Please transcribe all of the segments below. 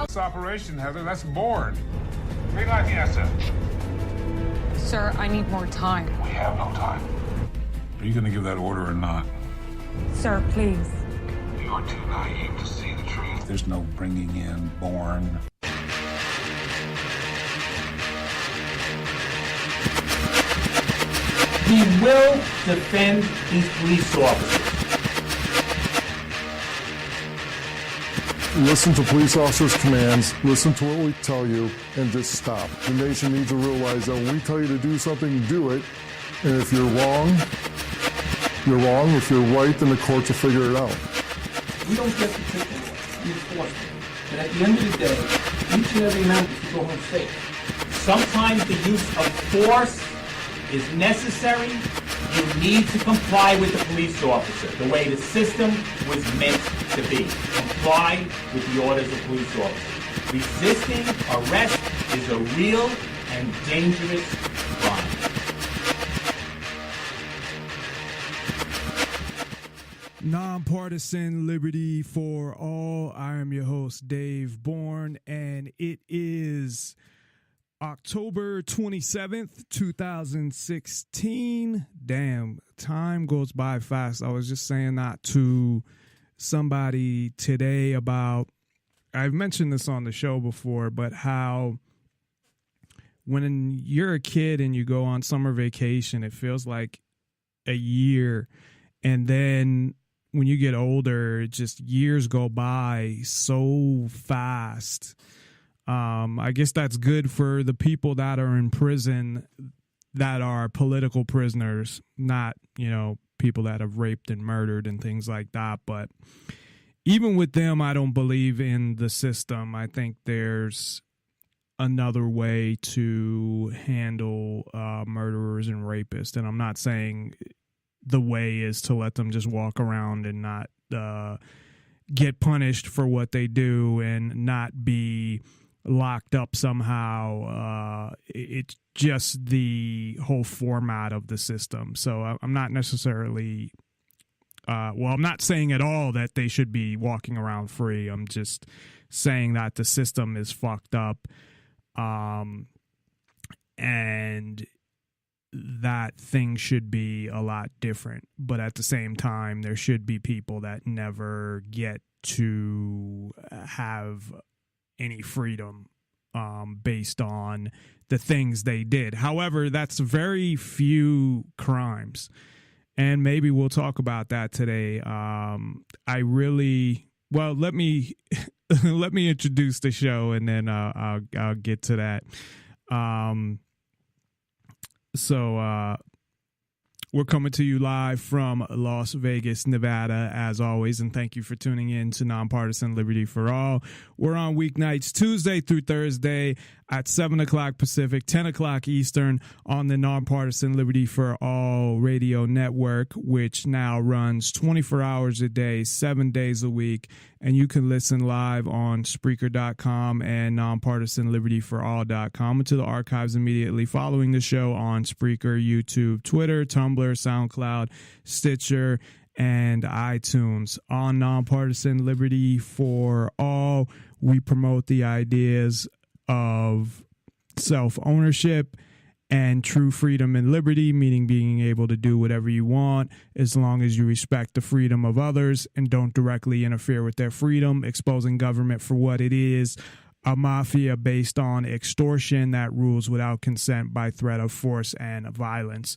This operation, Heather, that's boring. Green light, yes, sir. Sir, I need more time. We have no time. Are you going to give that order or not? Sir, please. You're too naive to see the truth. There's no bringing in Bourne. He will defend these police officers. Listen to police officers' commands, listen to what we tell you, and just stop. The nation needs to realize that when we tell you to do something, do it. And if you're wrong, you're wrong. If you're right, then the courts will figure it out. We don't get the ticket, we enforce it. And at the end of the day, each and every member should go home safe. Sometimes the use of force is necessary. You need to comply with the police officer, the way the system was meant to be. Comply with the orders of police officers. Resisting arrest is a real and dangerous crime. Nonpartisan Liberty for All. I am your host, Dave Bourne, and it is October 27th, 2016. Damn, time goes by fast. I was just saying that to somebody today about, I've mentioned this on the show before, but how when you're a kid and you go on summer vacation, it feels like a year. And then when you get older, just years go by so fast. I guess that's good for the people that are in prison that are political prisoners, not, people that have raped and murdered and things like that. But even with them, I don't believe in the system. I think there's another way to handle murderers and rapists. And I'm not saying the way is to let them just walk around and not get punished for what they do and not be locked up somehow. It's just the whole format of the system. So I'm not necessarily, I'm not saying at all that they should be walking around free. I'm just saying that the system is fucked up. And that things should be a lot different. But at the same time, there should be people that never get to have any freedom based on the things they did. However, that's very few crimes. And maybe we'll talk about that today. Let me let me introduce the show and then I'll get to that. So we're coming to you live from Las Vegas, Nevada, as always, and thank you for tuning in to Nonpartisan Liberty for All. We're on weeknights, Tuesday through Thursday at 7 o'clock Pacific, 10 o'clock Eastern on the Nonpartisan Liberty for All radio network, which now runs 24 hours a day, 7 days a week, and you can listen live on Spreaker.com and NonpartisanLibertyForAll.com into the archives immediately following the show on Spreaker, YouTube, Twitter, Tumblr, SoundCloud, Stitcher, and iTunes. On Nonpartisan Liberty for All, we promote the ideas of self-ownership and true freedom and liberty, meaning being able to do whatever you want as long as you respect the freedom of others and don't directly interfere with their freedom, exposing government for what it is, a mafia based on extortion that rules without consent by threat of force and violence.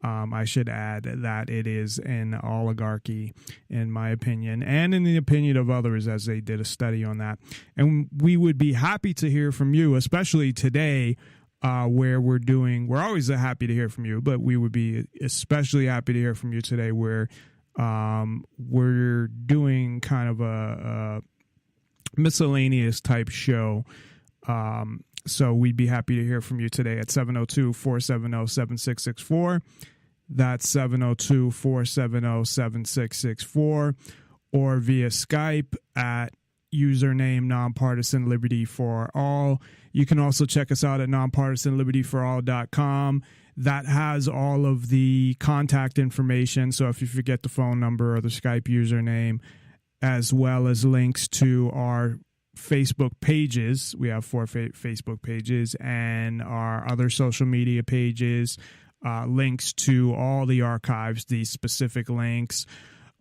I should add that it is an oligarchy, in my opinion, and in the opinion of others, as they did a study on that. And we would be happy to hear from you, especially today, where we're always happy to hear from you, but we would be especially happy to hear from you today where we're doing kind of a miscellaneous type show. So we'd be happy to hear from you today at 702-470-7664. That's 702-470-7664, or via Skype at username Nonpartisan Liberty for All. You can also check us out at nonpartisanlibertyforall.com. That has all of the contact information. So if you forget the phone number or the Skype username, as well as links to our Facebook pages. We have 4 Facebook pages, and our other social media pages, links to all the archives, these specific links,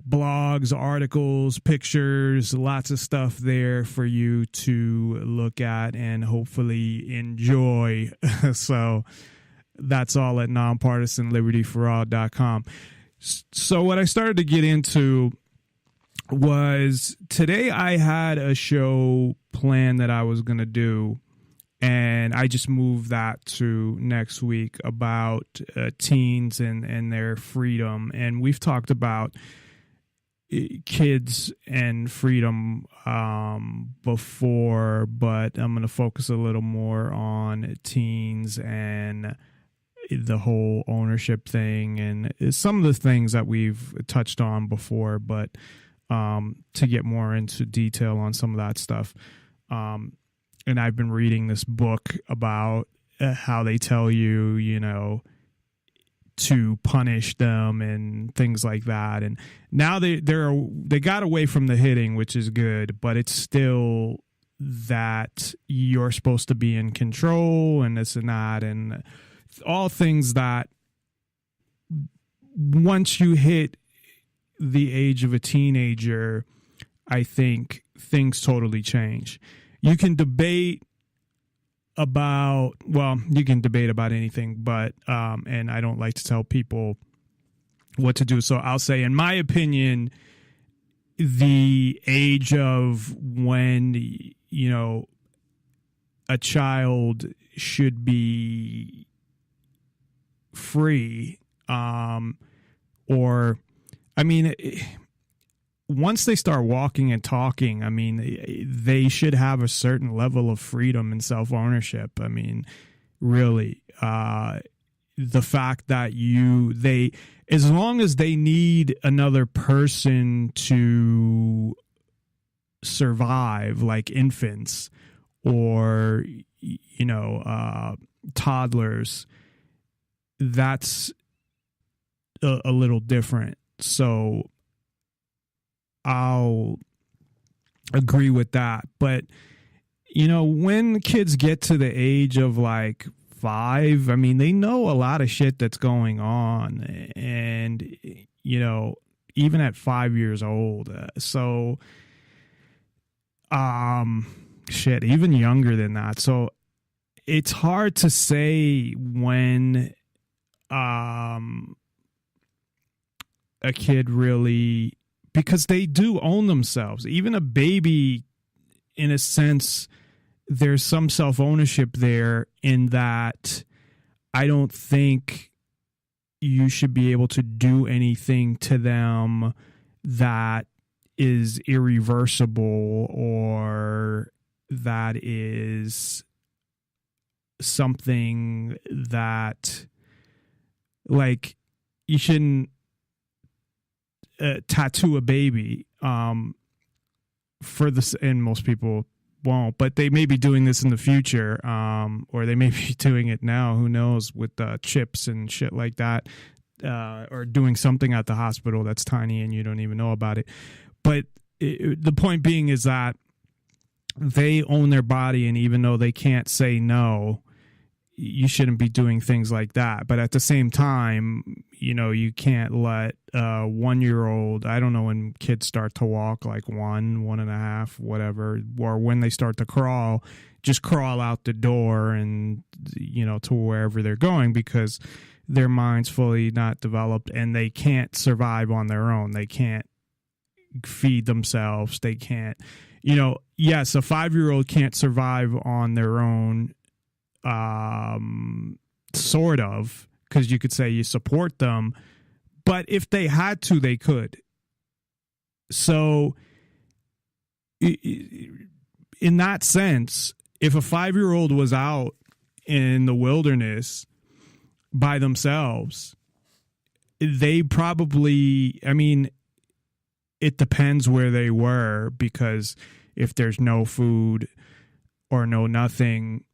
blogs, articles, pictures, lots of stuff there for you to look at and hopefully enjoy. So that's all at nonpartisanlibertyforall.com. So what I started to get into was today I had a show planned that I was going to do, and I just moved that to next week about teens and their freedom. And we've talked about kids and freedom before, but I'm going to focus a little more on teens and the whole ownership thing and some of the things that we've touched on before, but to get more into detail on some of that stuff. And I've been reading this book about how they tell you, you know, to punish them and things like that. And now they got away from the hitting, which is good, but it's still that you're supposed to be in control and this and that, and all things that once you hit the age of a teenager, I think things totally change. You can debate about anything, but and I don't like to tell people what to do. So I'll say, in my opinion, the age of when, you know, a child should be free, or, I mean, once they start walking and talking, I mean, they should have a certain level of freedom and self-ownership. I mean, really, the fact that as long as they need another person to survive, like infants or, you know, toddlers, that's a little different. So I'll agree with that. But, you know, when kids get to the age of like 5, I mean, they know a lot of shit that's going on. And, you know, even at 5 years old. So, shit, even younger than that. So it's hard to say when, a kid really, because they do own themselves. Even a baby, in a sense, there's some self-ownership there, in that I don't think you should be able to do anything to them that is irreversible or that is something that, like, you shouldn't tattoo a baby for this, and most people won't, but they may be doing this in the future, or they may be doing it now, who knows, with chips and shit like that, or doing something at the hospital that's tiny and you don't even know about it. But the point being is that they own their body, and even though they can't say no, you shouldn't be doing things like that. But at the same time, you know, you can't let 1-year-old, I don't know when kids start to walk, like 1.5, whatever, or when they start to crawl, just crawl out the door and, you know, to wherever they're going, because their mind's fully not developed and they can't survive on their own. They can't feed themselves. They can't, you know, yes, a 5-year-old can't survive on their own, sort of, because you could say you support them, but if they had to, they could. So in that sense, if a 5-year-old was out in the wilderness by themselves, they probably, I mean, it depends where they were, because if there's no food or no nothing,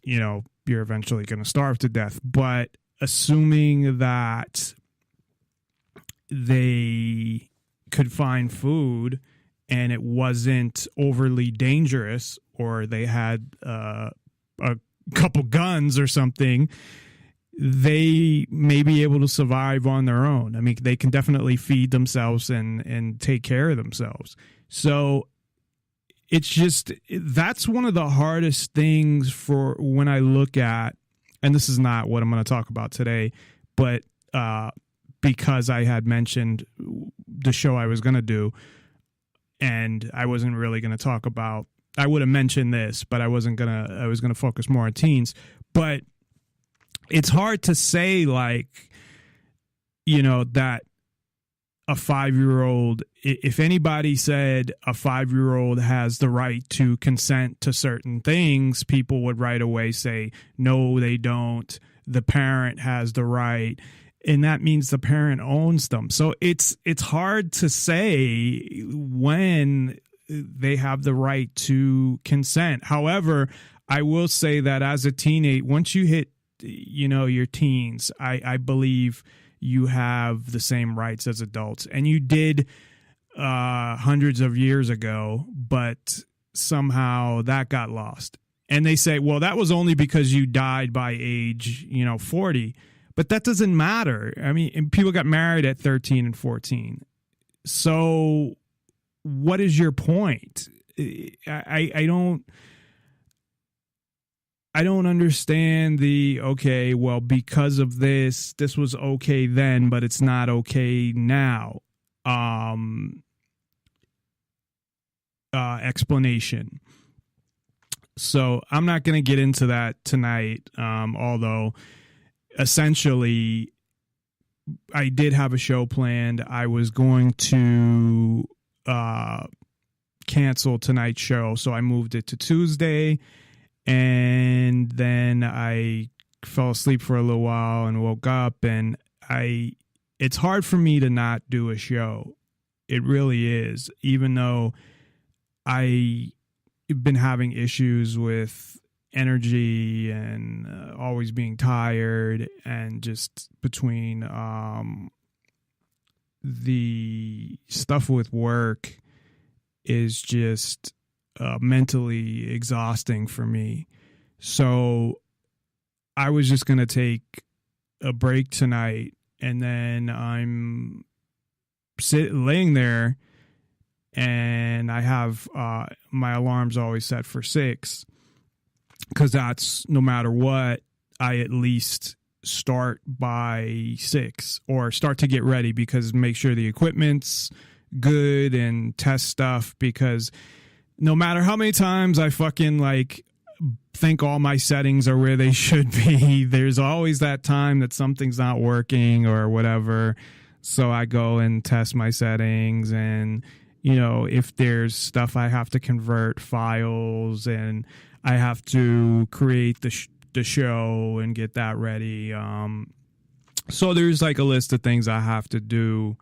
you know, you're eventually going to starve to death. But assuming that they could find food and it wasn't overly dangerous, or they had a couple guns or something, they may be able to survive on their own. I mean, they can definitely feed themselves and take care of themselves. So it's just, that's one of the hardest things for when I look at, and this is not what I'm going to talk about today, but because I had mentioned the show I was going to do, and I wasn't really going to talk about, I would have mentioned this, but I was going to focus more on teens. But it's hard to say, like, you know, that a 5-year-old, if anybody said a 5-year-old has the right to consent to certain things, people would right away say, no, they don't. The parent has the right. And that means the parent owns them. So it's hard to say when they have the right to consent. However, I will say that as a teenage, once you hit, you know, your teens, I believe you have the same rights as adults. And you did hundreds of years ago, but somehow that got lost. And they say, well, that was only because you died by age, 40. But that doesn't matter. I mean, people got married at 13 and 14. So what is your point? I don't understand okay, well, because of this was okay then, but it's not okay now. Explanation. So I'm not going to get into that tonight, although essentially I did have a show planned. I was going to cancel tonight's show, so I moved it to Tuesday, and then I fell asleep for a little while and woke up, and it's hard for me to not do a show. It really is, even though I've been having issues with energy and always being tired, and just between the stuff with work is just mentally exhausting for me. So I was just going to take a break tonight, and then I'm laying there, and I have my alarm's always set for 6, because that's, no matter what, I at least start by 6 or start to get ready, because make sure the equipment's good and test stuff, because no matter how many times I fucking think all my settings are where they should be, there's always that time that something's not working or whatever. So I go and test my settings, and if there's stuff I have to convert files, and I have to create the show and get that ready. So there's a list of things I have to do.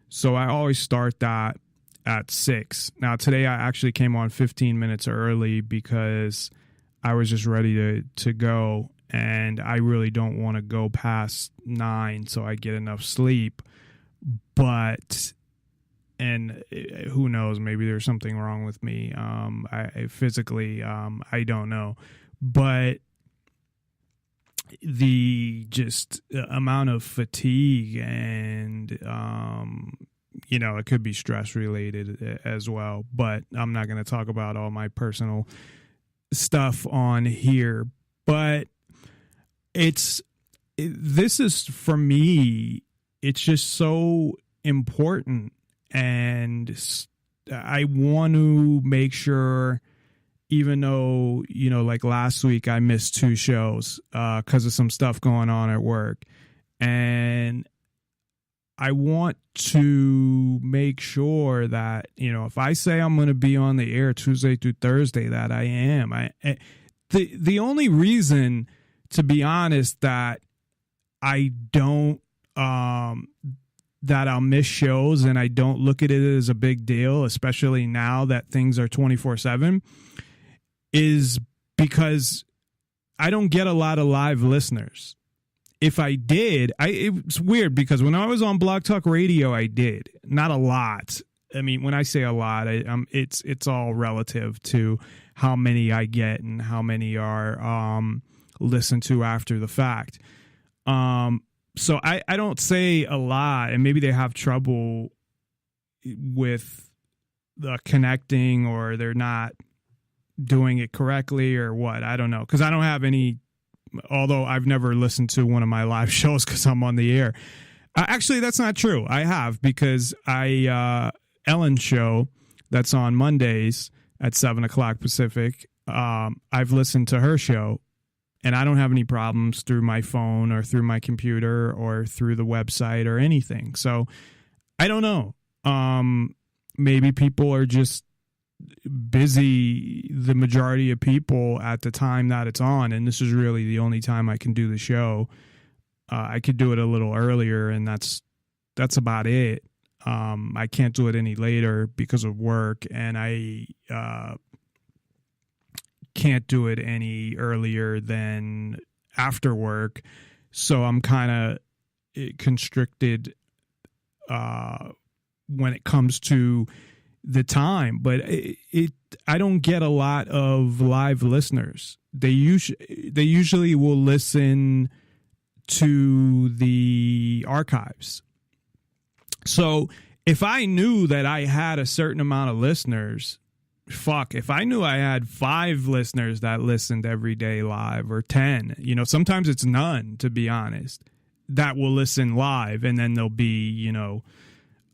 So I always start that at 6. Now today I actually came on 15 minutes early because I was just ready to go, and I really don't want to go past 9 so I get enough sleep. But, and who knows, maybe there's something wrong with me. I physically, I don't know, but the just amount of fatigue, and, it could be stress related as well, but I'm not going to talk about all my personal stuff on here. But this is, for me, it's just so important, and I want to make sure, even though, last week I missed 2 shows because of some stuff going on at work, and I want to make sure that, if I say I'm going to be on the air Tuesday through Thursday, that I am. The only reason, to be honest, that I don't, that I'll miss shows and I don't look at it as a big deal, especially now that things are 24/7, is because I don't get a lot of live listeners. If I did, it's weird, because when I was on Blog Talk Radio, I did. Not a lot. I mean, when I say a lot, it's all relative to how many I get and how many are listened to after the fact. So I don't say a lot, and maybe they have trouble with the connecting, or they're not doing it correctly, or what. I don't know, because I don't have any, although I've never listened to one of my live shows because I'm on the air. Actually, that's not true. I have, because Ellen's show that's on Mondays at 7:00 Pacific, I've listened to her show, and I don't have any problems through my phone or through my computer or through the website or anything. So I don't know. Maybe people are just busy, the majority of people, at the time that it's on, and this is really the only time I can do the show. I could do it a little earlier, and that's about it. I can't do it any later because of work, and I can't do it any earlier than after work. So I'm kind of constricted when it comes to the time. But I don't get a lot of live listeners. They usually will listen to the archives. So if I knew that I had a certain amount of listeners, if I knew I had 5 listeners that listened every day live, or 10, sometimes it's none, to be honest, that will listen live. And then there'll be,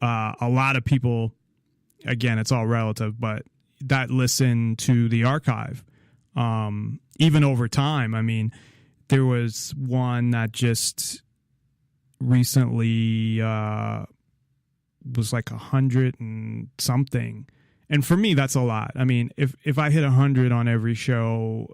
a lot of people, again, it's all relative, but that listen to the archive, even over time. I mean, there was one that just recently was like 100 and something. And for me, that's a lot. I mean, if I hit 100 on every show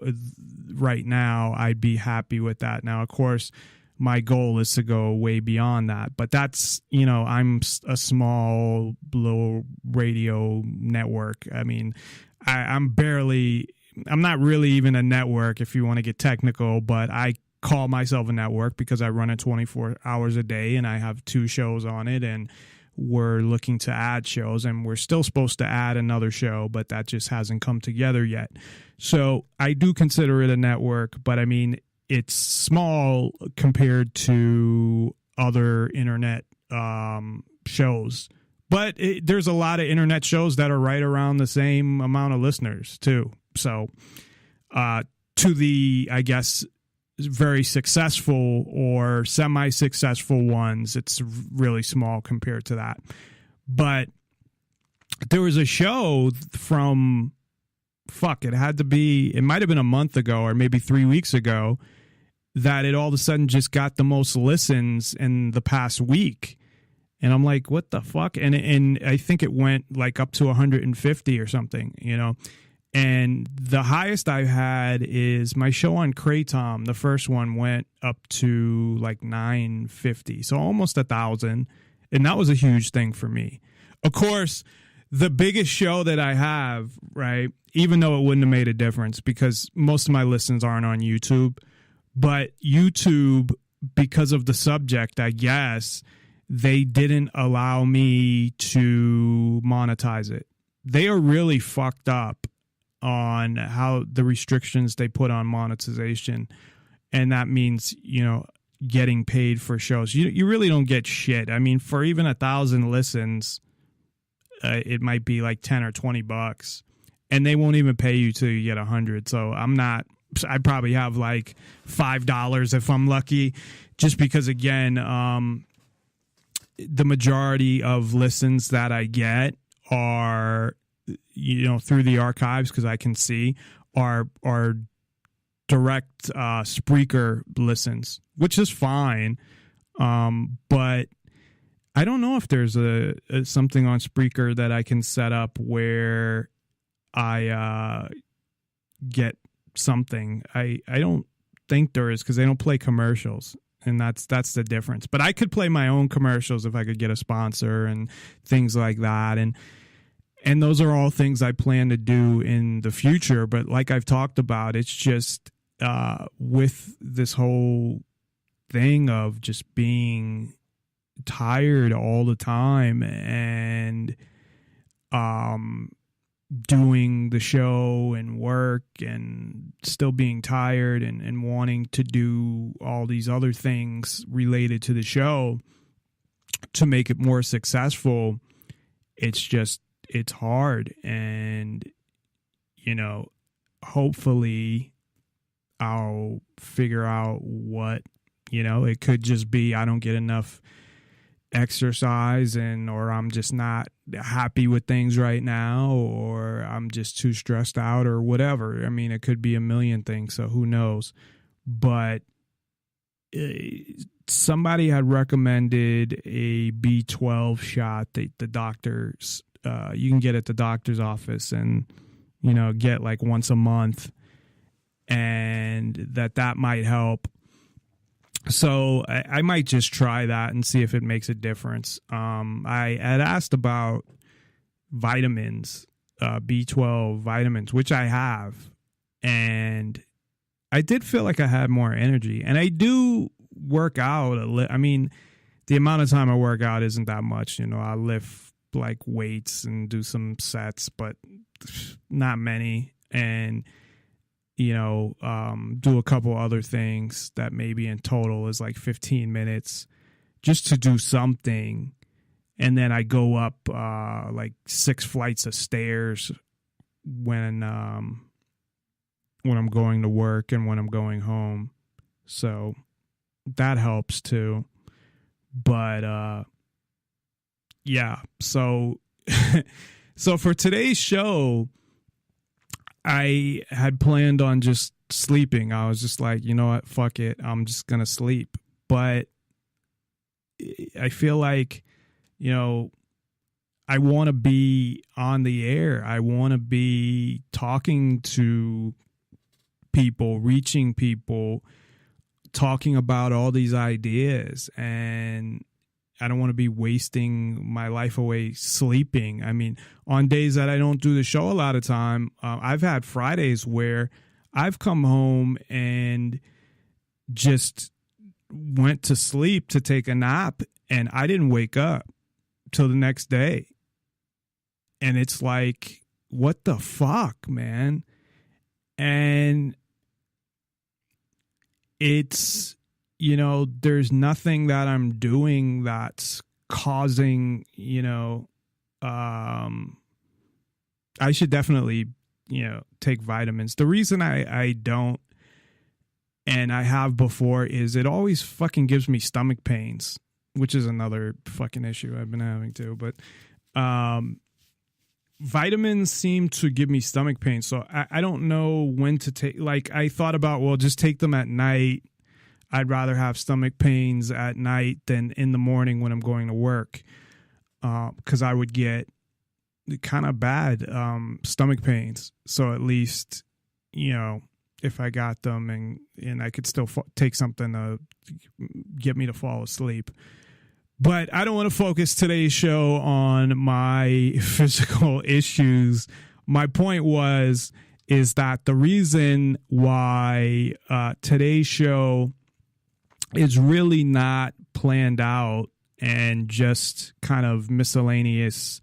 right now, I'd be happy with that. Now, of course, my goal is to go way beyond that. But that's, I'm a small little radio network. I mean, I'm not really even a network, if you want to get technical, but I call myself a network because I run it 24 hours a day, and I have 2 shows on it, and we're looking to add shows, and we're still supposed to add another show, but that just hasn't come together yet. So I do consider it a network, but I mean, it's small compared to other internet shows. But there's a lot of internet shows that are right around the same amount of listeners too. So to the, I guess, very successful or semi-successful ones, it's really small compared to that. But there was a show from, it might have been a month ago or maybe 3 weeks ago, that it all of a sudden just got the most listens in the past week. And I'm like, what the fuck? And I think it went like up to 150 or something, And the highest I've had is my show on Kratom. The first one went up to like 950, so almost 1,000. And that was a huge thing for me. Of course, the biggest show that I have, right, even though it wouldn't have made a difference because most of my listens aren't on YouTube, but YouTube, because of the subject, I guess, they didn't allow me to monetize it. They are really fucked up on how the restrictions they put on monetization. And that means, getting paid for shows. You really don't get shit. I mean, for even 1,000 listens, it might be like 10 or 20 bucks, and they won't even pay you till you get 100. So I probably have like $5 if I'm lucky, just because, again, the majority of listens that I get are, through the archives, because I can see, are direct Spreaker listens, which is fine. But I don't know if there's a something on Spreaker that I can set up where I get something. I don't think there is, because they don't play commercials, and that's the difference. But I could play my own commercials if I could get a sponsor and things like that. And those are all things I plan to do in the future. But like I've talked about, it's just with this whole thing of just being tired all the time, and doing the show and work and still being tired and wanting to do all these other things related to the show to make it more successful, it's hard. And, hopefully I'll figure out what, it could just be I don't get enough exercise or I'm just not happy with things right now, or I'm just too stressed out or whatever. I mean, it could be a million things, so who knows. But somebody had recommended a B12 shot that the doctors you can get at the doctor's office and get like once a month, and that might help. So I might just try that and see if it makes a difference. I had asked about vitamins, B12 vitamins, which I have, and I did feel like I had more energy. And I do work out I mean, the amount of time I work out isn't that much. I lift like weights and do some sets, but not many. And do a couple other things that maybe in total is like 15 minutes just to do something. And then I go up like 6 flights of stairs when I'm going to work and when I'm going home. So that helps too. But yeah, so so for today's show, I had planned on just sleeping. I was just like, you know what, fuck it, I'm just gonna sleep. But I feel like, I want to be on the air. I want to be talking to people, reaching people, talking about all these ideas, and I don't want to be wasting my life away sleeping. I mean, on days that I don't do the show a lot of time, I've had Fridays where I've come home and just went to sleep to take a nap, and I didn't wake up till the next day. And it's like, what the fuck, man? And it's, there's nothing that I'm doing that's causing, I should definitely, take vitamins. The reason I don't, and I have before, is it always fucking gives me stomach pains, which is another fucking issue I've been having too. But vitamins seem to give me stomach pain. So I don't know when to take, like I thought about, well, just take them at night. I'd rather have stomach pains at night than in the morning when I'm going to work, because I would get kind of bad stomach pains. So at least, if I got them and I could still take something to get me to fall asleep. But I don't want to focus today's show on my physical issues. My point is that the reason why today's show is really not planned out and just kind of miscellaneous,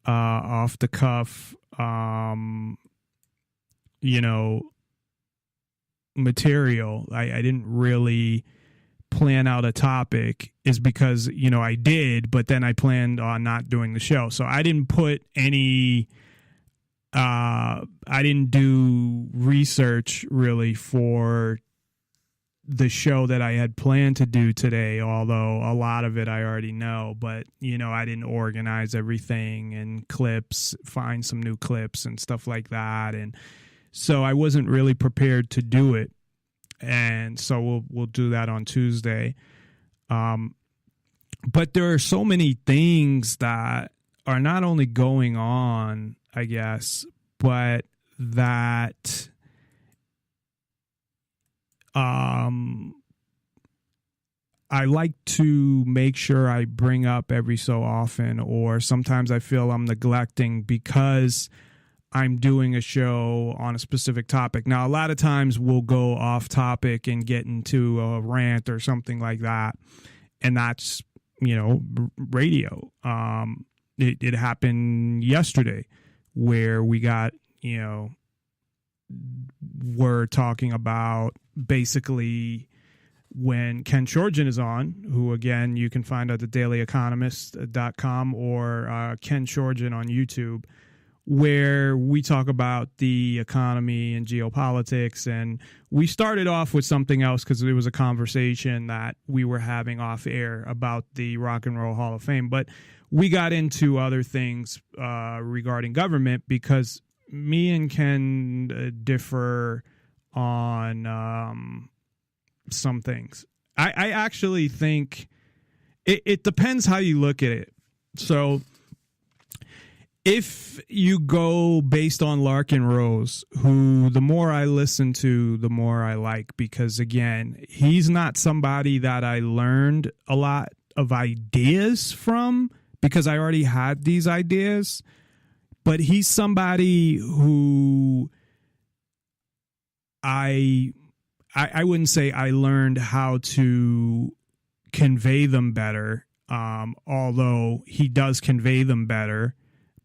off the cuff, material. I didn't really plan out a topic, is because, I did, but then I planned on not doing the show. So I didn't put any, I didn't do research really for the show that I had planned to do today, although a lot of it I already know. But, I didn't organize everything and clips, find some new clips and stuff like that. And so I wasn't really prepared to do it. And so we'll do that on Tuesday. But there are so many things that are not only going on, I guess, but that I like to make sure I bring up every so often, or sometimes I feel I'm neglecting because I'm doing a show on a specific topic. Now, a lot of times we'll go off topic and get into a rant or something like that. And that's, radio. it happened yesterday where we got, we're talking about basically when Ken Shorgen is on, who, again, you can find at thedailyeconomist.com or Ken Shorgen on YouTube, where we talk about the economy and geopolitics. And we started off with something else because it was a conversation that we were having off air about the Rock and Roll Hall of Fame. But we got into other things regarding government because me and Ken differ on some things. I actually think it depends how you look at it. So if you go based on Larkin Rose, who the more I listen to, the more I like, because, again, he's not somebody that I learned a lot of ideas from because I already had these ideas, but he's somebody who I wouldn't say I learned how to convey them better, although he does convey them better.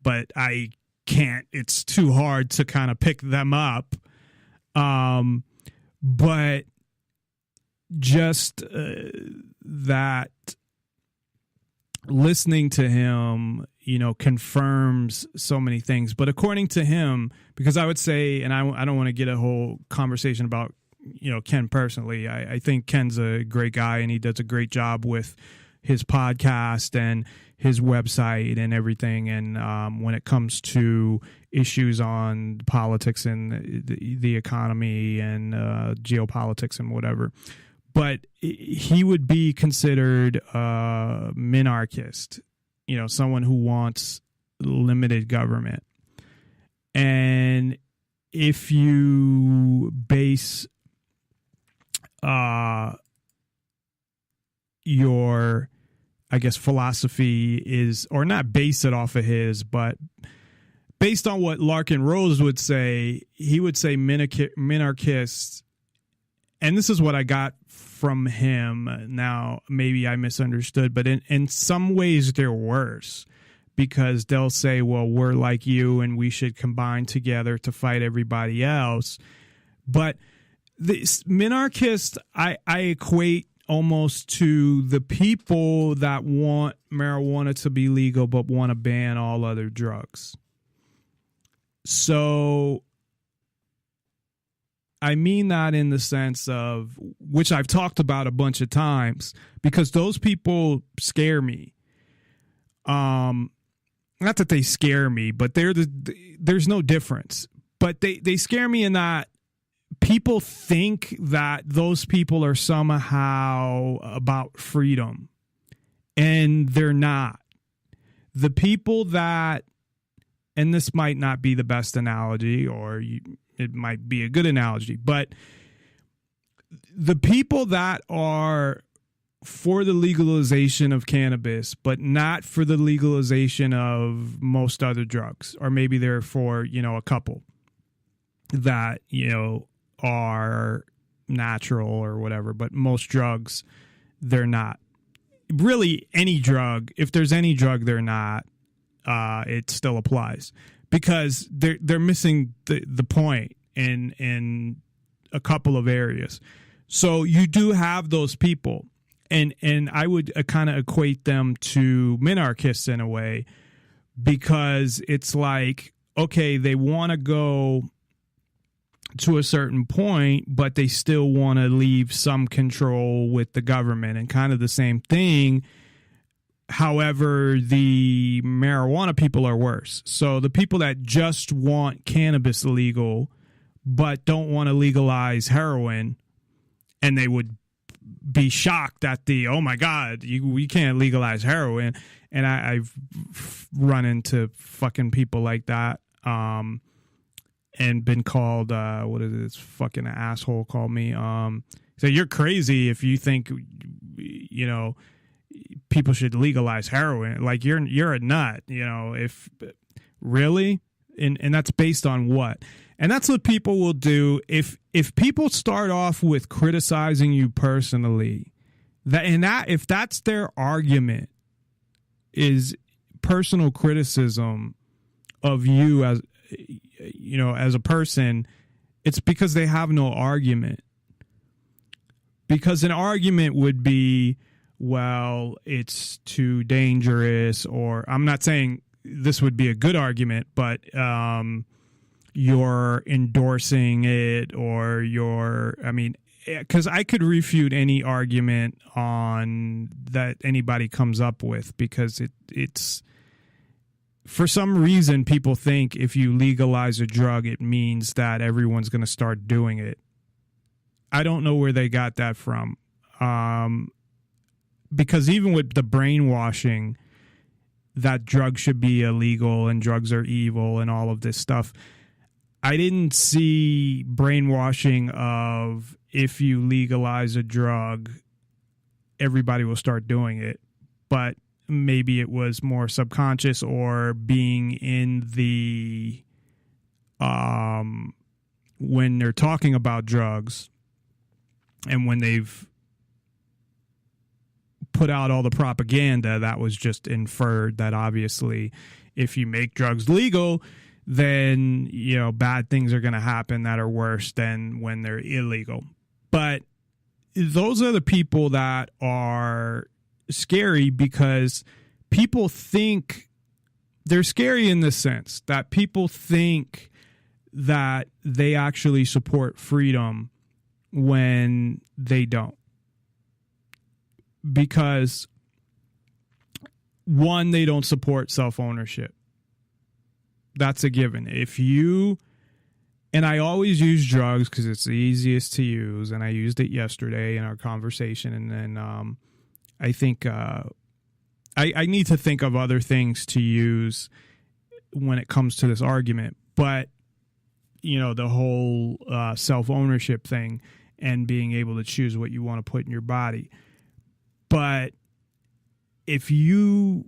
But I can't, it's too hard to kind of pick them up. But just that listening to him, confirms so many things. But according to him, because I would say, and I don't want to get a whole conversation about, Ken personally. I think Ken's a great guy and he does a great job with his podcast and his website and everything. And when it comes to issues on politics and the economy and geopolitics and whatever, but he would be considered a minarchist, someone who wants limited government. And if you base your, I guess, philosophy is, or not base it off of his, but based on what Larkin Rose would say, he would say minarchists, and this is what I got from him. Now, maybe I misunderstood, but in some ways they're worse because they'll say, well, we're like you and we should combine together to fight everybody else. But this minarchist, I equate almost to the people that want marijuana to be legal but want to ban all other drugs. So I mean that in the sense of, which I've talked about a bunch of times, because those people scare me. Not that they scare me, but there's no difference. But they scare me in that people think that those people are somehow about freedom, and they're not. The people that, and this might not be the best analogy, or it might be a good analogy, but the people that are for the legalization of cannabis, but not for the legalization of most other drugs, or maybe they're for, a couple that, are natural or whatever, but most drugs, they're not. Really, any drug, if there's any drug they're not, it still applies because they're missing the point in a couple of areas. So you do have those people, and I would kind of equate them to minarchists in a way, because it's like, okay, they want to go to a certain point, but they still want to leave some control with the government, and kind of the same thing. However, the marijuana people are worse. So the people that just want cannabis legal but don't want to legalize heroin, and they would be shocked at oh my God, we can't legalize heroin. And I've run into fucking people like that. And been called, what is it? This fucking asshole called me. So you're crazy if you think, people should legalize heroin. Like you're a nut, if really, and that's based on what? And that's what people will do. If people start off with criticizing you personally, if that's their argument, is personal criticism of you as, you know, as a person, it's because they have no argument. Because an argument would be, well, it's too dangerous, or I'm not saying this would be a good argument, but you're endorsing it, or because I could refute any argument on that anybody comes up with, because it's for some reason people think if you legalize a drug, it means that everyone's going to start doing it. I don't know where they got that from. Because even with the brainwashing that drugs should be illegal and drugs are evil and all of this stuff, I didn't see brainwashing of if you legalize a drug, everybody will start doing it. But maybe it was more subconscious, or being in the when they're talking about drugs and when they've put out all the propaganda, that was just inferred that obviously if you make drugs legal, then, you know, bad things are going to happen that are worse than when they're illegal. But those are the people that are scary, because people think they're scary in the sense that people think that they actually support freedom when they don't. Because, one, they don't support self-ownership. That's a given. If you, and I always use drugs because it's the easiest to use, and I used it yesterday in our conversation, and then I think I need to think of other things to use when it comes to this argument. But, you know, the whole self-ownership thing and being able to choose what you want to put in your body. But if you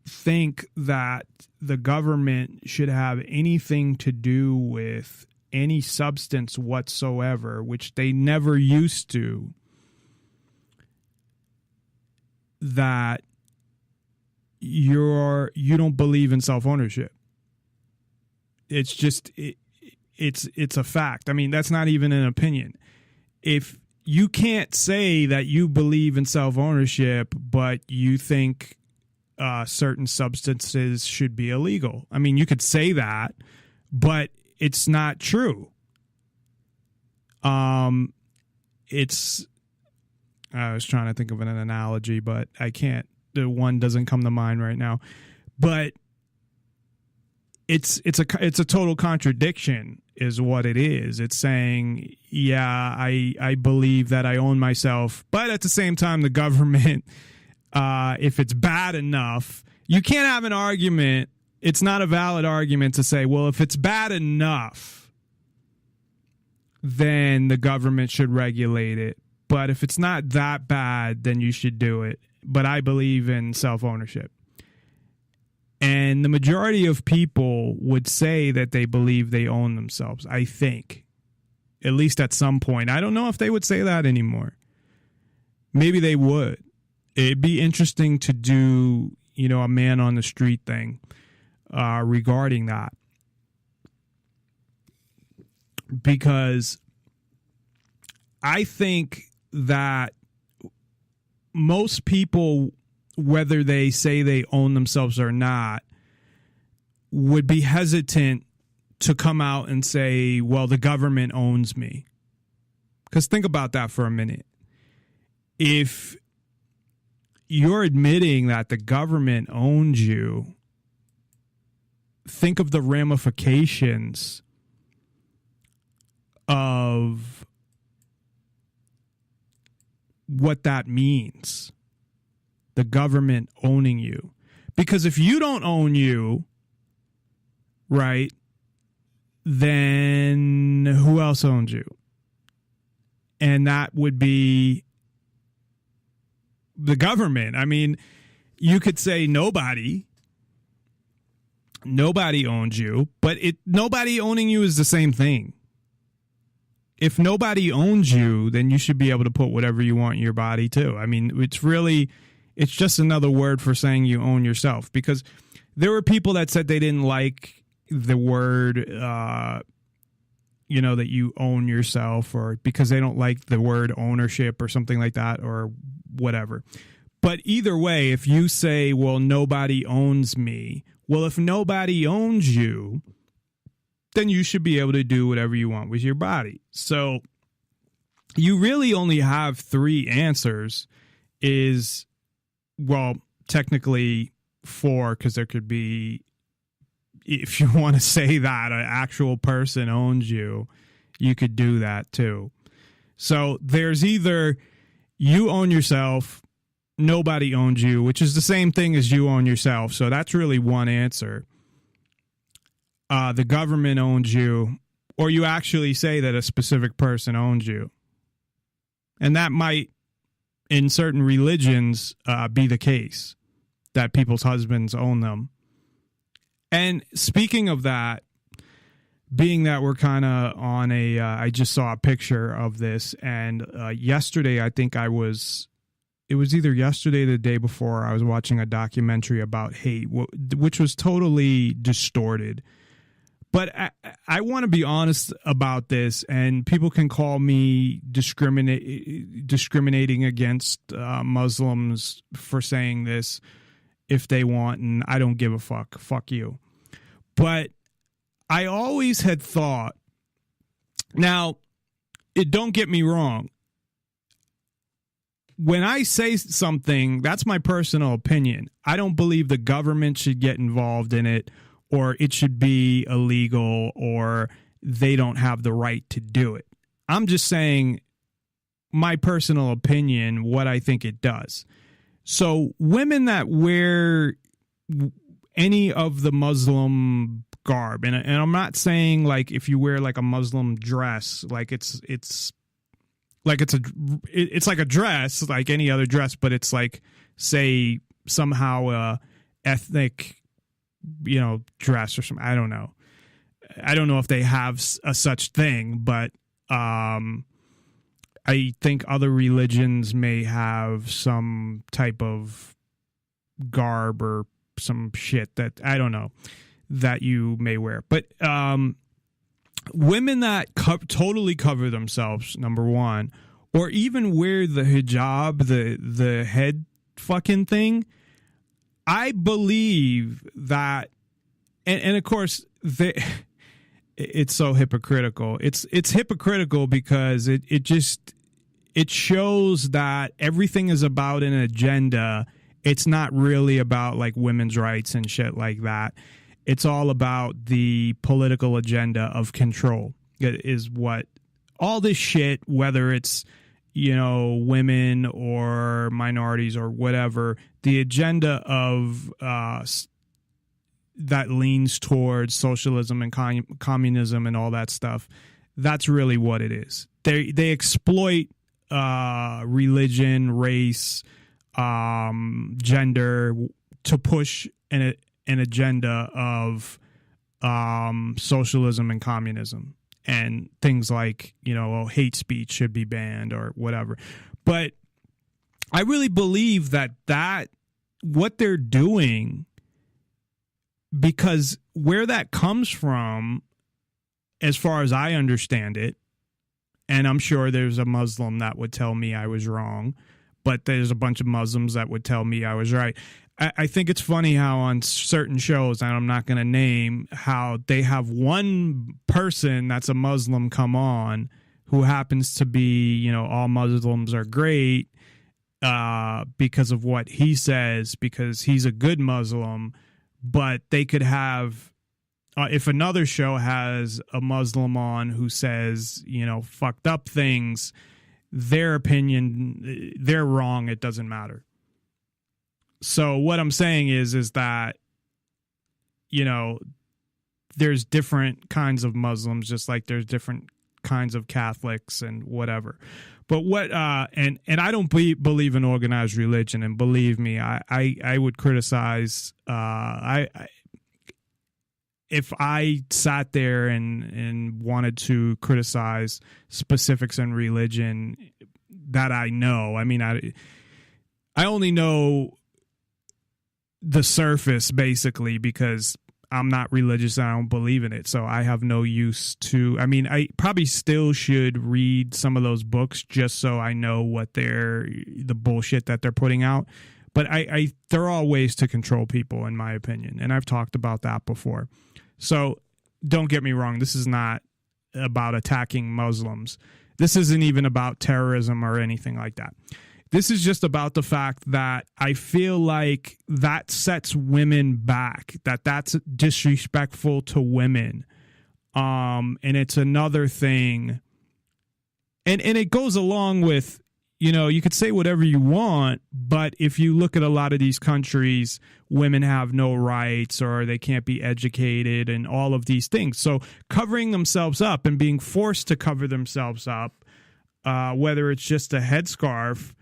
think that the government should have anything to do with any substance whatsoever, which they never used to, that you don't believe in self-ownership. It's just it's a fact. I mean, that's not even an opinion. If you can't say that you believe in self-ownership, but you think certain substances should be illegal. I mean, you could say that, but it's not true. I was trying to think of an analogy, but I can't. The one doesn't come to mind right now. But it's a total contradiction, is what it is. It's saying, yeah, I believe that I own myself, but at the same time, the government, if it's bad enough, you can't have an argument. It's not a valid argument to say, well, if it's bad enough, then the government should regulate it. But if it's not that bad, then you should do it. But I believe in self-ownership. And the majority of people would say that they believe they own themselves, I think. At least at some point. I don't know if they would say that anymore. Maybe they would. It'd be interesting to do, you know, a man on the street thing regarding that. Because I think that most people, whether they say they own themselves or not, would be hesitant to come out and say, well, the government owns me. Because think about that for a minute. If you're admitting that the government owns you, think of the ramifications of what that means. The government owning you. Because if you don't own you, right, then who else owns you? And that would be the government. I mean, you could say nobody owns you, but nobody owning you is the same thing. If nobody owns you, then you should be able to put whatever you want in your body too. I mean, it's It's just another word for saying you own yourself, because there were people that said they didn't like the word, that you own yourself, or because they don't like the word ownership or something like that, or whatever. But either way, if you say, well, nobody owns me, well, if nobody owns you, then you should be able to do whatever you want with your body. So you really only have three answers. Technically four, because there could be, if you want to say that an actual person owns you, you could do that too. So there's either you own yourself, nobody owns you, which is the same thing as you own yourself. So that's really one answer. The government owns you, or you actually say that a specific person owns you. And that might, in certain religions, be the case, that people's husbands own them. And speaking of that, being that we're kind of on I just saw a picture of this, and yesterday, I think it was either yesterday or the day before, I was watching a documentary about hate, which was totally distorted. But I want to be honest about this, and people can call me discriminating against Muslims for saying this if they want, and I don't give a fuck. Fuck you. But I always had thought, now, don't get me wrong. When I say something, that's my personal opinion. I don't believe the government should get involved in it, or it should be illegal, or they don't have the right to do it. I'm just saying my personal opinion, what I think it does. So women that wear any of the Muslim garb, and I'm not saying like if you wear like a Muslim dress, like it's like it's like a dress, like any other dress, but it's like, say, somehow a ethnic, dress or something. I don't know. I don't know if they have a such thing, but I think other religions may have some type of garb or some shit that, I don't know, that you may wear. But women that totally cover themselves, number one, or even wear the hijab, the head fucking thing, I believe that, and of course, it's so hypocritical. It's hypocritical because it shows that everything is about an agenda. It's not really about like women's rights and shit like that. It's all about the political agenda of control. It is what all this shit, whether it's, women or minorities or whatever, the agenda of that leans towards socialism and communism and all that stuff. That's really what it is. They exploit religion, race, gender to push an agenda of socialism and communism, and things like, hate speech should be banned or whatever. But I really believe that what they're doing, because where that comes from, as far as I understand it, and I'm sure there's a Muslim that would tell me I was wrong, but there's a bunch of Muslims that would tell me I was right. I think it's funny how on certain shows, and I'm not going to name, how they have one person that's a Muslim come on who happens to be, all Muslims are great because of what he says, because he's a good Muslim. But they could have, if another show has a Muslim on who says, fucked up things, their opinion, they're wrong. It doesn't matter. So what I'm saying is that, there's different kinds of Muslims, just like there's different kinds of Catholics and whatever. But what, and I don't believe in organized religion, and believe me, I would criticize, if I sat there and wanted to criticize specifics in religion that I know, I only know the surface basically because I'm not religious and I don't believe in it. So I have no use to, I mean, I probably still should read some of those books just so I know what the bullshit that they're putting out. But they're all ways to control people, in my opinion. And I've talked about that before. So don't get me wrong. This is not about attacking Muslims. This isn't even about terrorism or anything like that. This is just about the fact that I feel like that sets women back, that's disrespectful to women. And it's another thing. And it goes along with, you know, you could say whatever you want, but if you look at a lot of these countries, women have no rights or they can't be educated and all of these things. So covering themselves up and being forced to cover themselves up, whether it's just a headscarf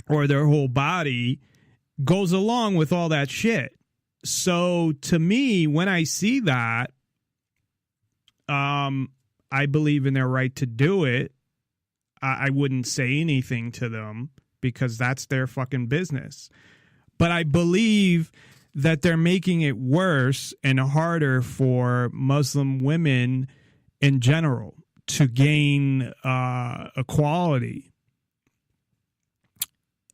or their whole body, goes along with all that shit. So to me, when I see that, I believe in their right to do it. I wouldn't say anything to them because that's their fucking business. But I believe that they're making it worse and harder for Muslim women in general to gain equality.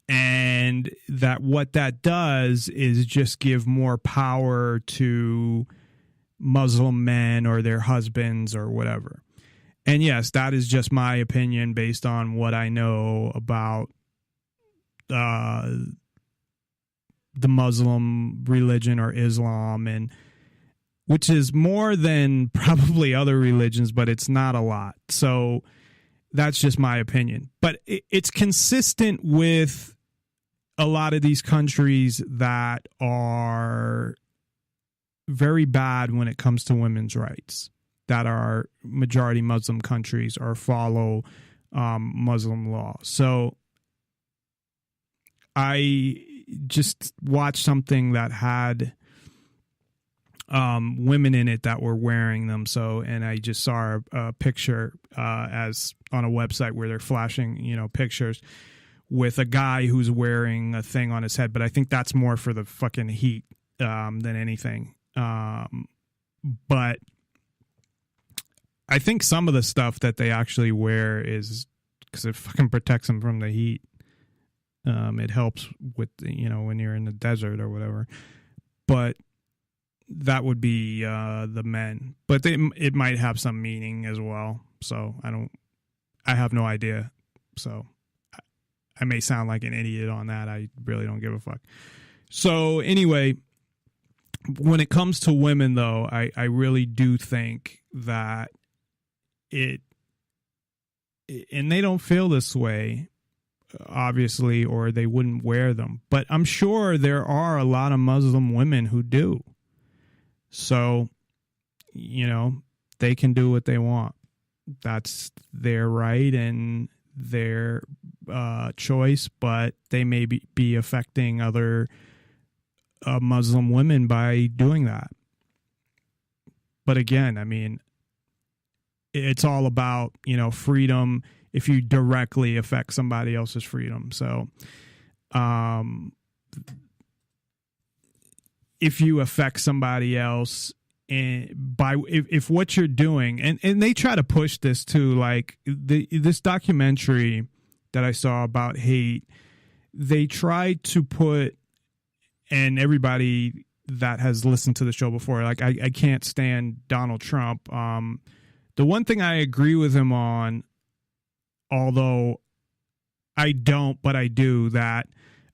And that what that does is just give more power to Muslim men or their husbands or whatever. And yes, that is just my opinion based on what I know about the Muslim religion or Islam, and which is more than probably other religions, but it's not a lot. So that's just my opinion. But it's consistent with a lot of these countries that are very bad when it comes to women's rights, that are majority Muslim countries or follow Muslim law. So I just watched something that had women in it that were wearing them. So, and I just saw a picture as on a website where they're flashing, you know, pictures with a guy who's wearing a thing on his head. But I think that's more for the fucking heat than anything. But I think some of the stuff that they actually wear is because it fucking protects them from the heat. It helps with, you know, when you're in the desert or whatever. But that would be the men. But it might have some meaning as well. So I have no idea. So I may sound like an idiot on that. I really don't give a fuck. So anyway, when it comes to women, though, I really do think that and they don't feel this way, obviously, or they wouldn't wear them. But I'm sure there are a lot of Muslim women who do. So, you know, they can do what they want. That's their right and their choice, but they may be affecting other Muslim women by doing that. But again, I mean, it's all about, you know, freedom if you directly affect somebody else's freedom. So if you affect somebody else if what you're doing, and they try to push this too, like this documentary that I saw about hate, they tried to put, and everybody that has listened to the show before, like I can't stand Donald Trump. The one thing I agree with him on, although I don't, but I do, that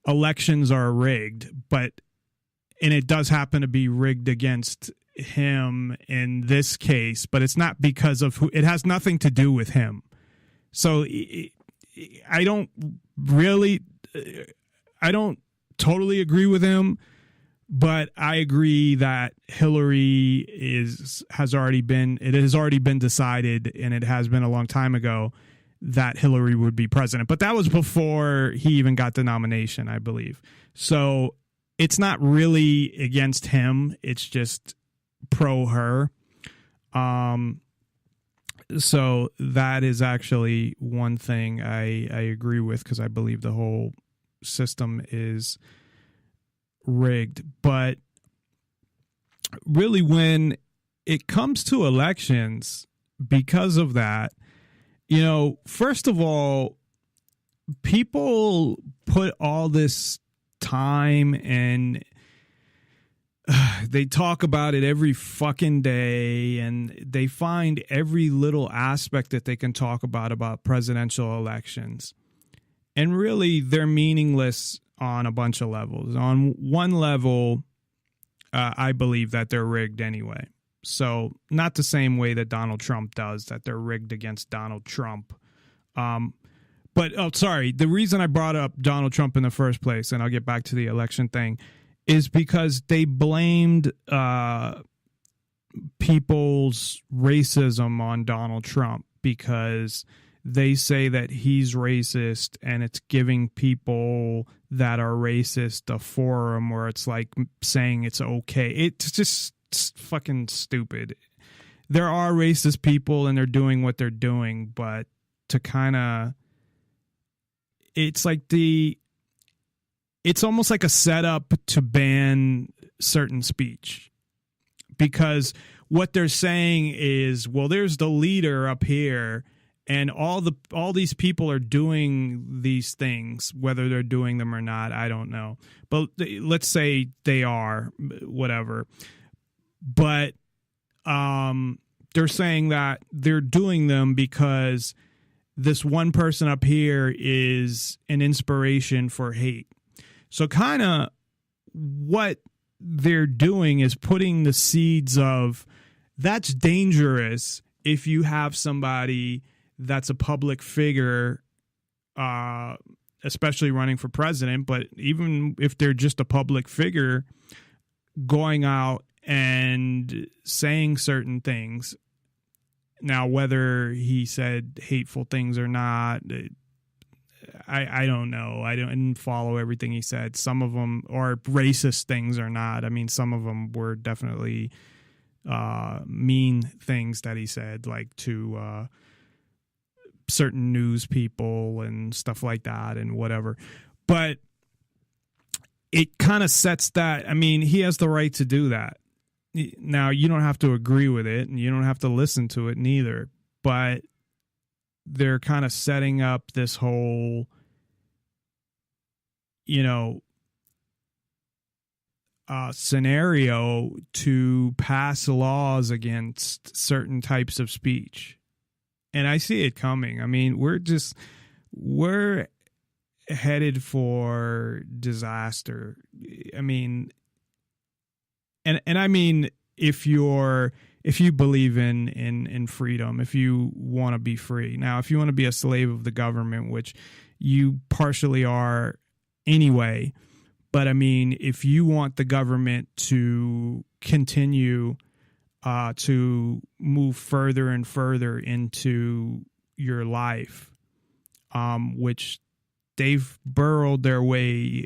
elections are rigged, and it does happen to be rigged against him in this case, but it's not because of it has nothing to do with him. So I don't totally agree with him, but I agree that Hillary has already been decided, and it has been a long time ago, that Hillary would be president. But that was before he even got the nomination, I believe. So it's not really against him. It's just pro her. So that is actually one thing I agree with, because I believe the whole system is rigged. But really, when it comes to elections, because of that, first of all, people put all this time and they talk about it every fucking day, and they find every little aspect that they can talk about presidential elections. And really, they're meaningless on a bunch of levels. On one level, I believe that they're rigged anyway. So not the same way that Donald Trump does, that they're rigged against Donald Trump. The reason I brought up Donald Trump in the first place, and I'll get back to the election thing, is because they blamed people's racism on Donald Trump, because they say that he's racist, and it's giving people that are racist a forum where it's like saying it's okay. It's just fucking stupid. There are racist people and they're doing what they're doing, but to kind of, it's almost like a setup to ban certain speech, because what they're saying is, well, there's the leader up here and all these people are doing these things, whether they're doing them or not, I don't know. But let's say they are, whatever. But they're saying that they're doing them because this one person up here is an inspiration for hate. So kind of what they're doing is putting the seeds of, that's dangerous if you have somebody that's a public figure, especially running for president, but even if they're just a public figure, going out and saying certain things. Now, whether he said hateful things or not, I don't know. I didn't follow everything he said. Some of them are racist things or not. I mean, some of them were definitely mean things that he said, like to certain news people and stuff like that and whatever. But it kind of sets that. I mean, he has the right to do that. Now, you don't have to agree with it and you don't have to listen to it neither, but they're kind of setting up this whole, scenario to pass laws against certain types of speech. And I see it coming. I mean, we're headed for disaster. I mean, and I mean, if you believe in freedom, if you want to be free. Now, if you want to be a slave of the government, which you partially are anyway, but I mean, if you want the government to continue to move further and further into your life, which they've burrowed their way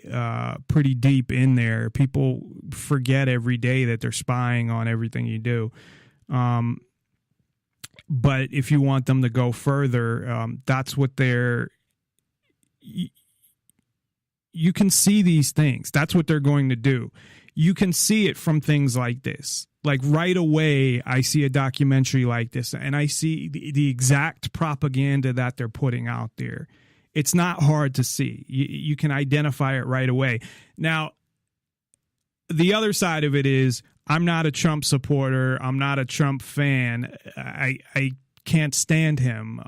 pretty deep in there. People forget every day that they're spying on everything you do. But if you want them to go further, that's what you can see these things. That's what they're going to do. You can see it from things like this. Like right away, I see a documentary like this and I see the exact propaganda that they're putting out there. It's not hard to see. You can identify it right away. Now, the other side of it is, I'm not a Trump supporter. I'm not a Trump fan. I can't stand him,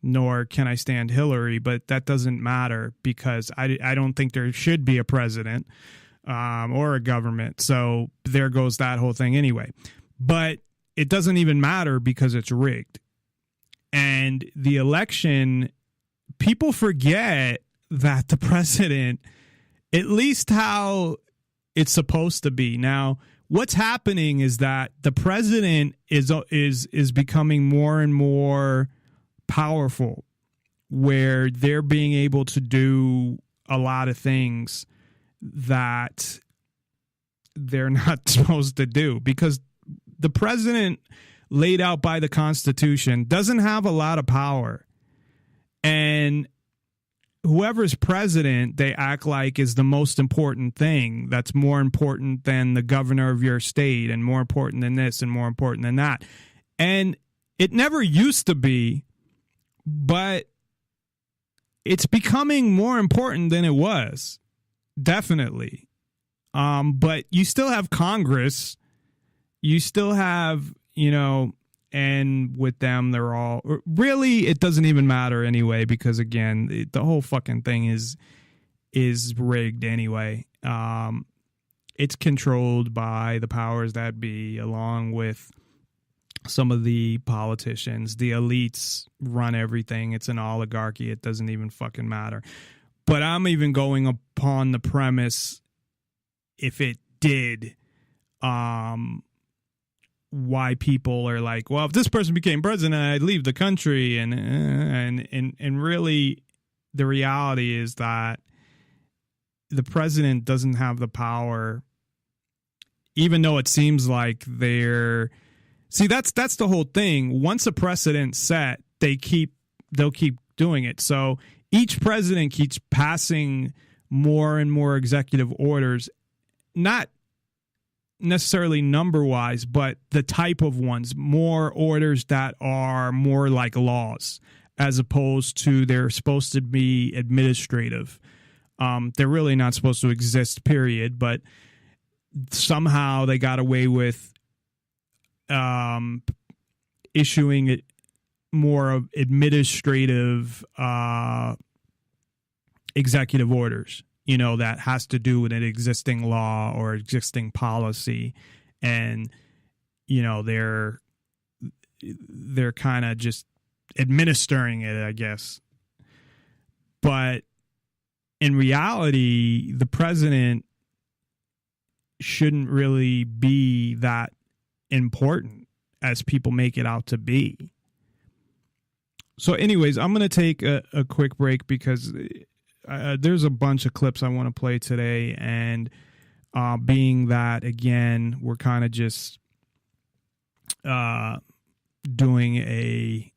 nor can I stand Hillary, but that doesn't matter because I don't think there should be a president or a government. So there goes that whole thing anyway. But it doesn't even matter because it's rigged. And the election, people forget that the president, at least how it's supposed to be. Now, what's happening is that the president is becoming more and more powerful, where they're being able to do a lot of things that they're not supposed to do, because the president laid out by the Constitution doesn't have a lot of power. And whoever's president, they act like is the most important thing. That's more important than the governor of your state, and more important than this, and more important than that. And it never used to be, but it's becoming more important than it was. Definitely. But you still have Congress. You still have, and with them, they're all really, it doesn't even matter anyway, because again, the whole fucking thing is rigged anyway. It's controlled by the powers that be, along with some of the politicians. The elites run everything. It's an oligarchy. It doesn't even fucking matter. But I'm even going upon the premise, if it did, why people are like, well, if this person became president, I'd leave the country. And really, the reality is that the president doesn't have the power, even though it seems like they're... See, that's the whole thing. Once a precedent's set, they'll keep doing it. So each president keeps passing more and more executive orders, not necessarily number-wise, but the type of ones, more orders that are more like laws, as opposed to they're supposed to be administrative. They're really not supposed to exist, period, but somehow they got away with issuing it more of administrative executive orders, that has to do with an existing law or existing policy. And, they're kind of just administering it, I guess. But in reality, the president shouldn't really be that important as people make it out to be. So anyways, I'm going to take a quick break because there's a bunch of clips I want to play today. And being that, again, we're kind of just doing a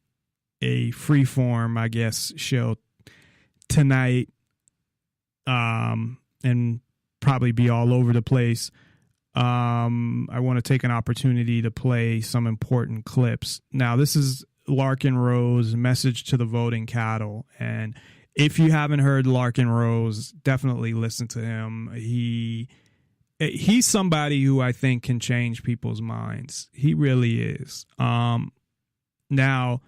freeform, I guess, show tonight, and probably be all over the place. I want to take an opportunity to play some important clips. Now, this is Larkin Rose, Message to the Voting Cattle. And if you haven't heard Larkin Rose, definitely listen to him. He's somebody who I think can change people's minds. He really is. Now,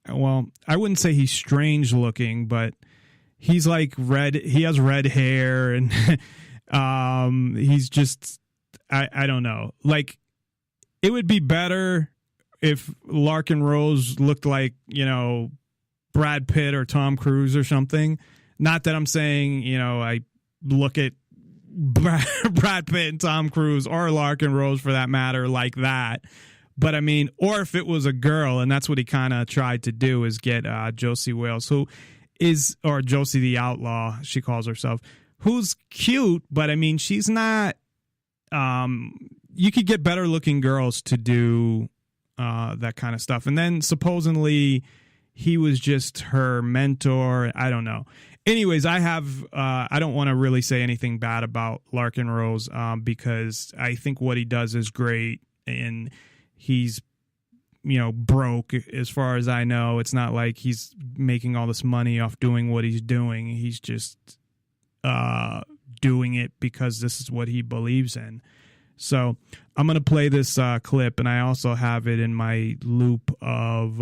I wouldn't say he's strange looking, but he's like red. He has red hair, and he's just, I don't know. Like, it would be better if Larkin Rose looked like, Brad Pitt or Tom Cruise or something. Not that I'm saying, I look at Brad Pitt and Tom Cruise, or Larkin Rose for that matter, like that. But I mean, or if it was a girl, and that's what he kind of tried to do, is get Josie Wales, or Josie the Outlaw, she calls herself, who's cute, but I mean, she's not, you could get better looking girls to do that kind of stuff. And then supposedly he was just her mentor. I don't know. Anyways, I don't want to really say anything bad about Larkin Rose, because I think what he does is great, and he's, broke as far as I know. It's not like he's making all this money off doing what he's doing. He's just doing it because this is what he believes in. So I'm going to play this clip, and I also have it in my loop of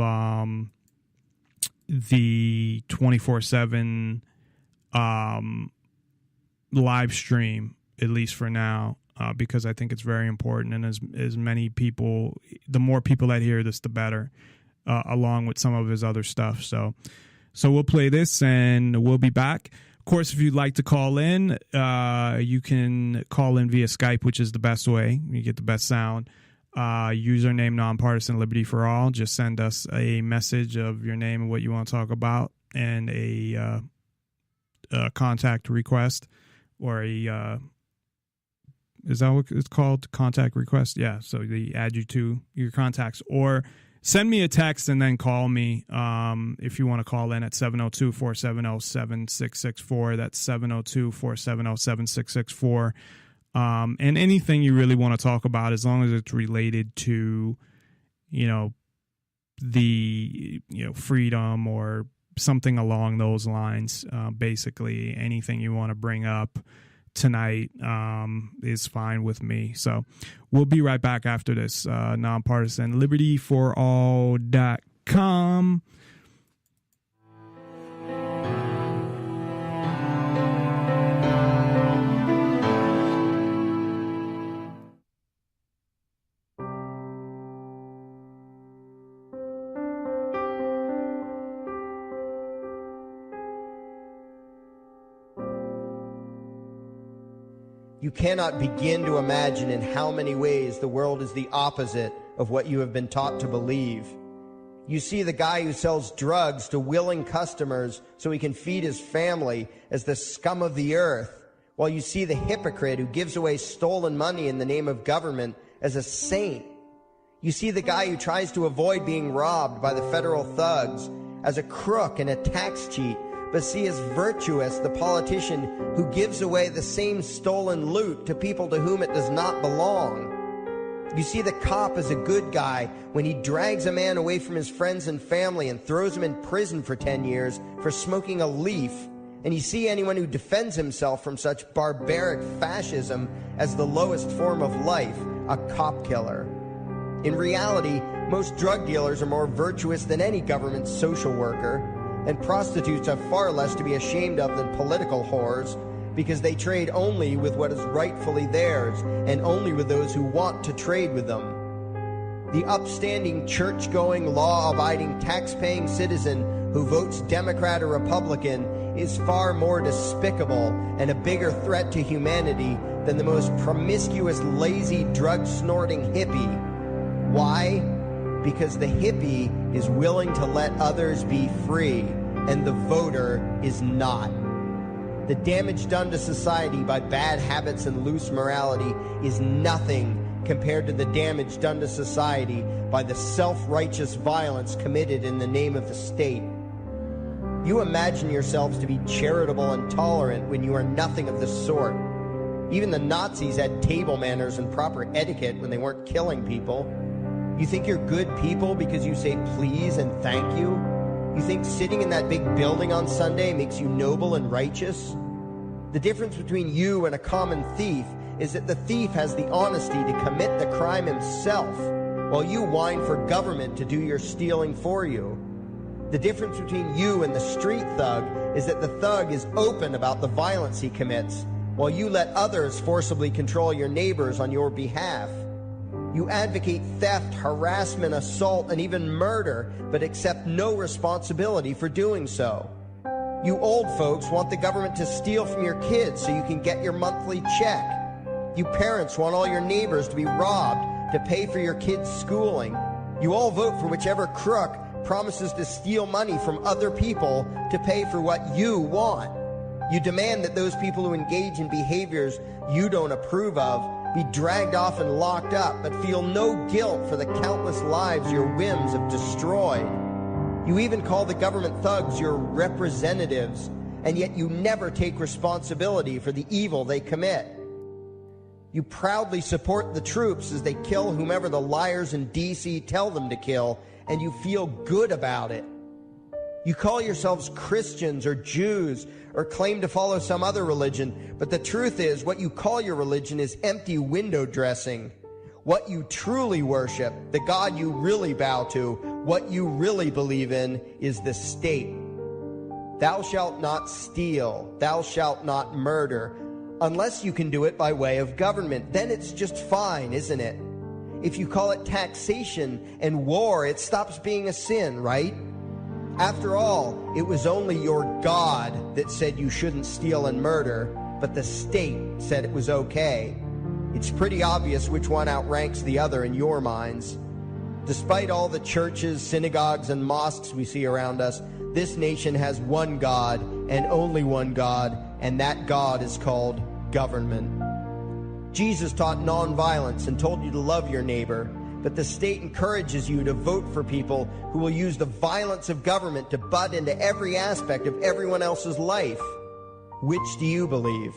the 24/7 live stream, at least for now, because I think it's very important. And as many people, the more people that hear this, the better, along with some of his other stuff. So we'll play this, and we'll be back. Of course, if you'd like to call in, you can call in via Skype, which is the best way. You get the best sound. Username Nonpartisan Liberty for All. Just send us a message of your name and what you want to talk about, and a contact request, or is that what it's called? Contact request? Yeah. So they add you to your contacts, or send me a text and then call me if you want to call in at 702-470-7664. That's 702-470-7664. And anything you really want to talk about, as long as it's related to, the freedom or something along those lines. Basically, anything you want to bring up tonight is fine with me. So we'll be right back after this. Nonpartisan libertyforall.com. You cannot begin to imagine in how many ways the world is the opposite of what you have been taught to believe. You see the guy who sells drugs to willing customers so he can feed his family as the scum of the earth, while you see the hypocrite who gives away stolen money in the name of government as a saint. You see the guy who tries to avoid being robbed by the federal thugs as a crook and a tax cheat, but see as virtuous the politician who gives away the same stolen loot to people to whom it does not belong. You see the cop as a good guy when he drags a man away from his friends and family and throws him in prison for 10 years for smoking a leaf. And you see anyone who defends himself from such barbaric fascism as the lowest form of life, a cop killer. In reality, most drug dealers are more virtuous than any government social worker, and prostitutes have far less to be ashamed of than political whores, because they trade only with what is rightfully theirs and only with those who want to trade with them. The upstanding, church-going, law-abiding, tax-paying citizen who votes Democrat or Republican is far more despicable and a bigger threat to humanity than the most promiscuous, lazy, drug-snorting hippie. Why? Because the hippie is willing to let others be free, and the voter is not. The damage done to society by bad habits and loose morality is nothing compared to the damage done to society by the self-righteous violence committed in the name of the state. You imagine yourselves to be charitable and tolerant when you are nothing of the sort. Even the Nazis had table manners and proper etiquette when they weren't killing people. You think you're good people because you say please and thank you? You think sitting in that big building on Sunday makes you noble and righteous? The difference between you and a common thief is that the thief has the honesty to commit the crime himself, while you whine for government to do your stealing for you. The difference between you and the street thug is that the thug is open about the violence he commits, while you let others forcibly control your neighbors on your behalf. You advocate theft, harassment, assault, and even murder, but accept no responsibility for doing so. You old folks want the government to steal from your kids so you can get your monthly check. You parents want all your neighbors to be robbed to pay for your kids' schooling. You all vote for whichever crook promises to steal money from other people to pay for what you want. You demand that those people who engage in behaviors you don't approve of be dragged off and locked up, but feel no guilt for the countless lives your whims have destroyed. You even call the government thugs your representatives, and yet you never take responsibility for the evil they commit. You proudly support the troops as they kill whomever the liars in D.C. tell them to kill, and you feel good about it. You call yourselves Christians or Jews or claim to follow some other religion, but the truth is what you call your religion is empty window dressing. What you truly worship, the God you really bow to, what you really believe in is the state. Thou shalt not steal, thou shalt not murder, unless you can do it by way of government. Then it's just fine, isn't it? If you call it taxation and war, it stops being a sin, right? After all, it was only your God that said you shouldn't steal and murder, but the state said it was okay. It's pretty obvious which one outranks the other in your minds. Despite all the churches, synagogues, and mosques we see around us, this nation has one God and only one God, and that God is called government. Jesus taught nonviolence and told you to love your neighbor, but the state encourages you to vote for people who will use the violence of government to butt into every aspect of everyone else's life. Which do you believe?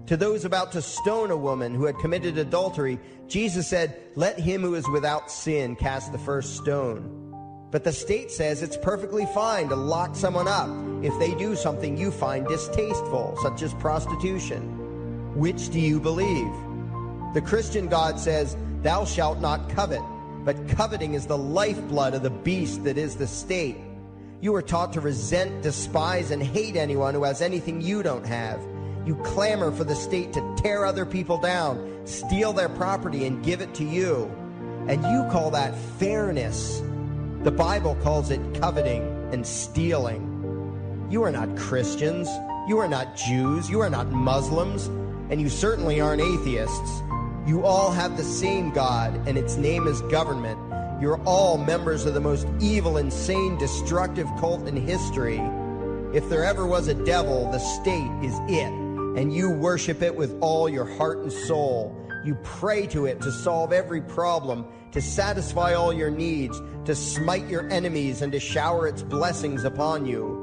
To those about to stone a woman who had committed adultery, Jesus said, "Let him who is without sin cast the first stone." But the state says it's perfectly fine to lock someone up if they do something you find distasteful, such as prostitution. Which do you believe? The Christian God says, "Thou shalt not covet," but coveting is the lifeblood of the beast that is the state. You are taught to resent, despise, and hate anyone who has anything you don't have. You clamor for the state to tear other people down, steal their property, and give it to you. And you call that fairness. The Bible calls it coveting and stealing. You are not Christians. You are not Jews. You are not Muslims. And you certainly aren't atheists. You all have the same God, and its name is government. You're all members of the most evil, insane, destructive cult in history. If there ever was a devil, the state is it, and you worship it with all your heart and soul. You pray to it to solve every problem, to satisfy all your needs, to smite your enemies, and to shower its blessings upon you.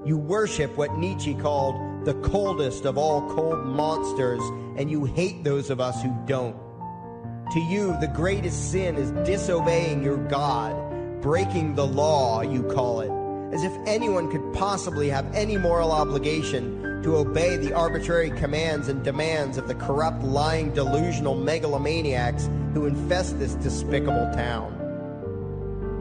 You worship what Nietzsche called the coldest of all cold monsters, and you hate those of us who don't. To you, the greatest sin is disobeying your God, breaking the law, you call it, as if anyone could possibly have any moral obligation to obey the arbitrary commands and demands of the corrupt, lying, delusional megalomaniacs who infest this despicable town.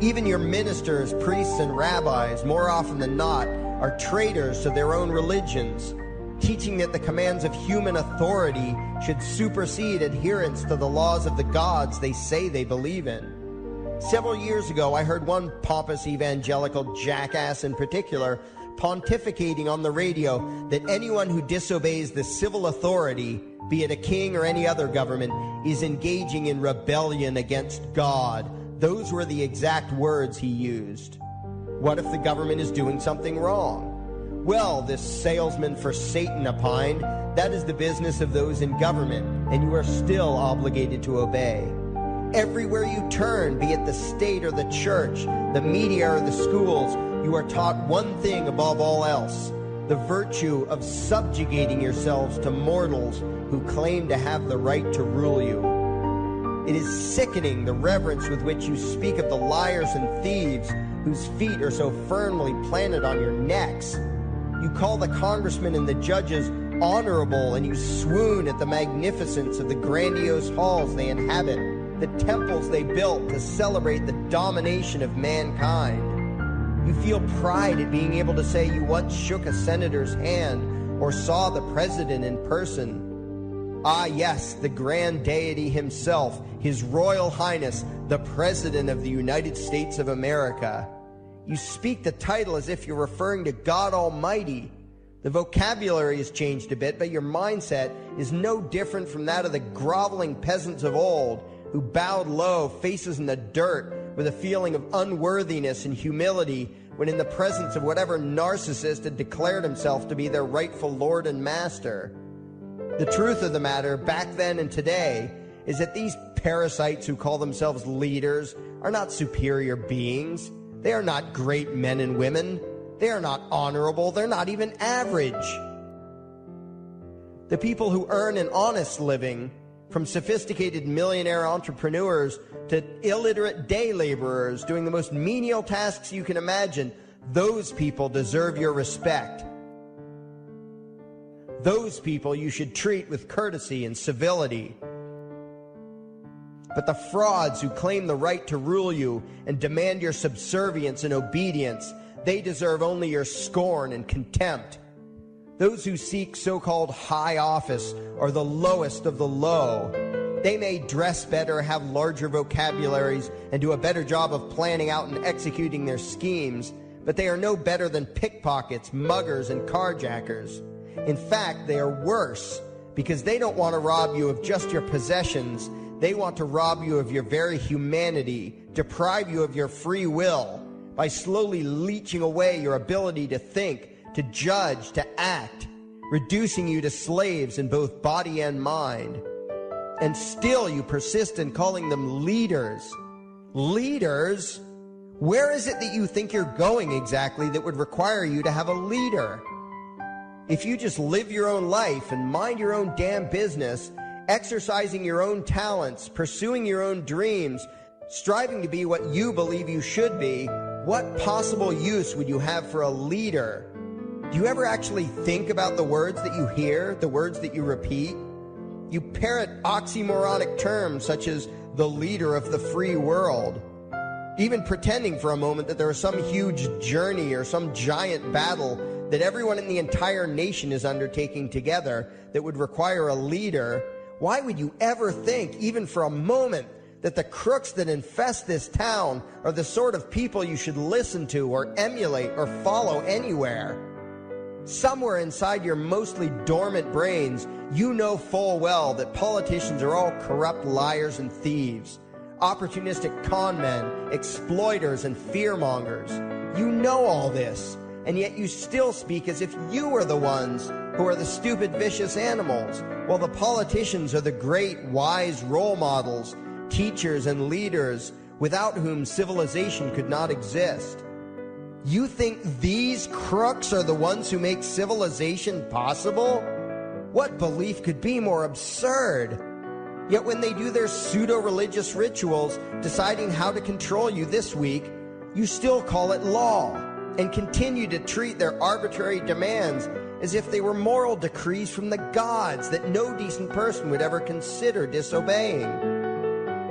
Even your ministers, priests, and rabbis, more often than not, are traitors to their own religions, teaching that the commands of human authority should supersede adherence to the laws of the gods they say they believe in. Several years ago, I heard one pompous evangelical jackass in particular pontificating on the radio that anyone who disobeys the civil authority, be it a king or any other government, is engaging in rebellion against God. Those were the exact words he used. What if the government is doing something wrong? Well, this salesman for Satan opined, that is the business of those in government, and you are still obligated to obey. Everywhere you turn, be it the state or the church, the media or the schools, you are taught one thing above all else: the virtue of subjugating yourselves to mortals who claim to have the right to rule you. It is sickening the reverence with which you speak of the liars and thieves whose feet are so firmly planted on your necks. You call the congressmen and the judges honorable, and you swoon at the magnificence of the grandiose halls they inhabit, the temples they built to celebrate the domination of mankind. You feel pride at being able to say you once shook a senator's hand or saw the president in person. Ah, yes, the grand deity himself, His Royal Highness, the President of the United States of America. You speak the title as if you're referring to God Almighty. The vocabulary has changed a bit, but your mindset is no different from that of the groveling peasants of old, who bowed low, faces in the dirt, with a feeling of unworthiness and humility when in the presence of whatever narcissist had declared himself to be their rightful lord and master. The truth of the matter, back then and today, is that these parasites who call themselves leaders are not superior beings. They are not great men and women. They are not honorable. They're not even average. The people who earn an honest living, from sophisticated millionaire entrepreneurs to illiterate day laborers doing the most menial tasks you can imagine, those people deserve your respect. Those people you should treat with courtesy and civility. But the frauds who claim the right to rule you and demand your subservience and obedience, they deserve only your scorn and contempt. Those who seek so-called high office are the lowest of the low. They may dress better, have larger vocabularies, and do a better job of planning out and executing their schemes, but they are no better than pickpockets, muggers, and carjackers. In fact, they are worse, because they don't want to rob you of just your possessions. They want to rob you of your very humanity, deprive you of your free will, by slowly leeching away your ability to think, to judge, to act, reducing you to slaves in both body and mind. And still you persist in calling them leaders. Leaders? Where is it that you think you're going exactly that would require you to have a leader? If you just live your own life and mind your own damn business, exercising your own talents, pursuing your own dreams, striving to be what you believe you should be, what possible use would you have for a leader? Do you ever actually think about the words that you hear, the words that you repeat? You parrot oxymoronic terms such as the leader of the free world, even pretending for a moment that there is some huge journey or some giant battle that everyone in the entire nation is undertaking together that would require a leader. Why would you ever think, even for a moment, that the crooks that infest this town are the sort of people you should listen to or emulate or follow anywhere? Somewhere inside your mostly dormant brains, you know full well that politicians are all corrupt liars and thieves, opportunistic con men, exploiters, and fearmongers. You know all this, and yet you still speak as if you are the ones who are the stupid, vicious animals, while the politicians are the great, wise role models, teachers, and leaders without whom civilization could not exist. You think these crooks are the ones who make civilization possible? What belief could be more absurd? Yet when they do their pseudo-religious rituals, deciding how to control you this week, you still call it law, and continue to treat their arbitrary demands as if they were moral decrees from the gods that no decent person would ever consider disobeying.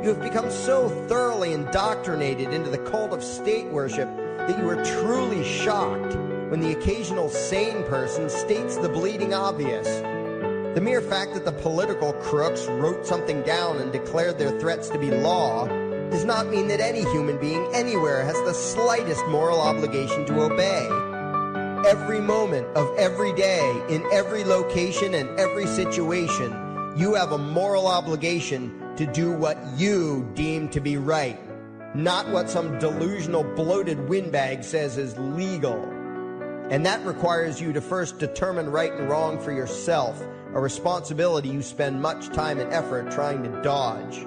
You have become so thoroughly indoctrinated into the cult of state worship that you are truly shocked when the occasional sane person states the bleeding obvious. The mere fact that the political crooks wrote something down and declared their threats to be law does not mean that any human being anywhere has the slightest moral obligation to obey. Every moment of every day, in every location and every situation, you have a moral obligation to do what you deem to be right, not what some delusional bloated windbag says is legal. And that requires you to first determine right and wrong for yourself, a responsibility you spend much time and effort trying to dodge.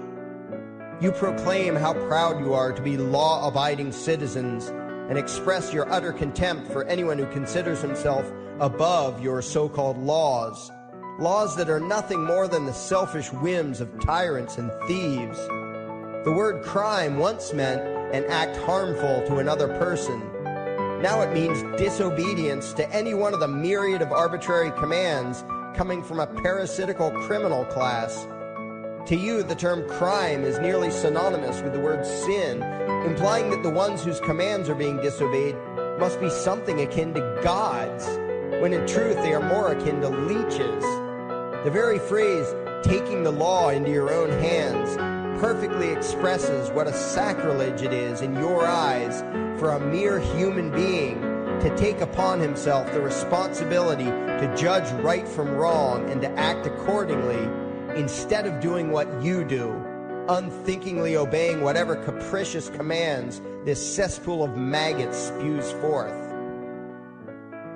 You proclaim how proud you are to be law-abiding citizens and express your utter contempt for anyone who considers himself above your so-called laws. Laws that are nothing more than the selfish whims of tyrants and thieves. The word crime once meant an act harmful to another person. Now it means disobedience to any one of the myriad of arbitrary commands coming from a parasitical criminal class. To you, the term crime is nearly synonymous with the word sin, implying that the ones whose commands are being disobeyed must be something akin to gods, when in truth they are more akin to leeches. The very phrase, taking the law into your own hands, perfectly expresses what a sacrilege it is in your eyes for a mere human being to take upon himself the responsibility to judge right from wrong and to act accordingly, instead of doing what you do, unthinkingly obeying whatever capricious commands this cesspool of maggots spews forth.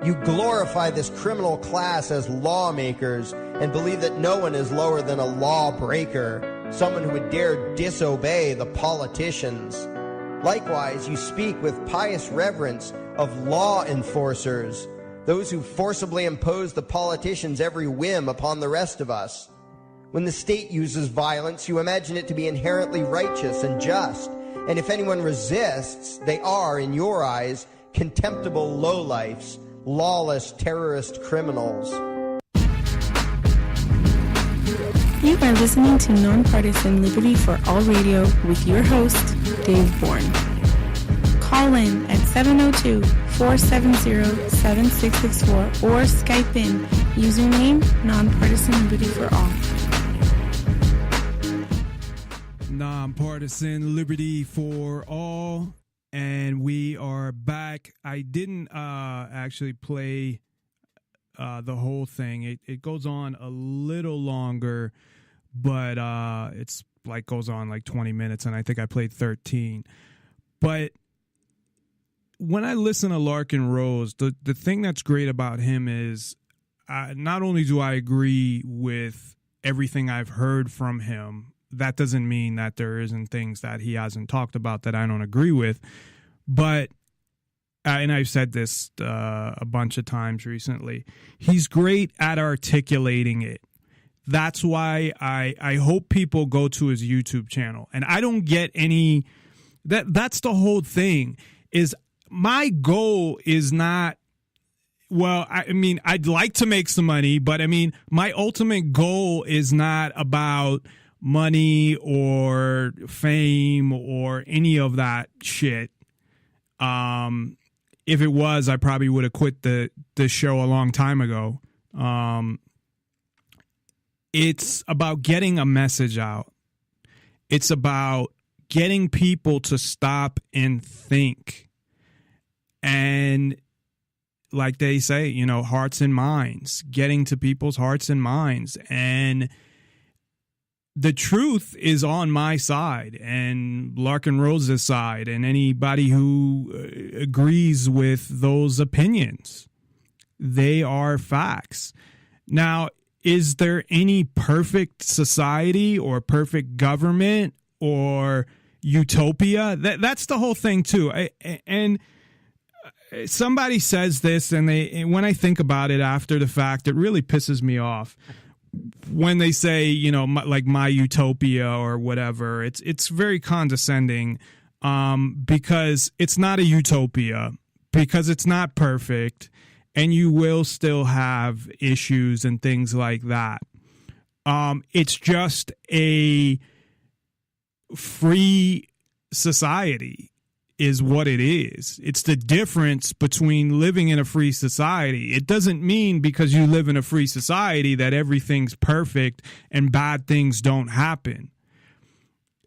You glorify this criminal class as lawmakers and believe that no one is lower than a lawbreaker, someone who would dare disobey the politicians. Likewise, you speak with pious reverence of law enforcers, those who forcibly impose the politicians' every whim upon the rest of us. When the state uses violence, you imagine it to be inherently righteous and just, and if anyone resists, they are, in your eyes, contemptible lowlifes, lawless terrorist criminals. You are listening to Nonpartisan Liberty for All Radio with your host, Dave Bourne. Call in at 702-470-7664 or Skype in, username Nonpartisan Liberty for All. Nonpartisan Liberty for All, and we are back. I didn't actually play the whole thing. It goes on a little longer, but it's like goes on like 20 minutes, and I think I played 13. But when I listen to Larkin Rose, the thing that's great about him is not only do I agree with everything I've heard from him. That doesn't mean that there isn't things that he hasn't talked about that I don't agree with. But, and I've said this a bunch of times recently, he's great at articulating it. That's why I hope people go to his YouTube channel. And I don't get any, that's the whole thing, is my goal is not, well, I mean, I'd like to make some money, but I mean, my ultimate goal is not about money or fame or any of that shit. If it was, I probably would have quit the show a long time ago. It's about getting a message out. It's about getting people to stop and think. And like they say, you know, hearts and minds, getting to people's hearts and minds. And the truth is on my side and Larkin Rose's side and anybody who agrees with those opinions. They are facts. Now, is there any perfect society or perfect government or utopia? That's the whole thing too. And somebody says this, and when I think about it after the fact, it really pisses me off. When they say, you know, like my utopia or whatever, it's very condescending, because it's not a utopia, because it's not perfect, and you will still have issues and things like that. It's just a free society is what it is. It's the difference between living in a free society. It doesn't mean because you live in a free society that everything's perfect and bad things don't happen.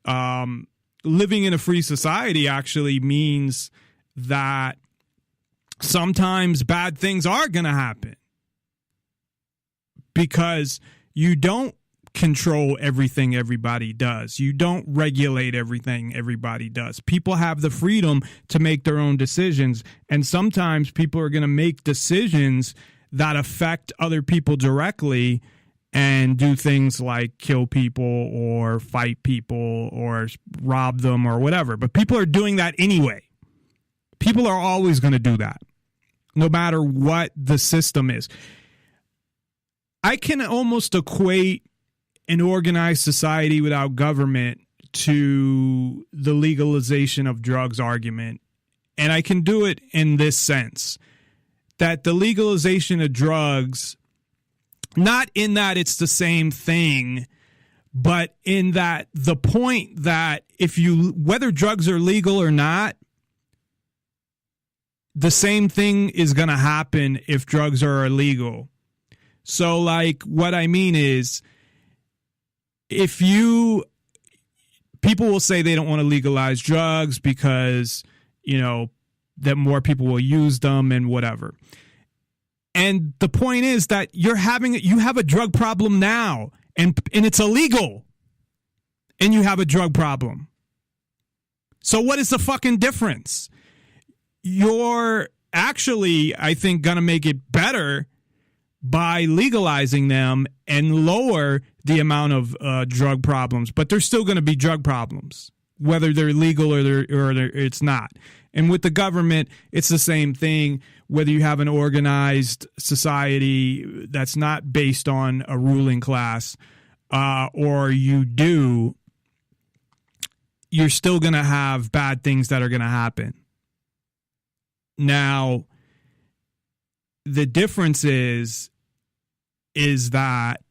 Living in a free society actually means that sometimes bad things are going to happen because you don't control everything everybody does. You don't regulate everything everybody does. People have the freedom to make their own decisions, and sometimes people are going to make decisions that affect other people directly and do things like kill people or fight people or rob them or whatever. But people are doing that anyway. People are always going to do that, no matter what the system is. I can almost equate an organized society without government to the legalization of drugs argument. And I can do it in this sense, that the legalization of drugs, not in that it's the same thing, but in that the point that whether drugs are legal or not, the same thing is going to happen if drugs are illegal. So like what I mean is, people will say they don't want to legalize drugs because, you know, that more people will use them and whatever. And the point is that you have a drug problem now and it's illegal and you have a drug problem. So what is the fucking difference? You're actually, I think, going to make it better by legalizing them and lower the amount of drug problems. But there's still going to be drug problems, whether they're legal or it's not. And with the government, it's the same thing. Whether you have an organized society that's not based on a ruling class or you do, you're still going to have bad things that are going to happen. Now, the difference is that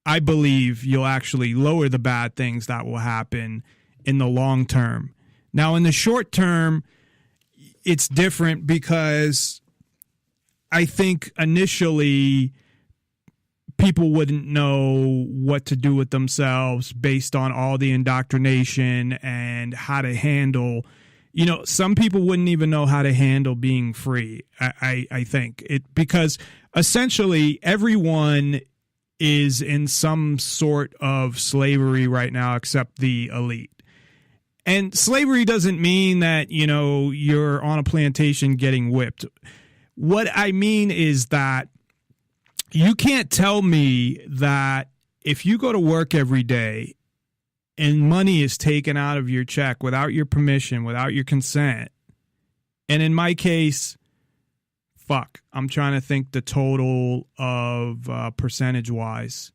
I believe you'll actually lower the bad things that will happen in the long term. Now, in the short term, it's different because I think initially people wouldn't know what to do with themselves based on all the indoctrination and how to handle. You know, some people wouldn't even know how to handle being free, I think. Because essentially everyone is in some sort of slavery right now except the elite. And slavery doesn't mean that, you know, you're on a plantation getting whipped. What I mean is that you can't tell me that if you go to work every day and money is taken out of your check without your permission, without your consent, and in my case, I'm trying to think the total of percentage-wise.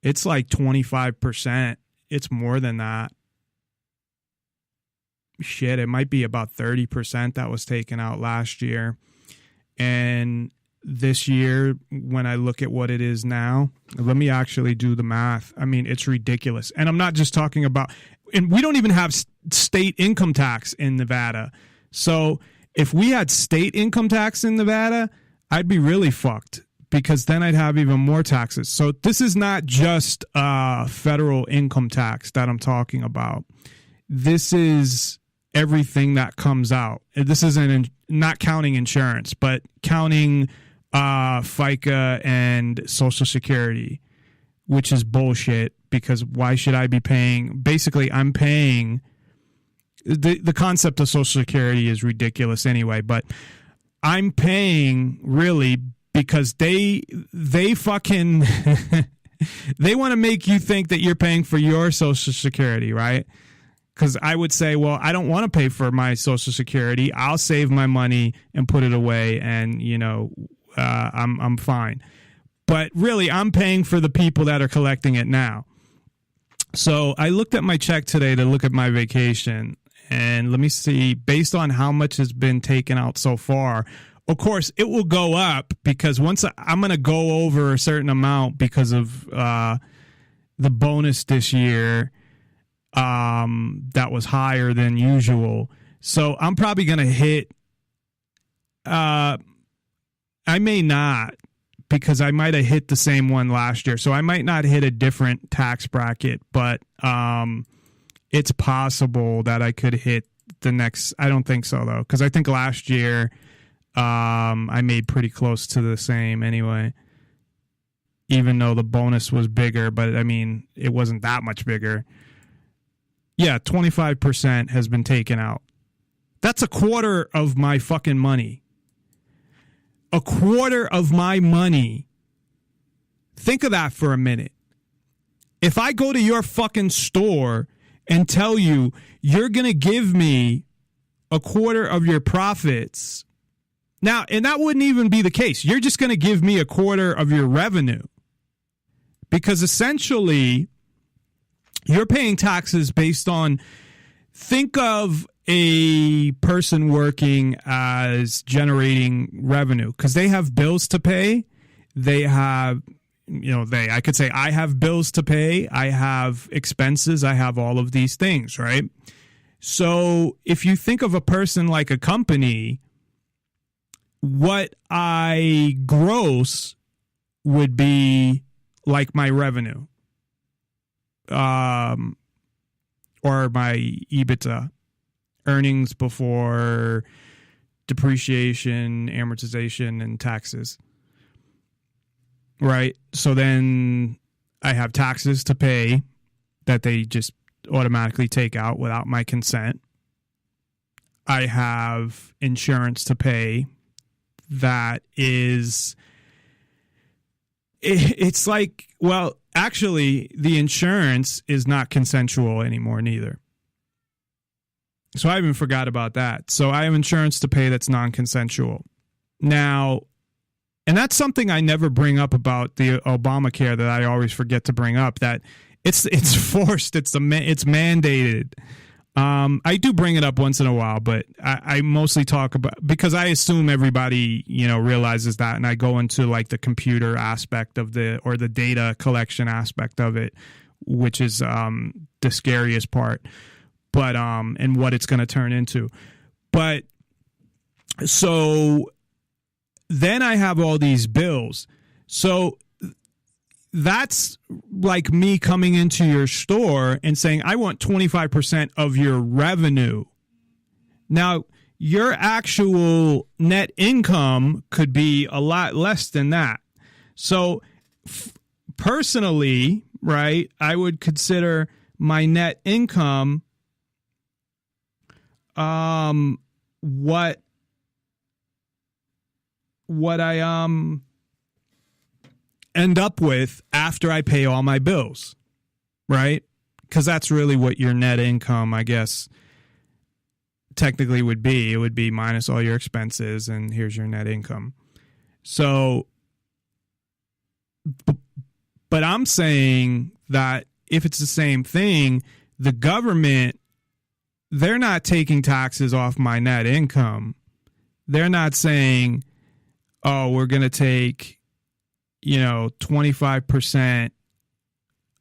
It's like 25%. It's more than that. Shit, it might be about 30% that was taken out last year. And this year, when I look at what it is now, let me actually do the math. I mean, it's ridiculous. And I'm not just talking about, and we don't even have state income tax in Nevada. So if we had state income tax in Nevada, I'd be really fucked because then I'd have even more taxes. So this is not just federal income tax that I'm talking about. This is everything that comes out. This isn't not counting insurance, but counting FICA and Social Security, which is bullshit because why should I be paying? Basically, I'm paying. The concept of Social Security is ridiculous anyway, but I'm paying really because they fucking they want to make you think that you're paying for your Social Security, right? Because I would say, well, I don't want to pay for my Social Security. I'll save my money and put it away, and I'm fine. But really, I'm paying for the people that are collecting it now. So I looked at my check today to look at my vacation. And let me see, based on how much has been taken out so far, of course, it will go up because once I'm going to go over a certain amount because of the bonus this year that was higher than usual. So I'm probably going to hit, I may not because I might have hit the same one last year. So I might not hit a different tax bracket, but it's possible that I could hit the next. I don't think so, though, because I think last year I made pretty close to the same anyway, even though the bonus was bigger. But, I mean, it wasn't that much bigger. Yeah, 25% has been taken out. That's a quarter of my fucking money. A quarter of my money. Think of that for a minute. If I go to your fucking store and tell you you're going to give me a quarter of your profits. Now, and that wouldn't even be the case. You're just going to give me a quarter of your revenue. Because essentially, you're paying taxes based on, think of a person working as generating revenue. Because they have bills to pay. They have... I could say I have bills to pay, I have expenses, I have all of these things, right? So if you think of a person like a company, what I gross would be like my revenue, or my EBITDA, earnings before depreciation, amortization, and taxes. Right. So then I have taxes to pay that they just automatically take out without my consent. I have insurance to pay that is, it's like, well, actually, the insurance is not consensual anymore, neither. So I even forgot about that. So I have insurance to pay that's non-consensual. Now, and that's something I never bring up about the Obamacare that I always forget to bring up, that it's forced, it's mandated. I do bring it up once in a while, but I mostly talk about, because I assume everybody, realizes that, and I go into like the computer aspect of or the data collection aspect of it, which is the scariest part, but and what it's going to turn into. But so then I have all these bills. So that's like me coming into your store and saying, I want 25% of your revenue. Now, your actual net income could be a lot less than that. So personally, right, I would consider my net income what I end up with after I pay all my bills, right? Because that's really what your net income, I guess, technically would be. It would be minus all your expenses, and here's your net income. So, but I'm saying that if it's the same thing, the government, they're not taking taxes off my net income. They're not saying, oh, we're going to take, 25%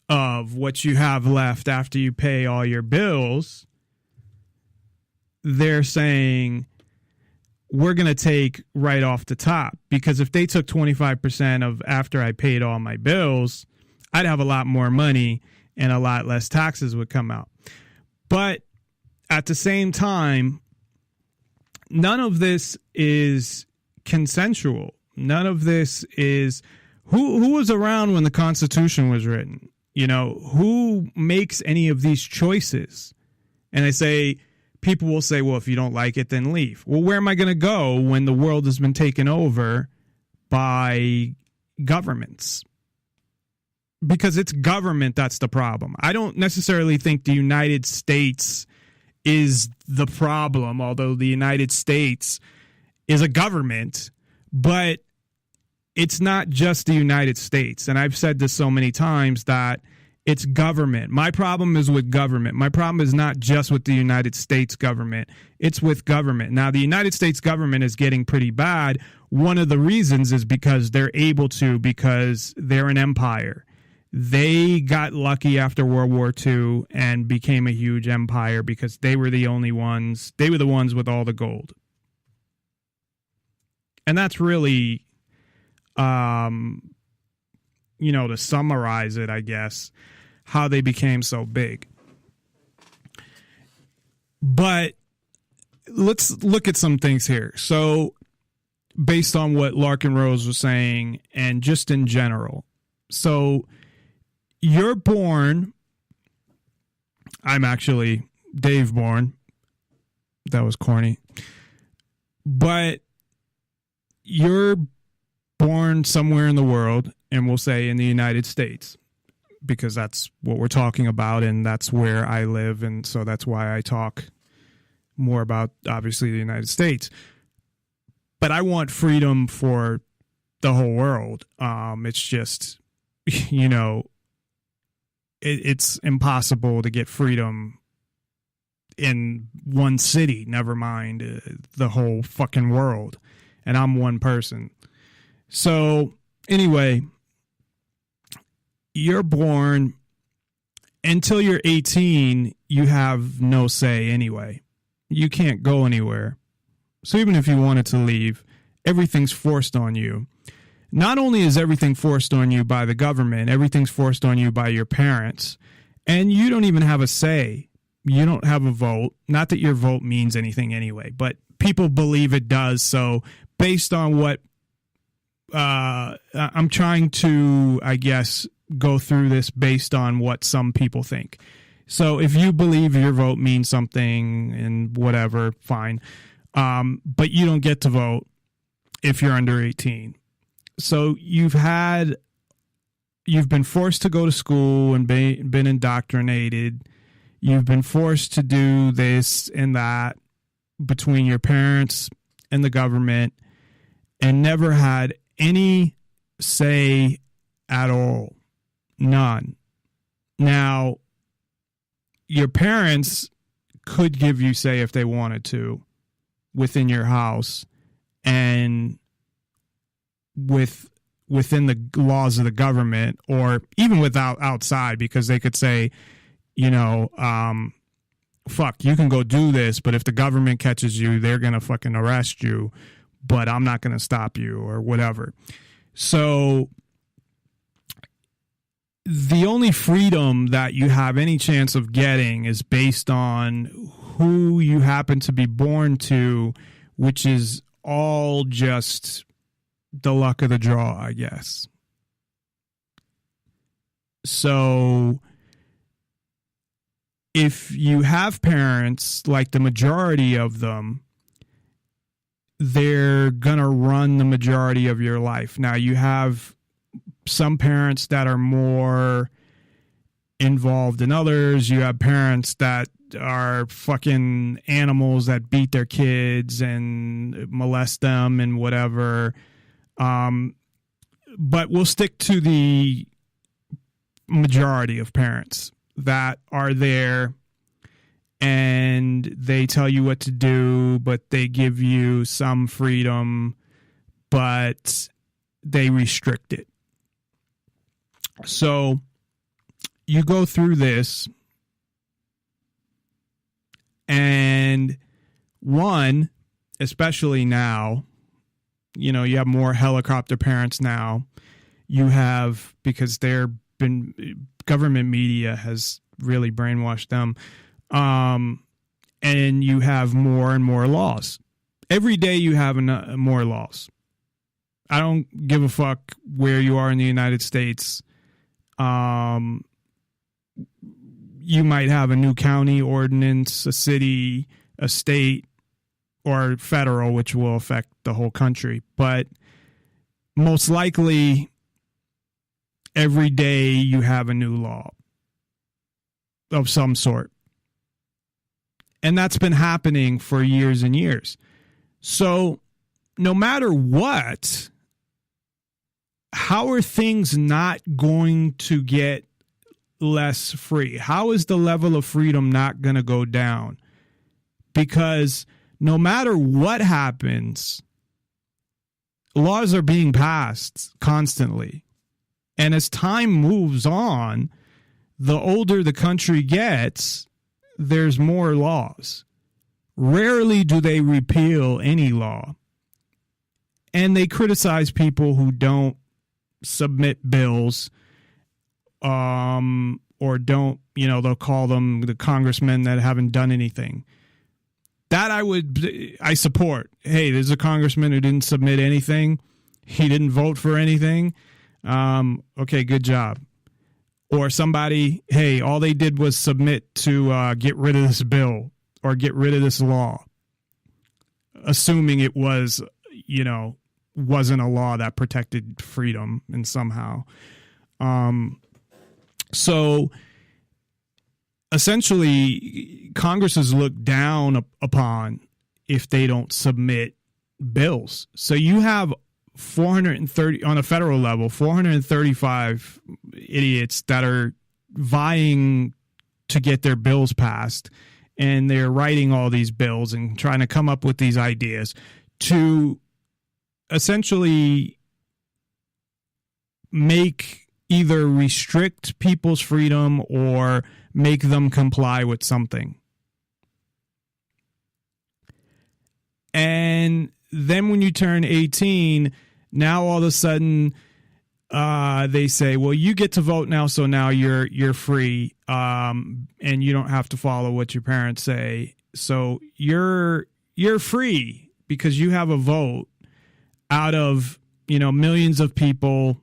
of what you have left after you pay all your bills. They're saying we're going to take right off the top, because if they took 25% of after I paid all my bills, I'd have a lot more money and a lot less taxes would come out. But at the same time, none of this is consensual. None of this is who was around when the Constitution was written? Who makes any of these choices? And I say, people will say, well, if you don't like it, then leave. Well, where am I going to go when the world has been taken over by governments? Because it's government that's the problem. I don't necessarily think the United States is the problem, although the United States is a government, but it's not just the United States. And I've said this so many times that it's government. My problem is with government. My problem is not just with the United States government. It's with government. Now, the United States government is getting pretty bad. One of the reasons is because they're able to, because they're an empire. They got lucky after World War II and became a huge empire because they were the only ones. They were the ones with all the gold. And that's really, to summarize it, I guess, how they became so big. But let's look at some things here. So based on what Larkin Rose was saying and just in general. So you're born, I'm actually Dave born. That was corny. But you're born somewhere in the world, and we'll say in the United States, because that's what we're talking about, and that's where I live, and so that's why I talk more about, obviously, the United States. But I want freedom for the whole world. It's just, it's impossible to get freedom in one city, never mind the whole fucking world. And I'm one person. So anyway, you're born, until you're 18, you have no say anyway. You can't go anywhere. So even if you wanted to leave, everything's forced on you. Not only is everything forced on you by the government, everything's forced on you by your parents, and you don't even have a say. You don't have a vote. Not that your vote means anything anyway, but people believe it does. So based on what I'm trying to, I guess, go through this based on what some people think. So if you believe your vote means something and whatever, fine. But you don't get to vote if you're under 18. So you've been forced to go to school and been indoctrinated. You've been forced to do this and that between your parents and the government, and never had any say at all. None. Now, your parents could give you say if they wanted to within your house and within the laws of the government, or even without outside, because they could say, fuck, you can go do this, but if the government catches you, they're going to fucking arrest you, but I'm not going to stop you or whatever. So the only freedom that you have any chance of getting is based on who you happen to be born to, which is all just the luck of the draw, I guess. So if you have parents, like the majority of them, they're going to run the majority of your life. Now, you have some parents that are more involved than others. You have parents that are fucking animals that beat their kids and molest them and whatever. But we'll stick to the majority of parents that are there and they tell you what to do, but they give you some freedom, but they restrict it. So you go through this, and one, especially now, you know, you have more helicopter parents now. You have, because government media has really brainwashed them. And you have more and more laws. Every day you have more laws. I don't give a fuck where you are in the United States. You might have a new county ordinance, a city, a state, or federal, which will affect the whole country. But most likely, every day you have a new law of some sort. And that's been happening for years and years. So no matter what, how are things not going to get less free? How is the level of freedom not going to go down? Because no matter what happens, laws are being passed constantly. And as time moves on, the older the country gets, there's more laws. Rarely do they repeal any law. And they criticize people who don't submit bills, or don't, you know, they'll call them the congressmen that haven't done anything. That I support. Hey, there's a congressman who didn't submit anything. He didn't vote for anything. Okay, good job. Or somebody, hey, all they did was submit to get rid of this bill or get rid of this law, assuming it was, you know, wasn't a law that protected freedom and somehow. So essentially, Congress is looked down upon if they don't submit bills. So you have 430 on a federal level, 435 idiots that are vying to get their bills passed, and they're writing all these bills and trying to come up with these ideas to essentially either restrict people's freedom or make them comply with something. And then when you turn 18, now all of a sudden they say, well, you get to vote now, so now you're free, and you don't have to follow what your parents say. So you're free because you have a vote out of, you know, millions of people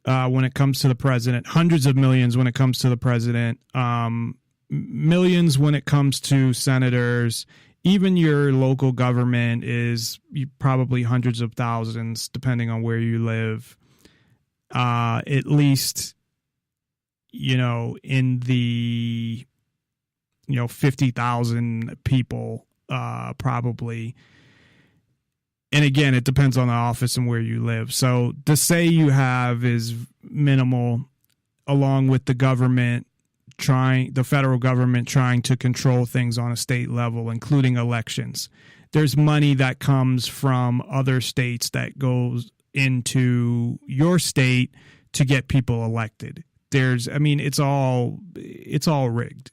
when it comes to the president, hundreds of millions when it comes to the president, millions when it comes to senators. Even your local government is probably hundreds of thousands, depending on where you live. At least, you know, in the, 50,000 people, probably. And again, it depends on the office and where you live. So to say you have is minimal, along with the government the federal government trying to control things on a state level, including elections. There's money that comes from other states that goes into your state to get people elected. It's all rigged.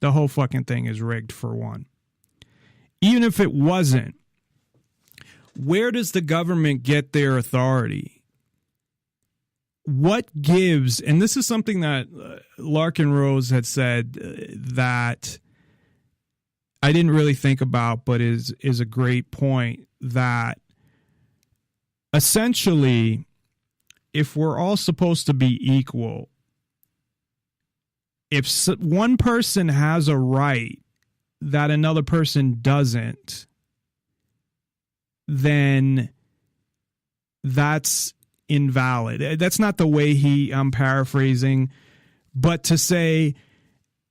The whole fucking thing is rigged, for one. Even if it wasn't, where does the government get their authority? What gives, and this is something that Larkin Rose had said that I didn't really think about, but is a great point, that essentially, if we're all supposed to be equal, if one person has a right that another person doesn't, then that's invalid. That's not the way I'm paraphrasing, but to say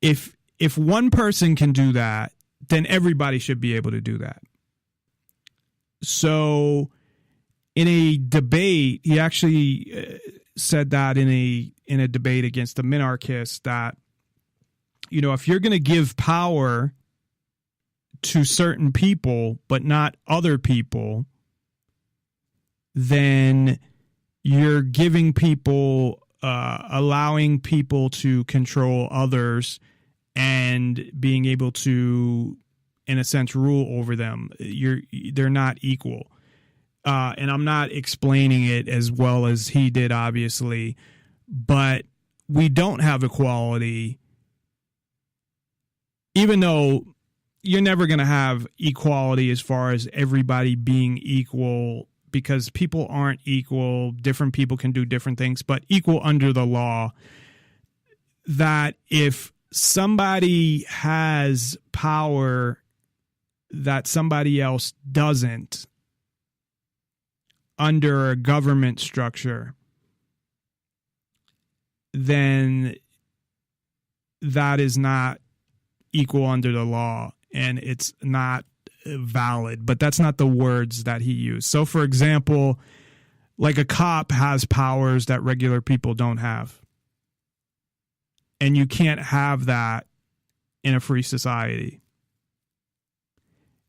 if one person can do that, then everybody should be able to do that. So in a debate, he actually said that in a debate against the minarchists that, you know, if you're going to give power to certain people but not other people, then you're giving people, allowing people to control others and being able to, in a sense, rule over them. They're not equal. And I'm not explaining it as well as he did, obviously, but we don't have equality, even though you're never going to have equality as far as everybody being equal, because people aren't equal. Different people can do different things, but equal under the law. That if somebody has power that somebody else doesn't under a government structure, then that is not equal under the law and it's not valid. But that's not the words that he used. So, for example, like a cop has powers that regular people don't have. And you can't have that in a free society.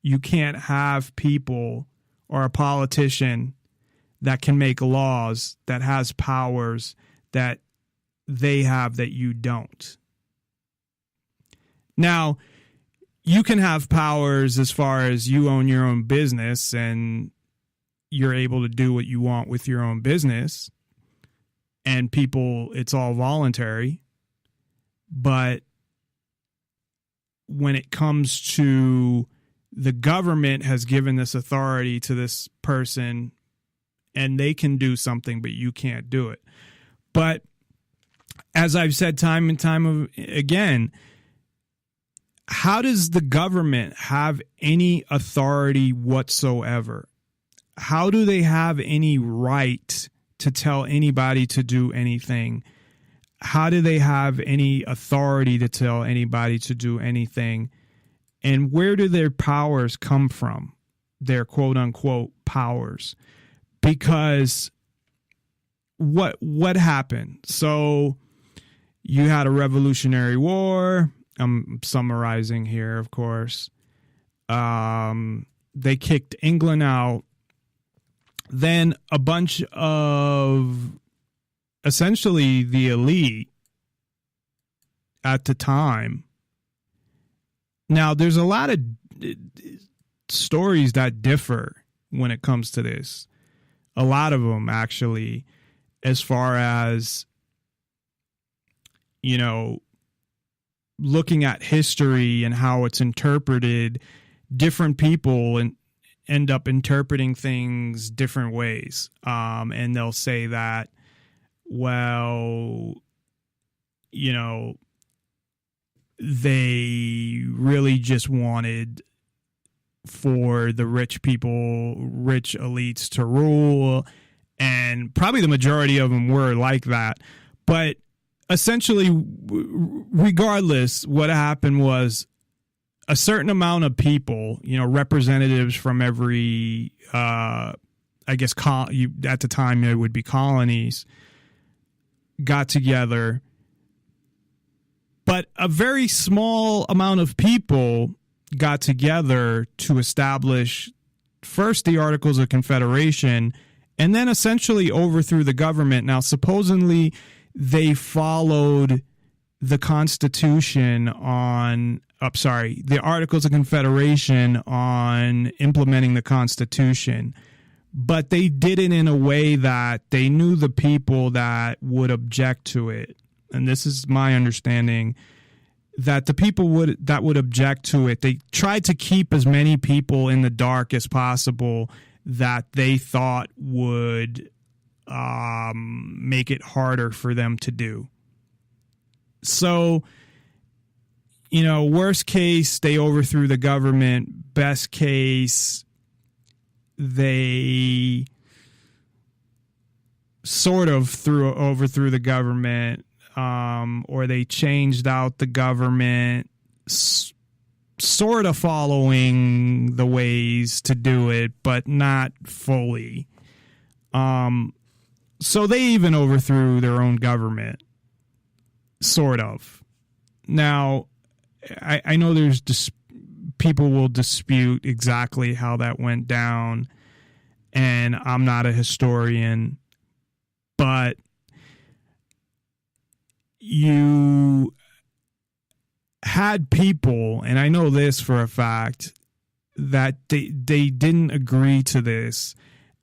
You can't have people or a politician that can make laws that has powers that they have that you don't. Now, you can have powers as far as you own your own business and you're able to do what you want with your own business, and people, it's all voluntary. But when it comes to the government has given this authority to this person and they can do something, but you can't do it. But as I've said time and time again, how does the government have any authority whatsoever? How do they have any right to tell anybody to do anything? How do they have any authority to tell anybody to do anything? And where do their powers come from? Their quote unquote powers. Because what happened? So you had a Revolutionary War. I'm summarizing here, of course. They kicked England out. Then a bunch of essentially the elite at the time. Now, there's a lot of stories that differ when it comes to this. A lot of them, actually, as far as, you know, looking at history and how it's interpreted, different people and end up interpreting things different ways. And they'll say that, well, you know, they really just wanted for the rich people, rich elites to rule. And probably the majority of them were like that. But essentially, regardless, what happened was a certain amount of people, you know, representatives from every, I guess, at the time it would be colonies, got together. But a very small amount of people got together to establish first the Articles of Confederation and then essentially overthrew the government. Now, supposedly they followed the Constitution the Articles of Confederation on implementing the Constitution, but they did it in a way that they knew the people that would object to it. And this is my understanding, that the people that would object to it, they tried to keep as many people in the dark as possible that they thought would make it harder for them to do. So, you know, worst case, they overthrew the government. Best case, they sort of overthrew the government, or they changed out the government, sort of following the ways to do it, but not fully. So they even overthrew their own government, sort of. Now, I know there's people will dispute exactly how that went down, and I'm not a historian, but you had people, and I know this for a fact, that they didn't agree to this,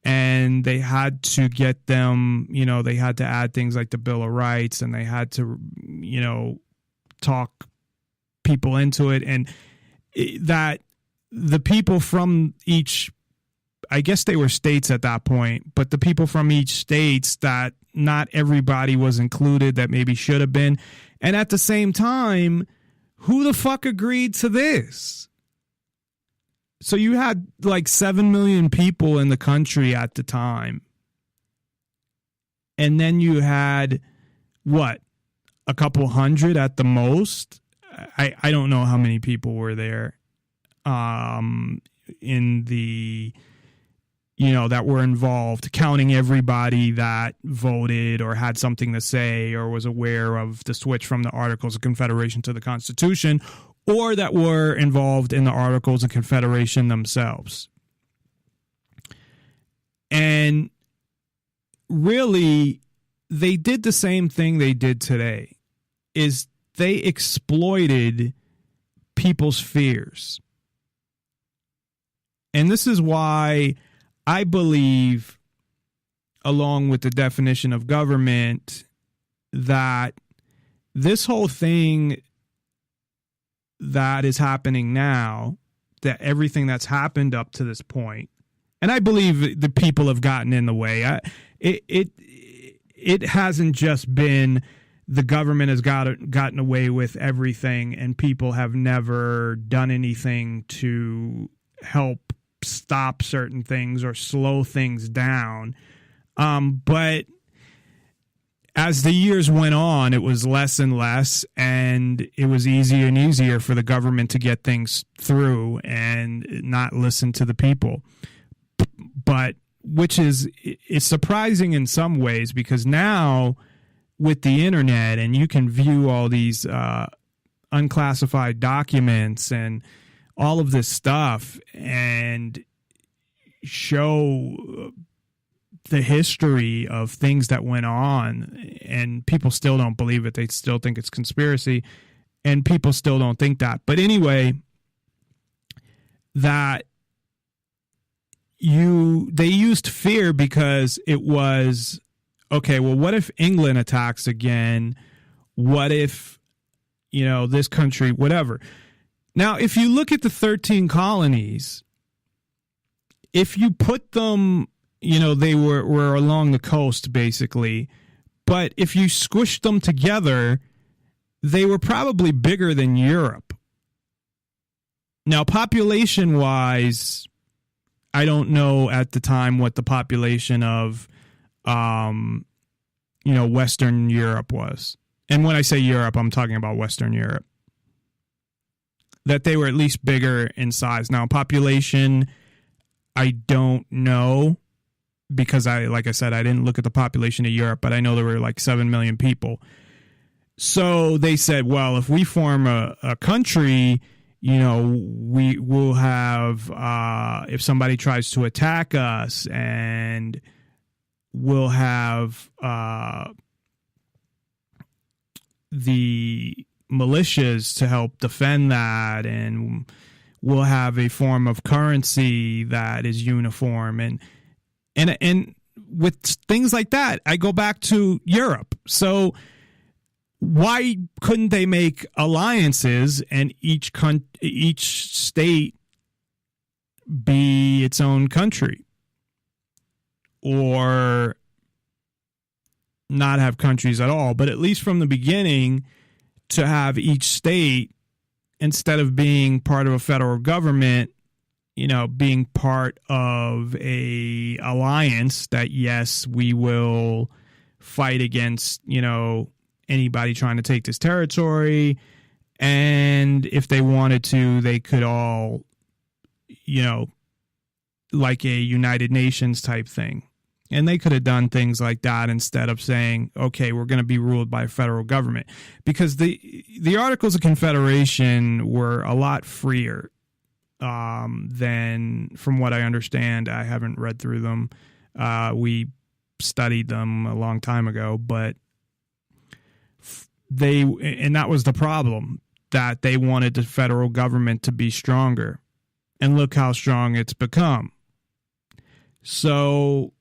and they had to get them, they had to add things like the Bill of Rights, and they had to, talk people into it, and that the people from each, I guess they were states at that point, but the people from each states, that not everybody was included that maybe should have been. And at the same time, who the fuck agreed to this? So you had like 7 million people in the country at the time. And then you had, what, a couple hundred at the most? I don't know how many people were there in the, that were involved, counting everybody that voted or had something to say or was aware of the switch from the Articles of Confederation to the Constitution, or that were involved in the Articles of Confederation themselves. And really, they did the same thing they did today, is they exploited people's fears. And this is why I believe, along with the definition of government, that this whole thing that is happening now, that everything that's happened up to this point, and I believe the people have gotten in the way. It hasn't just been the government has gotten away with everything and people have never done anything to help stop certain things or slow things down. But as the years went on, it was less and less, and it was easier and easier for the government to get things through and not listen to the people. But which is surprising in some ways, because now with the internet and you can view all these unclassified documents and all of this stuff and show the history of things that went on, and people still don't believe it. They still think it's conspiracy, and people still don't think that. But anyway, that they used fear because it was, okay, well, what if England attacks again? What if, this country, whatever. Now, if you look at the 13 colonies, if you put them, they were along the coast, basically. But if you squished them together, they were probably bigger than Europe. Now, population-wise, I don't know at the time what the population of, Western Europe was. And when I say Europe, I'm talking about Western Europe. That they were at least bigger in size. Now, population, I don't know, because like I said, I didn't look at the population of Europe, but I know there were like 7 million people. So they said, well, if we form a country, we will have, if somebody tries to attack us, and we'll have the militias to help defend that, and we'll have a form of currency that is uniform, and with things like that, I go back to Europe. So why couldn't they make alliances and each state be its own country, or not have countries at all, but at least from the beginning to have each state, instead of being part of a federal government, being part of a alliance that, yes, we will fight against, anybody trying to take this territory. And if they wanted to, they could all, like a United Nations type thing. And they could have done things like that instead of saying, okay, we're going to be ruled by federal government. Because the Articles of Confederation were a lot freer than, from what I understand. I haven't read through them. We studied them a long time ago, but and that was the problem, that they wanted the federal government to be stronger. And look how strong it's become. So,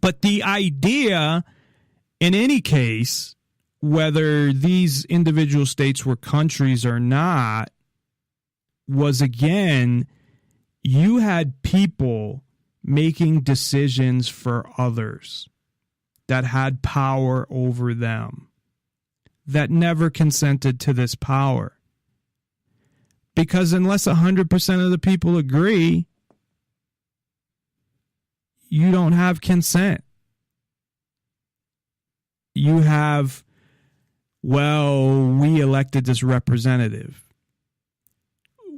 but the idea, in any case, whether these individual states were countries or not, was, again, you had people making decisions for others that had power over them, that never consented to this power. Because unless 100% of the people agree, you don't have consent. You have, well, we elected this representative.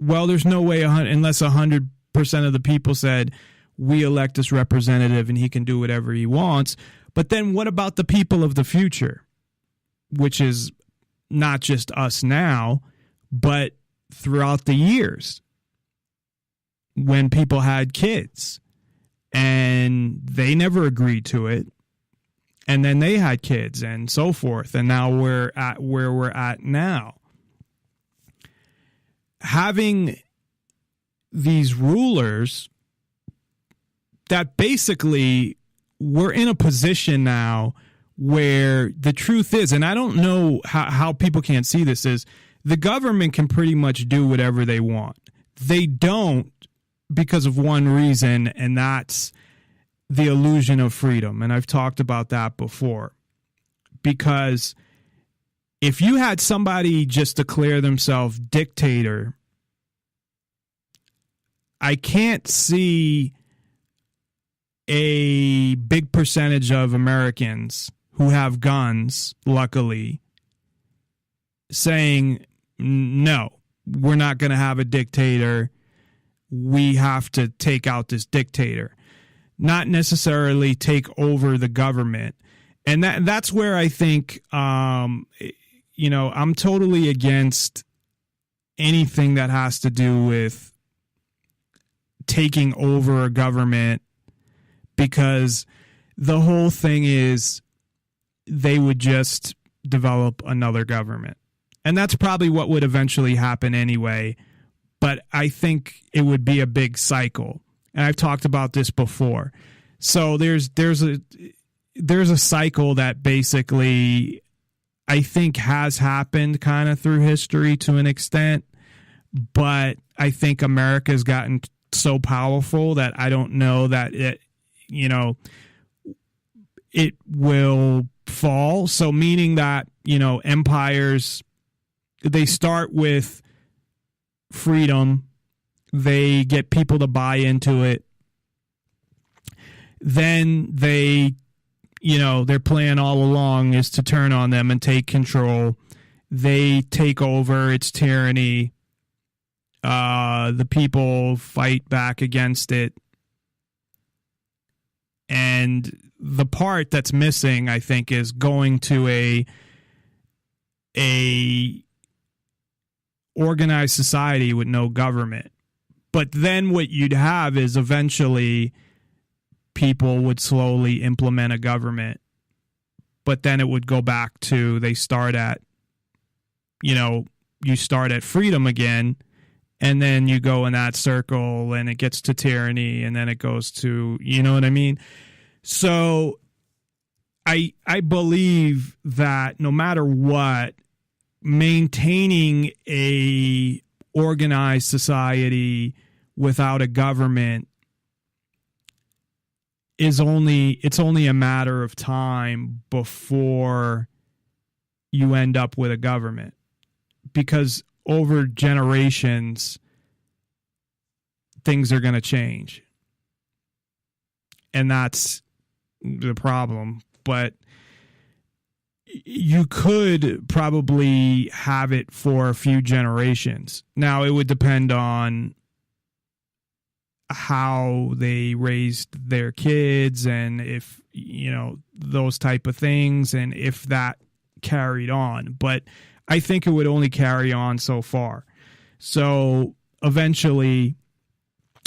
Well, there's no way, unless 100% of the people said, we elect this representative and he can do whatever he wants. But then what about the people of the future? Which is not just us now, but throughout the years when people had kids and they never agreed to it. And then they had kids and so forth. And now we're at where we're at now. Having these rulers that basically we're in a position now where the truth is, and I don't know how people can't see this, is the government can pretty much do whatever they want. They don't because of one reason, and that's the illusion of freedom. And I've talked about that before. Because if you had somebody just declare themselves dictator, I can't see a big percentage of Americans who have guns, luckily, saying, no, we're not going to have a dictator. We have to take out this dictator. Not necessarily take over the government. And that's where I think, I'm totally against anything that has to do with taking over a government, because the whole thing is they would just develop another government. And that's probably what would eventually happen anyway. But I think it would be a big cycle. And I've talked about this before. So there's a cycle that basically I think has happened kind of through history to an extent. But I think America's gotten so powerful that I don't know that it will fall. So meaning that, empires, they start with freedom. They get people to buy into it. Then they, their plan all along is to turn on them and take control. They take over. It's tyranny. The people fight back against it. And the part that's missing, I think, is going to a organized society with no government. But then what you'd have is eventually people would slowly implement a government. But then it would go back to, they start at, you start at freedom again, and then you go in that circle and it gets to tyranny, and then it goes to, you know what I mean? So I believe that no matter what, maintaining a organized society without a government it's only a matter of time before you end up with a government, because over generations things are going to change. And that's the problem. But you could probably have it for a few generations. Now, it would depend on how they raised their kids and if, those type of things, and if that carried on. But I think it would only carry on so far. So eventually,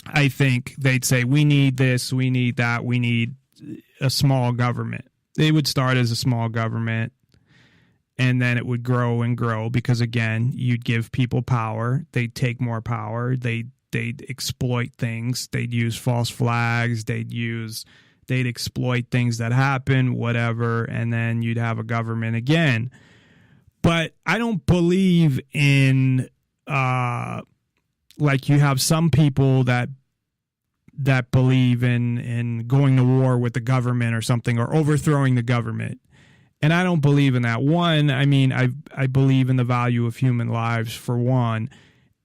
I think they'd say, we need this, we need that, we need a small government. They would start as a small government, and then it would grow and grow because, again, you'd give people power. They'd take more power. They'd exploit things. They'd use false flags. They'd exploit things that happen, whatever, and then you'd have a government again. But I don't believe in, like, you have some people that believe in going to war with the government or something, or overthrowing the government. And I don't believe in that. One, I mean, I believe in the value of human lives, for one.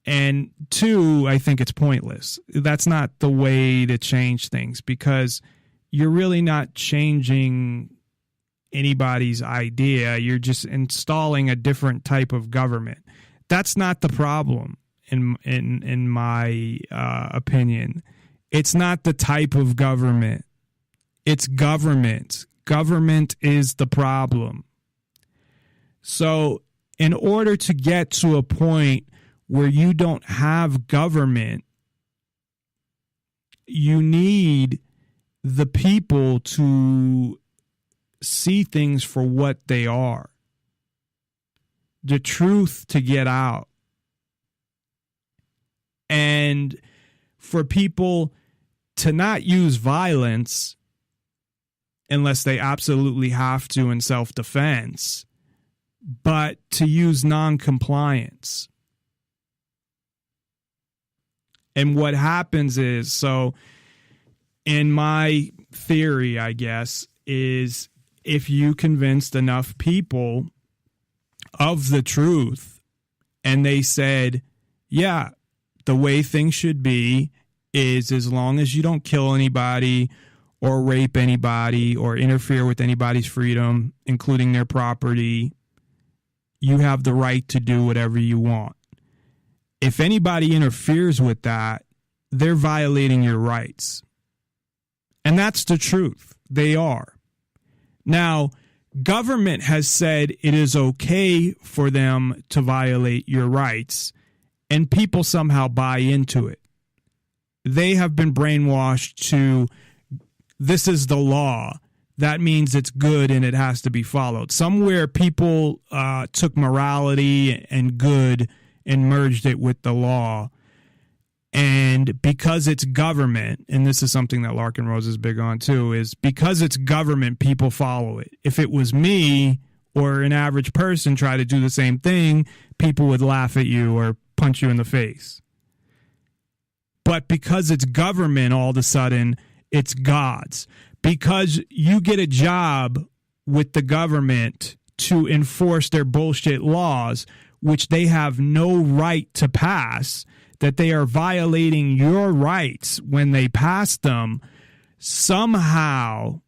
And two, I think it's pointless. That's not the way to change things, because you're really not changing anybody's idea. You're just installing a different type of government. That's not the problem, in my opinion. It's not the type of government. It's government. Government is the problem. So in order to get to a point where you don't have government, you need the people to see things for what they are. The truth to get out. And for people to not use violence unless they absolutely have to in self-defense, but to use non-compliance. And what happens is, so in my theory, I guess, is if you convinced enough people of the truth and they said, yeah, the way things should be is, as long as you don't kill anybody or rape anybody or interfere with anybody's freedom, including their property, you have the right to do whatever you want. If anybody interferes with that, they're violating your rights. And that's the truth. They are. Now, government has said it is okay for them to violate your rights, and people somehow buy into it. They have been brainwashed to, this is the law. That means it's good and it has to be followed. Somewhere people took morality and good and merged it with the law. And because it's government, and this is something that Larkin Rose is big on too, is because it's government, people follow it. If it was me or an average person try to do the same thing, people would laugh at you or punch you in the face. But because it's government, all of a sudden, it's God's. Because you get a job with the government to enforce their bullshit laws, which they have no right to pass, that they are violating your rights when they pass them, somehow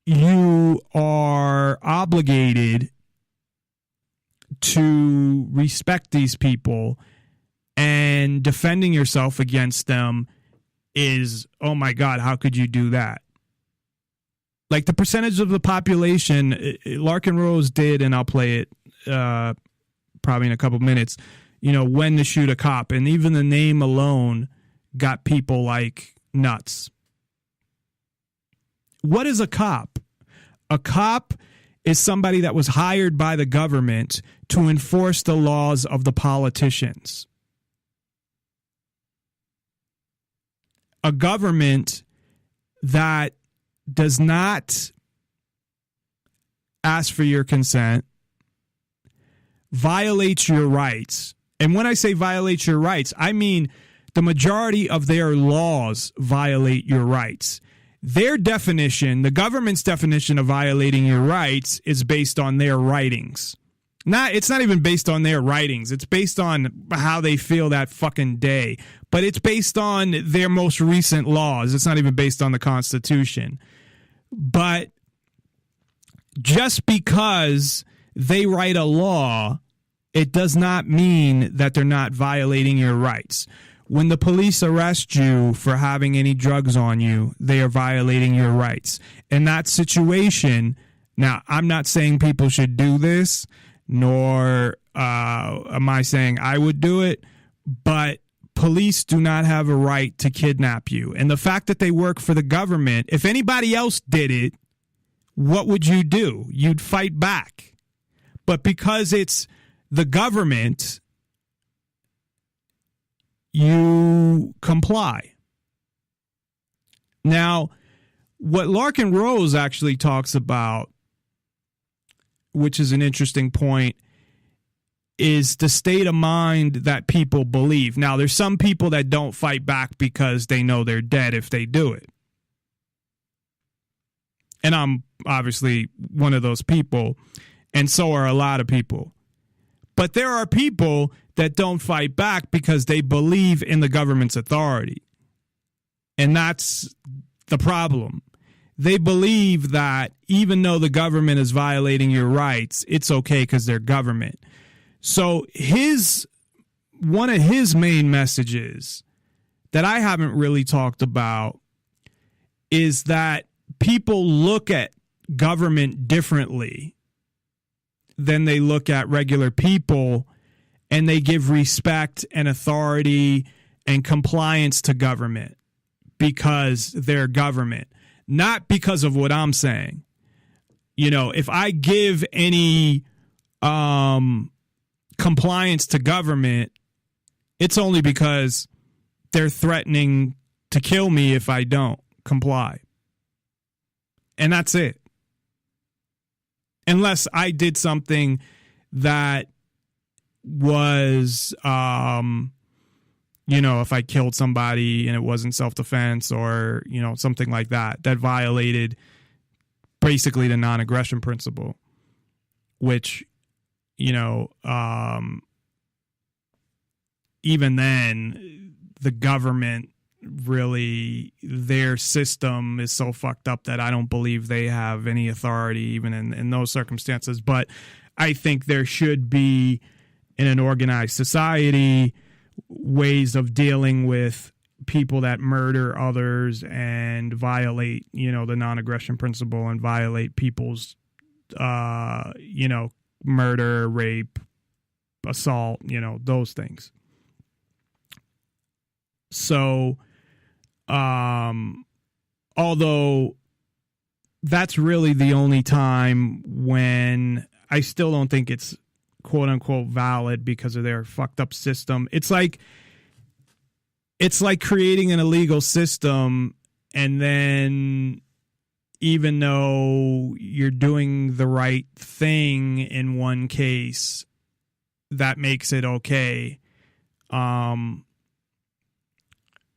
you are obligated to respect these people, and defending yourself against them is, oh my God, how could you do that? Like the percentage of the population, Larkin Rose did, and I'll play it probably in a couple minutes, when to shoot a cop. And even the name alone got people like nuts. What is a cop? A cop is somebody that was hired by the government to enforce the laws of the politicians. A government that does not ask for your consent, violates your rights. And when I say violates your rights, I mean the majority of their laws violate your rights. Their definition, the government's definition of violating your rights, is based on their writings. It's not even based on their writings. It's based on how they feel that fucking day. But it's based on their most recent laws. It's not even based on the Constitution. But just because they write a law, it does not mean that they're not violating your rights. When the police arrest you for having any drugs on you, they are violating your rights. In that situation, now, I'm not saying people should do this, nor am I saying I would do it, but police do not have a right to kidnap you. And the fact that they work for the government, if anybody else did it, what would you do? You'd fight back. But because it's the government, you comply. Now, what Larkin Rose actually talks about, which is an interesting point, is the state of mind that people believe. Now, there's some people that don't fight back because they know they're dead if they do it. And I'm obviously one of those people, and so are a lot of people. But there are people that don't fight back because they believe in the government's authority. And that's the problem. They believe that even though the government is violating your rights, it's okay because they're government. So one of his main messages that I haven't really talked about is that people look at government differently than they look at regular people, and they give respect and authority and compliance to government because they're government. Not because of what I'm saying. You know, if I give any compliance to government, it's only because they're threatening to kill me if I don't comply. And that's it. Unless I did something that was, if I killed somebody and it wasn't self-defense or, something like that, that violated basically the non-aggression principle, which, even then, the government really, their system is so fucked up that I don't believe they have any authority even in those circumstances. But I think there should be, in an organized society, ways of dealing with people that murder others and violate, the non-aggression principle and violate people's, murder, rape, assault, those things. So, although that's really the only time when I still don't think it's quote unquote valid because of their fucked up system. It's like creating an illegal system, and then even though you're doing the right thing in one case, that makes it okay.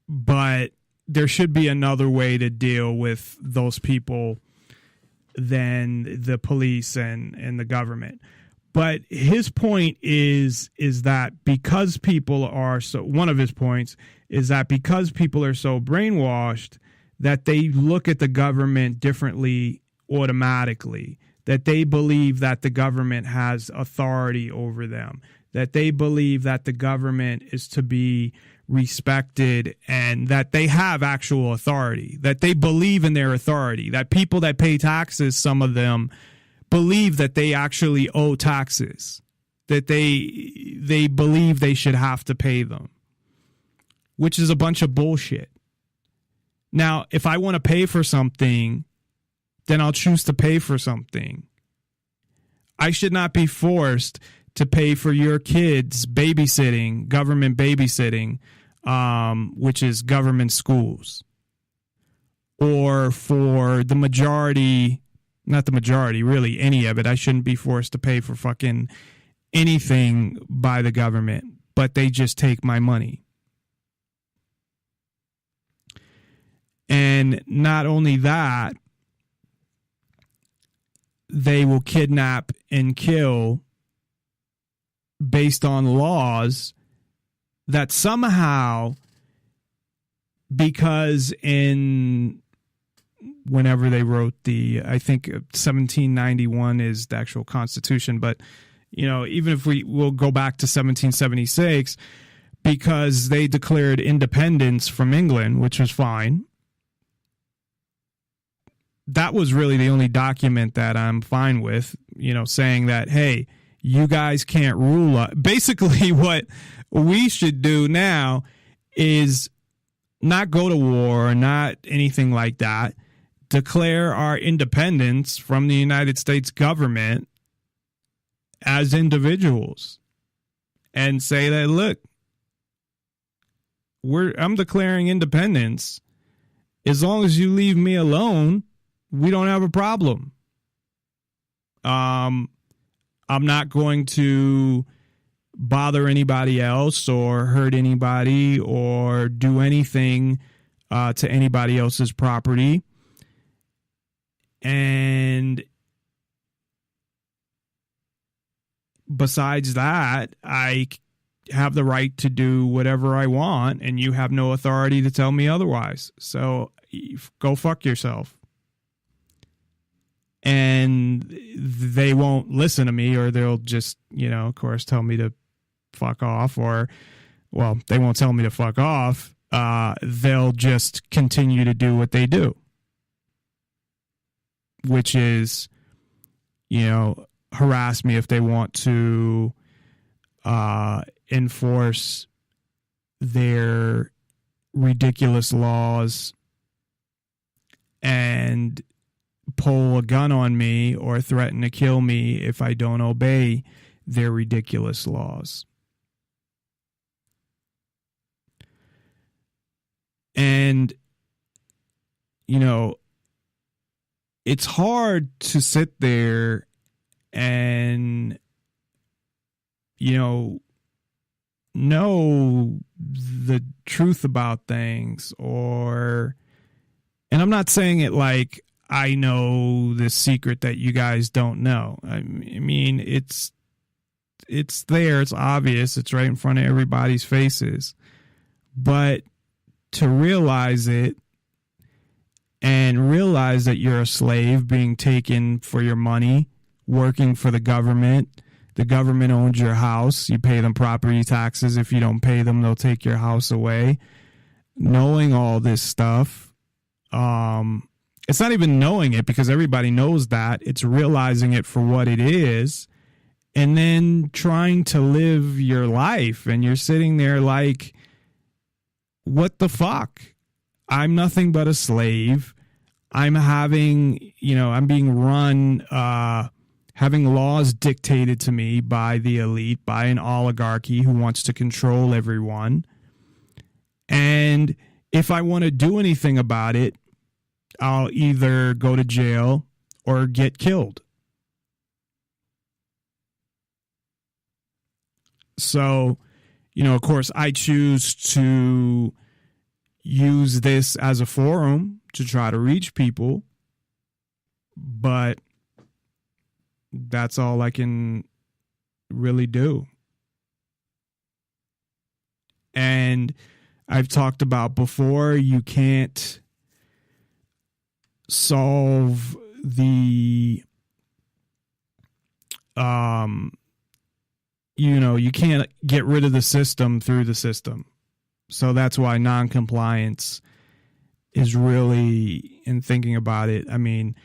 But there should be another way to deal with those people than the police and the government. But his point is that because people are so, one of his points is that because people are so brainwashed that they look at the government differently automatically, that they believe that the government has authority over them, that they believe that the government is to be respected and that they have actual authority, that they believe in their authority, that people that pay taxes, some of them, believe that they actually owe taxes, that they believe they should have to pay them, which is a bunch of bullshit. Now, if I want to pay for something, then I'll choose to pay for something. I should not be forced to pay for your kids' babysitting, government babysitting, which is government schools, or for the majority, not the majority, really any of it. I shouldn't be forced to pay for fucking anything by the government, but they just take my money. And not only that, they will kidnap and kill based on laws that somehow, because whenever they wrote I think 1791 is the actual Constitution, but, even if we'll go back to 1776, because they declared independence from England, which was fine. That was really the only document that I'm fine with, saying that, hey, you guys can't rule us. Basically, what we should do now is not go to war or not anything like that. Declare our independence from the United States government as individuals and say that, look, I'm declaring independence. As long as you leave me alone, we don't have a problem. I'm not going to bother anybody else or hurt anybody or do anything to anybody else's property. And besides that, I have the right to do whatever I want, and you have no authority to tell me otherwise. So go fuck yourself. And they won't listen to me, or they'll just, of course, tell me to fuck off, or, well, they won't tell me to fuck off. They'll just continue to do what they do, which is, harass me if they want to enforce their ridiculous laws and pull a gun on me or threaten to kill me if I don't obey their ridiculous laws. And, it's hard to sit there and, know the truth about things, and I'm not saying it like I know this secret that you guys don't know. I mean, it's there, it's obvious, it's right in front of everybody's faces. But to realize it and realize that you're a slave being taken for your money, working for the government owns your house, you pay them property taxes. If you don't pay them, they'll take your house away. Knowing all this stuff, it's not even knowing it because everybody knows that. It's realizing it for what it is and then trying to live your life. And you're sitting there like, what the fuck? I'm nothing but a slave. I'm I'm being run, having laws dictated to me by the elite, by an oligarchy who wants to control everyone. And if I want to do anything about it, I'll either go to jail or get killed. So, of course, I choose to use this as a forum to try to reach people, but that's all I can really do. And I've talked about before, you can't solve the, you can't get rid of the system through the system. So that's why non-compliance is really, in thinking about it, I mean,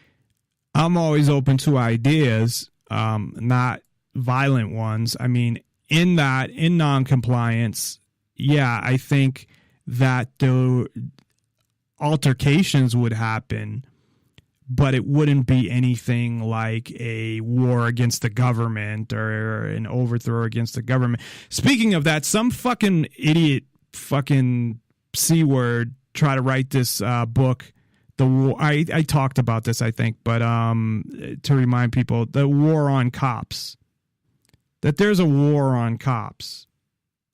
I'm always open to ideas, not violent ones. I mean, in non-compliance, yeah, I think that the altercations would happen, but it wouldn't be anything like a war against the government or an overthrow against the government. Speaking of that, some fucking idiot fucking C-word try to write this book. The war, I talked about this, I think, but to remind people, the war on cops, that there's a war on cops.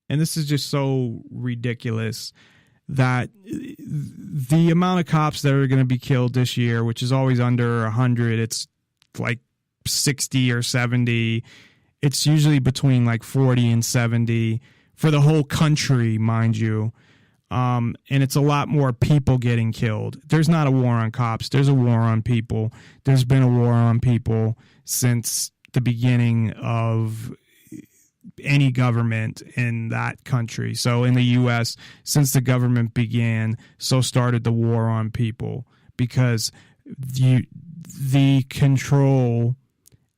And this is just so ridiculous that the amount of cops that are going to be killed this year, which is always under 100, it's like 60 or 70. it's usually between like 40 and 70 for the whole country, mind you. And it's a lot more people getting killed. There's not a war on cops. There's a war on people. There's been a war on people since the beginning of any government in that country. So in the U.S., since the government began, so started the war on people, because the control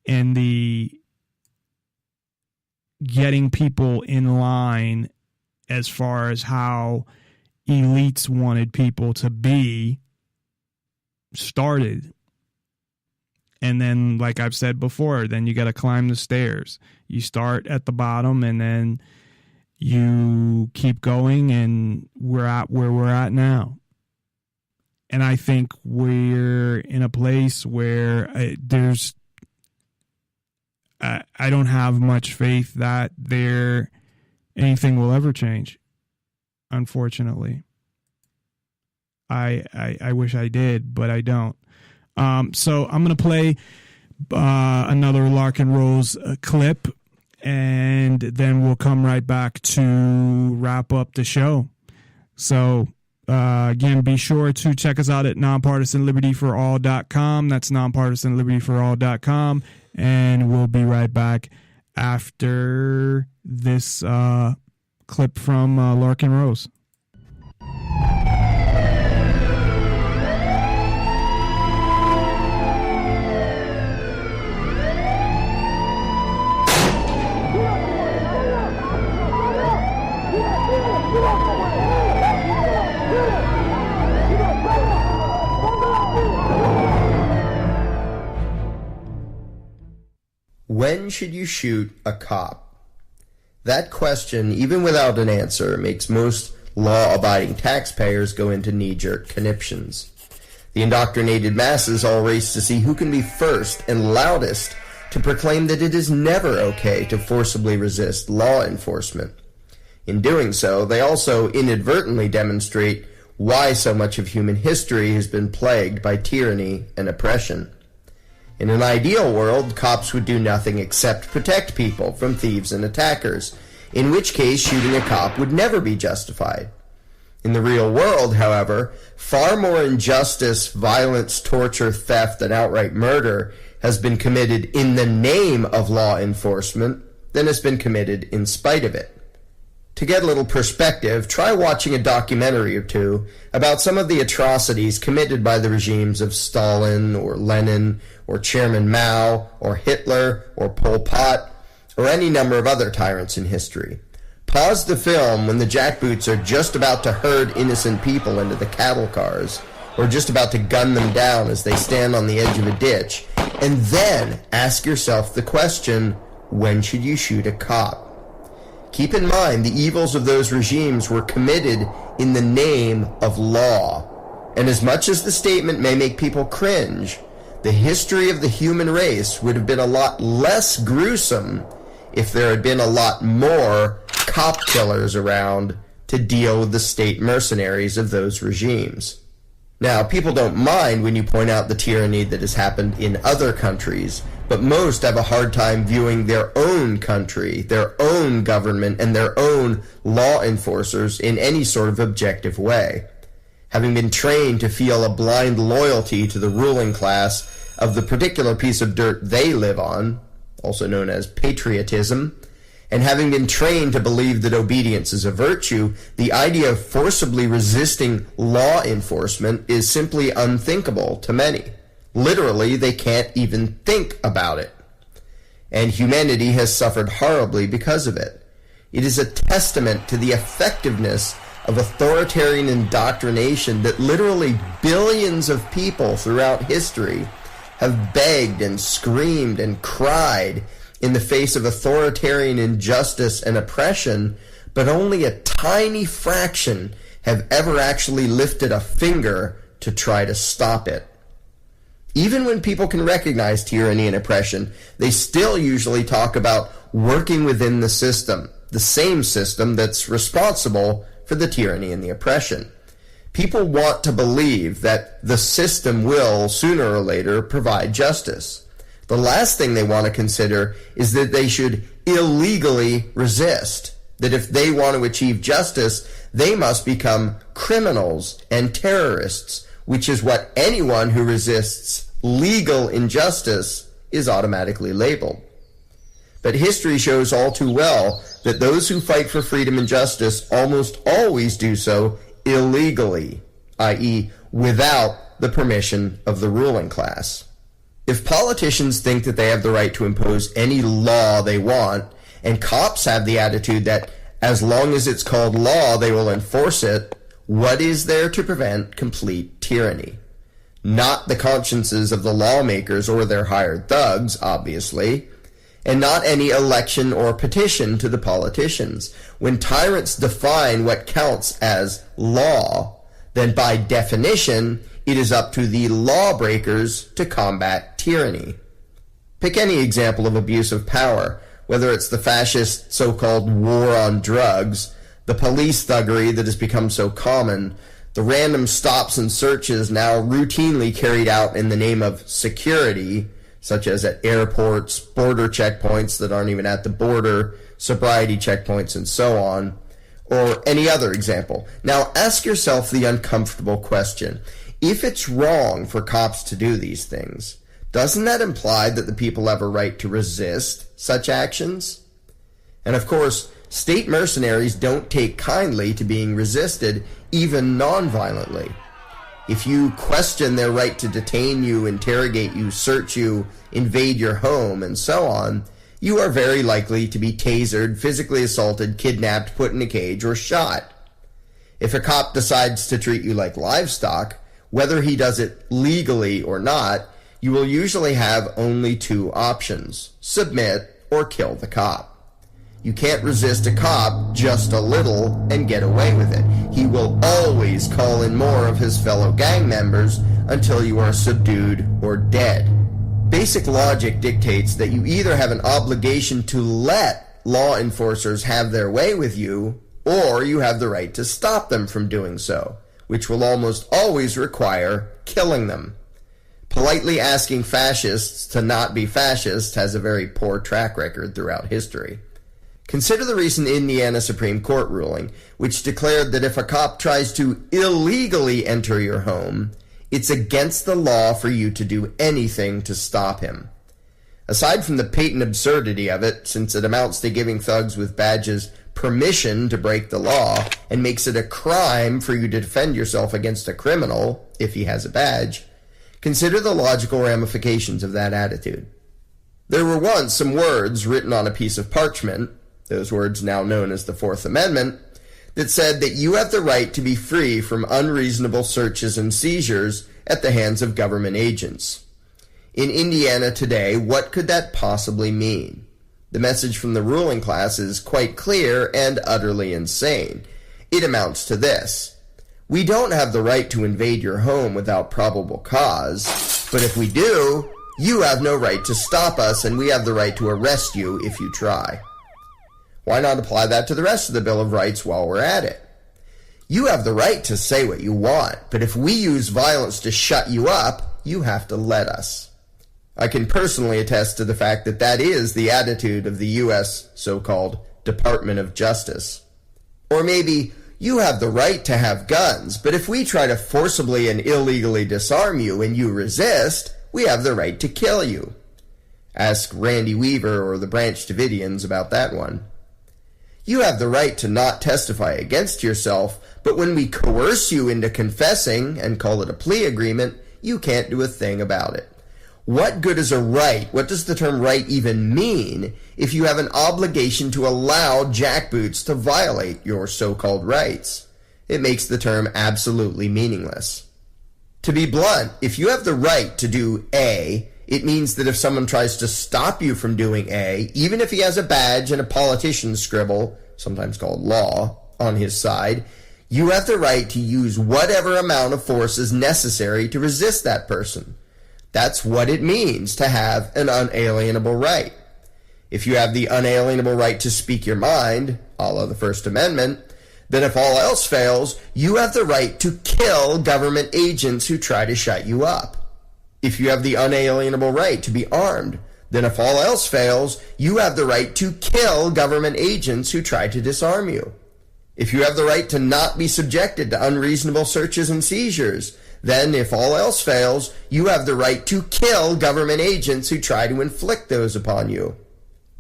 and the getting people in line as far as how elites wanted people to be started. And then, like I've said before, then you got to climb the stairs. You start at the bottom and then you keep going, and we're at where we're at now. And I think we're in a place where I don't have much faith that anything will ever change. Unfortunately, I wish I did, but I don't. So I'm going to play another Larkin Rose clip, and then we'll come right back to wrap up the show. So again, be sure to check us out at nonpartisanlibertyforall.com. That's nonpartisanlibertyforall.com. And we'll be right back after this clip from Larkin Rose. When should you shoot a cop? That question, even without an answer, makes most law-abiding taxpayers go into knee-jerk conniptions. The indoctrinated masses all race to see who can be first and loudest to proclaim that it is never okay to forcibly resist law enforcement. In doing so, they also inadvertently demonstrate why so much of human history has been plagued by tyranny and oppression. In an ideal world, cops would do nothing except protect people from thieves and attackers, in which case shooting a cop would never be justified. In the real world, however, far more injustice, violence, torture, theft, and outright murder has been committed in the name of law enforcement than has been committed in spite of it. To get a little perspective, try watching a documentary or two about some of the atrocities committed by the regimes of Stalin or Lenin or Chairman Mao or Hitler or Pol Pot or any number of other tyrants in history. Pause the film when the jackboots are just about to herd innocent people into the cattle cars, or just about to gun them down as they stand on the edge of a ditch, and then ask yourself the question, when should you shoot a cop? Keep in mind, the evils of those regimes were committed in the name of law. And as much as the statement may make people cringe, the history of the human race would have been a lot less gruesome if there had been a lot more cop killers around to deal with the state mercenaries of those regimes. Now, people don't mind when you point out the tyranny that has happened in other countries, but most have a hard time viewing their own country, their own government, and their own law enforcers in any sort of objective way. Having been trained to feel a blind loyalty to the ruling class of the particular piece of dirt they live on, also known as patriotism, and having been trained to believe that obedience is a virtue, the idea of forcibly resisting law enforcement is simply unthinkable to many. Literally, they can't even think about it. And humanity has suffered horribly because of it. It is a testament to the effectiveness of authoritarian indoctrination that literally billions of people throughout history have begged and screamed and cried in the face of authoritarian injustice and oppression, but only a tiny fraction have ever actually lifted a finger to try to stop it. Even when people can recognize tyranny and oppression, they still usually talk about working within the system, the same system that's responsible for the tyranny and the oppression. People want to believe that the system will, sooner or later, provide justice. The last thing they want to consider is that they should illegally resist, that if they want to achieve justice, they must become criminals and terrorists, which is what anyone who resists legal injustice is automatically labeled. But history shows all too well that those who fight for freedom and justice almost always do so illegally, i.e., without the permission of the ruling class. If politicians think that they have the right to impose any law they want, and cops have the attitude that as long as it's called law, they will enforce it, what is there to prevent complete tyranny? Not the consciences of the lawmakers or their hired thugs, obviously, and not any election or petition to the politicians. When tyrants define what counts as law, then by definition, it is up to the lawbreakers to combat tyranny. Pick any example of abuse of power, whether it's the fascist so-called war on drugs, the police thuggery that has become so common, the random stops and searches now routinely carried out in the name of security, such as at airports, border checkpoints that aren't even at the border, sobriety checkpoints, and so on, or any other example. Now ask yourself the uncomfortable question. If it's wrong for cops to do these things, doesn't that imply that the people have a right to resist such actions? And of course, state mercenaries don't take kindly to being resisted, even non-violently. If you question their right to detain you, interrogate you, search you, invade your home, and so on, you are very likely to be tasered, physically assaulted, kidnapped, put in a cage, or shot. If a cop decides to treat you like livestock, whether he does it legally or not, you will usually have only two options: submit or kill the cop. You can't resist a cop just a little and get away with it. He will always call in more of his fellow gang members until you are subdued or dead. Basic logic dictates that you either have an obligation to let law enforcers have their way with you, or you have the right to stop them from doing so, which will almost always require killing them. Politely asking fascists to not be fascist has a very poor track record throughout history. Consider the recent Indiana Supreme Court ruling, which declared that if a cop tries to illegally enter your home, it's against the law for you to do anything to stop him. Aside from the patent absurdity of it, since it amounts to giving thugs with badges permission to break the law and makes it a crime for you to defend yourself against a criminal, if he has a badge, consider the logical ramifications of that attitude. There were once some words written on a piece of parchment, those words now known as the Fourth Amendment, that said that you have the right to be free from unreasonable searches and seizures at the hands of government agents. In Indiana today, what could that possibly mean? The message from the ruling class is quite clear and utterly insane. It amounts to this: we don't have the right to invade your home without probable cause, but if we do, you have no right to stop us, and we have the right to arrest you if you try. Why not apply that to the rest of the Bill of Rights while we're at it? You have the right to say what you want, but if we use violence to shut you up, you have to let us. I can personally attest to the fact that that is the attitude of the U.S. so-called Department of Justice. Or maybe, you have the right to have guns, but if we try to forcibly and illegally disarm you and you resist, we have the right to kill you. Ask Randy Weaver or the Branch Davidians about that one. You have the right to not testify against yourself, but when we coerce you into confessing and call it a plea agreement, you can't do a thing about it. What good is a right? What does the term right even mean if you have an obligation to allow jackboots to violate your so-called rights? It makes the term absolutely meaningless. To be blunt, if you have the right to do A, it means that if someone tries to stop you from doing A, even if he has a badge and a politician's scribble, sometimes called law, on his side, you have the right to use whatever amount of force is necessary to resist that person. That's what it means to have an unalienable right. If you have the unalienable right to speak your mind, a la the First Amendment, then if all else fails, you have the right to kill government agents who try to shut you up. If you have the unalienable right to be armed, then if all else fails, you have the right to kill government agents who try to disarm you. If you have the right to not be subjected to unreasonable searches and seizures, then if all else fails, you have the right to kill government agents who try to inflict those upon you.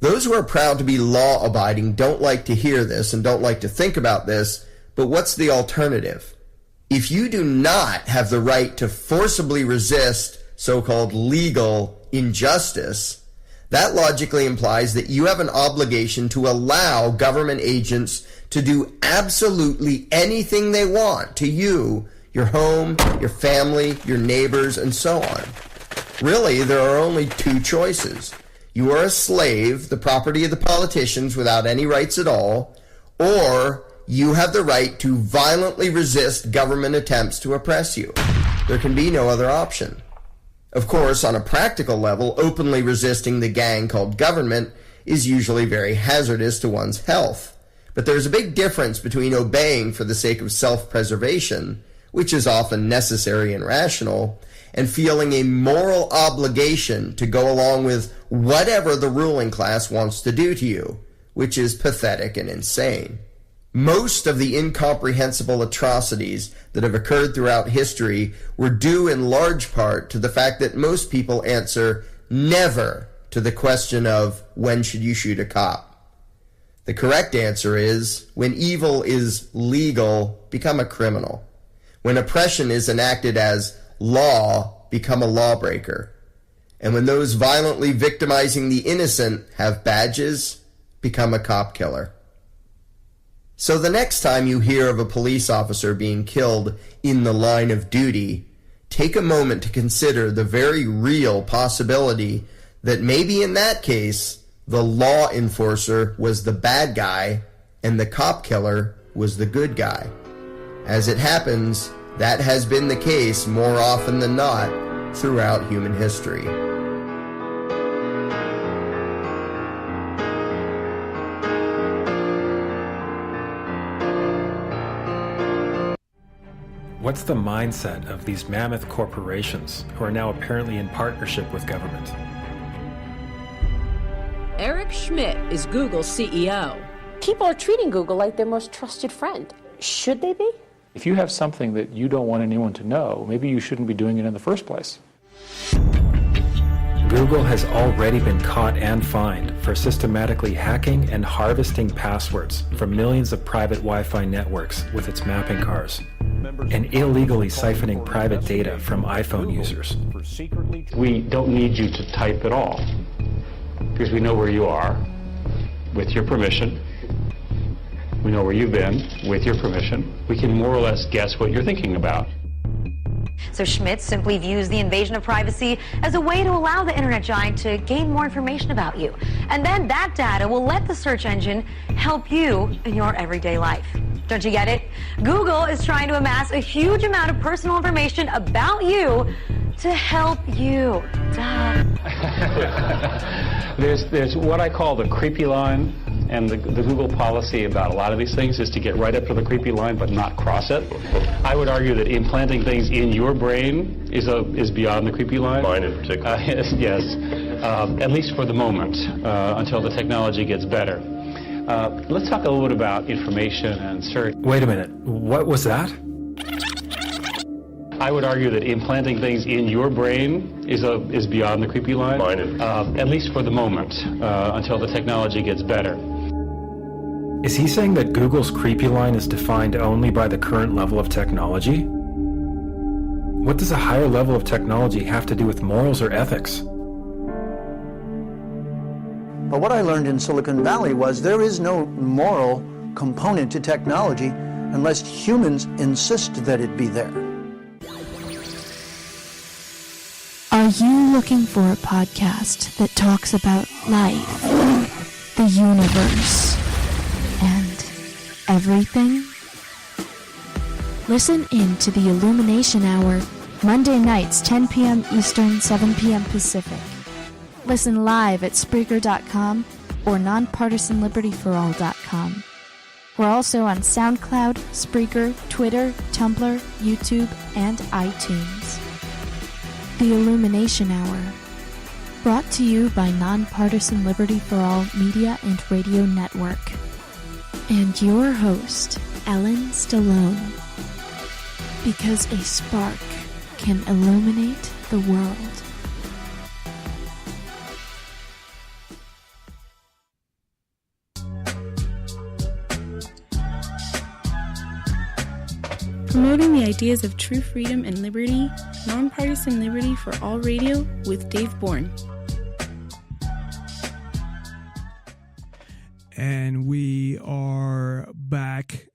Those who are proud to be law-abiding don't like to hear this and don't like to think about this, but what's the alternative? If you do not have the right to forcibly resist so-called legal injustice, that logically implies that you have an obligation to allow government agents to do absolutely anything they want to you, your home, your family, your neighbors, and so on. Really, there are only two choices. You are a slave, the property of the politicians without any rights at all, or you have the right to violently resist government attempts to oppress you. There can be no other option. Of course, on a practical level, openly resisting the gang called government is usually very hazardous to one's health. But there's a big difference between obeying for the sake of self-preservation, which is often necessary and rational, and feeling a moral obligation to go along with whatever the ruling class wants to do to you, which is pathetic and insane. Most of the incomprehensible atrocities that have occurred throughout history were due in large part to the fact that most people answer never to the question of when should you shoot a cop. The correct answer is when evil is legal, become a criminal. When oppression is enacted as law, become a lawbreaker. And when those violently victimizing the innocent have badges, become a cop killer. So the next time you hear of a police officer being killed in the line of duty, take a moment to consider the very real possibility that maybe in that case, the law enforcer was the bad guy and the cop killer was the good guy. As it happens, that has been the case more often than not throughout human history. What's the mindset of these mammoth corporations who are now apparently in partnership with government? Eric Schmidt is Google's CEO. People are treating Google like their most trusted friend. Should they be? If you have something that you don't want anyone to know, maybe you shouldn't be doing it in the first place. Google has already been caught and fined for systematically hacking and harvesting passwords from millions of private Wi-Fi networks with its mapping cars, and illegally siphoning private data from iPhone users. We don't need you to type at all, because we know where you are, with your permission. We know where you've been, with your permission. We can more or less guess what you're thinking about. So Schmidt simply views the invasion of privacy as a way to allow the internet giant to gain more information about you. And then that data will let the search engine help you in your everyday life. Don't you get it? Google is trying to amass a huge amount of personal information about you to help you. Duh. There's what I call the creepy line, and the Google policy about a lot of these things is to get right up to the creepy line but not cross it. I would argue that implanting things in your brain is beyond the creepy line. Mine in particular. Yes, at least for the moment, until the technology gets better. Let's talk a little bit about information and search. Wait a minute, what was that? I would argue that implanting things in your brain is beyond the creepy line. Mine in particular. At least for the moment, until the technology gets better. Is he saying that Google's creepy line is defined only by the current level of technology? What does a higher level of technology have to do with morals or ethics? But what I learned in Silicon Valley was there is no moral component to technology unless humans insist that it be there. Are you looking for a podcast that talks about life, the universe, and everything? Listen in to the Illumination Hour, Monday nights, 10 p.m. Eastern, 7 p.m. Pacific. Listen live at Spreaker.com or nonpartisanlibertyforall.com. We're also on SoundCloud, Spreaker, Twitter, Tumblr, YouTube, and iTunes. The Illumination Hour. Brought to you by Nonpartisan Liberty for All Media and Radio Network. And your host, Ellen Stallone. Because a spark can illuminate the world. Promoting the ideas of true freedom and liberty, Nonpartisan Liberty for All Radio with Dave Bourne. And we are back,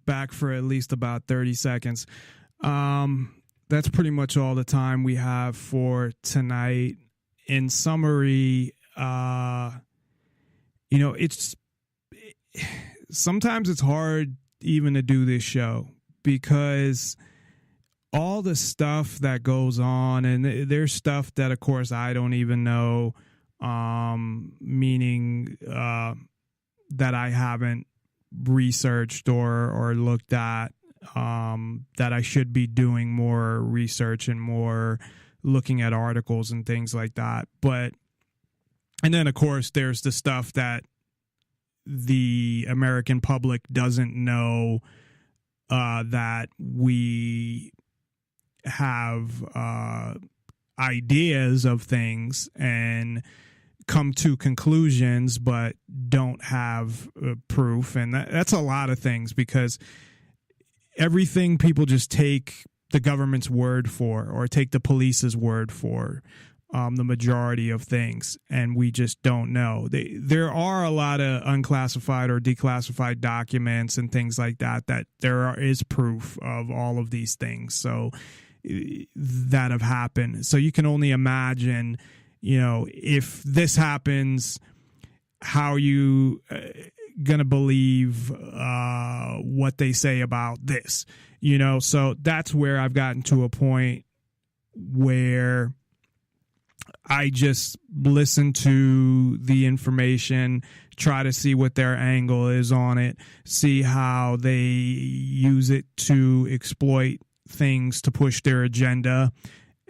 back for at least about 30 seconds. That's pretty much all the time we have for tonight. In summary, sometimes it's hard even to do this show, because all the stuff that goes on, and there's stuff that, of course, I don't even know, meaning that I haven't researched or looked at, that I should be doing more research and more looking at articles and things like that. And then, of course, there's the stuff that the American public doesn't know, that we have ideas of things and come to conclusions but don't have proof. And that's a lot of things, because everything people just take the government's word for, or take the police's word for, the majority of things, and we just don't know. There are a lot of unclassified or declassified documents and things like that there is proof of all of these things, so that have happened. So you can only imagine, if this happens, how you gonna believe what they say about this, So that's where I've gotten to a point where I just listen to the information, try to see what their angle is on it, see how they use it to exploit things to push their agenda,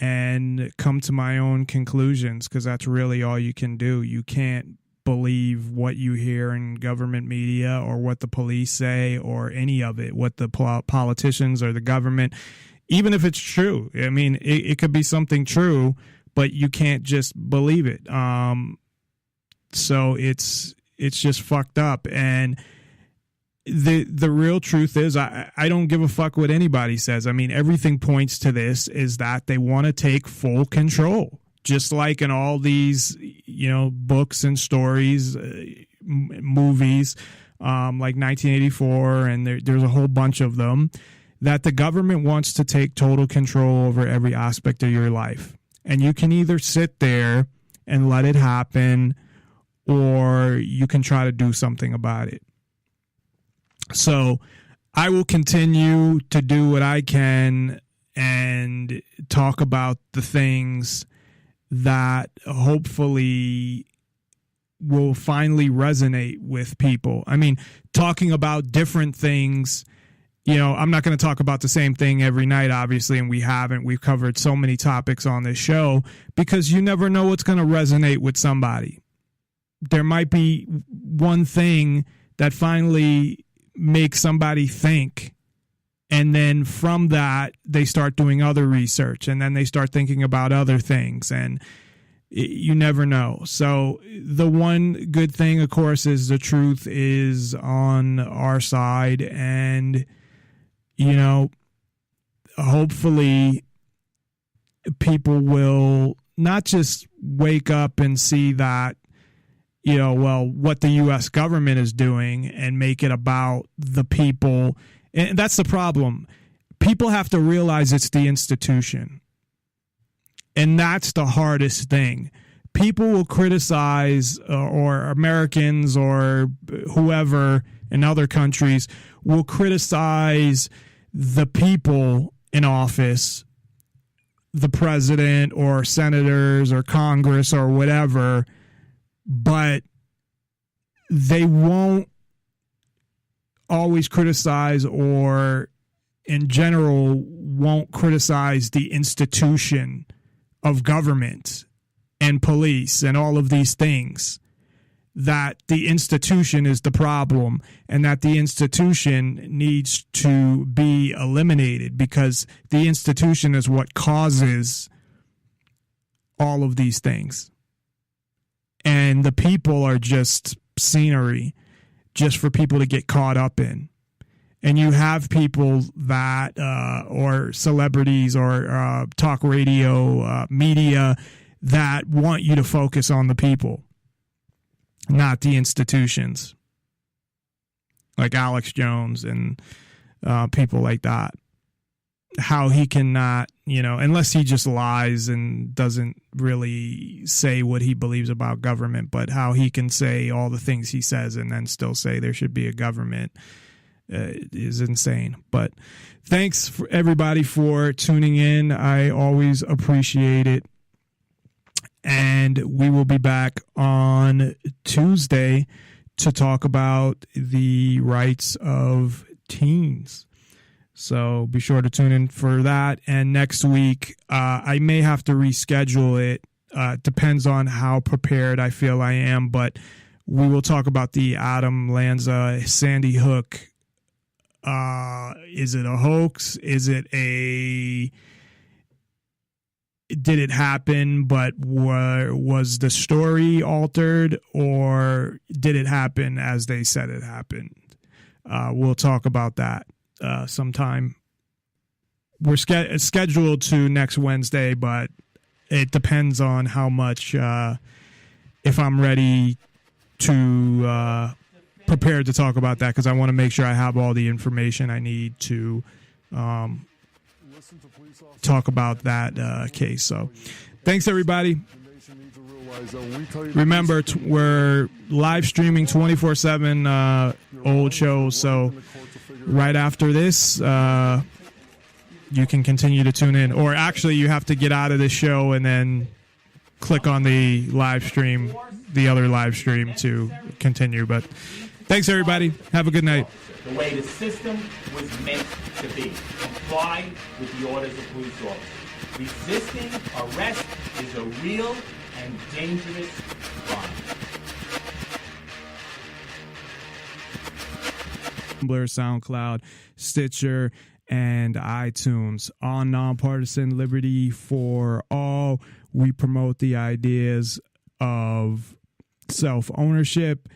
and come to my own conclusions, because that's really all you can do. You can't believe what you hear in government media or what the police say or any of it, what the politicians or the government, even if it's true. I mean, it could be something true, but you can't just believe it. So it's just fucked up. And the real truth is, I don't give a fuck what anybody says. I mean, everything points to this, is that they want to take full control, just like in all these, books and stories, movies, like 1984, and there's a whole bunch of them, that the government wants to take total control over every aspect of your life. And you can either sit there and let it happen, or you can try to do something about it. So I will continue to do what I can and talk about the things that hopefully will finally resonate with people. I mean, talking about different things, I'm not going to talk about the same thing every night, obviously, and we haven't. We've covered so many topics on this show, because you never know what's going to resonate with somebody. There might be one thing that finally makes somebody think, and then from that, they start doing other research, and then they start thinking about other things, and you never know. So the one good thing, of course, is the truth is on our side, and hopefully people will not just wake up and see that, what the U.S. government is doing and make it about the people. And that's the problem. People have to realize it's the institution. And that's the hardest thing. People will criticize, or Americans or whoever in other countries will criticize the people in office, the president or senators or Congress or whatever, but they won't always criticize, or in general won't criticize, the institution of government and police and all of these things, that the institution is the problem and that the institution needs to be eliminated, because the institution is what causes all of these things. And the people are just scenery, just for people to get caught up in. And you have people that, or celebrities or talk radio, media, that want you to focus on the people, not the institutions, like Alex Jones and people like that. How he cannot, unless he just lies and doesn't really say what he believes about government, but how he can say all the things he says and then still say there should be a government is insane. But thanks for everybody for tuning in. I always appreciate it. And we will be back on Tuesday to talk about the rights of teens. So be sure to tune in for that. And next week, I may have to reschedule it. Depends on how prepared I feel I am. But we will talk about the Adam Lanza Sandy Hook. Is it a hoax? Did it happen, but was the story altered, or did it happen as they said it happened? We'll talk about that sometime. We're scheduled to next Wednesday, but it depends on how much, if I'm ready to prepare to talk about that, because I want to make sure I have all the information I need to talk about that case. So thanks, everybody. Remember, we're live streaming 24/7 old shows. So right after this, you can continue to tune in. Or actually, you have to get out of this show and then click on the live stream, the other live stream, to continue. But thanks, everybody. Have a good night. The way the system was meant to be. Comply with the orders of police officers. Resisting arrest is a real and dangerous crime. SoundCloud, Stitcher, and iTunes. On Nonpartisan Liberty for All, we promote the ideas of self-ownership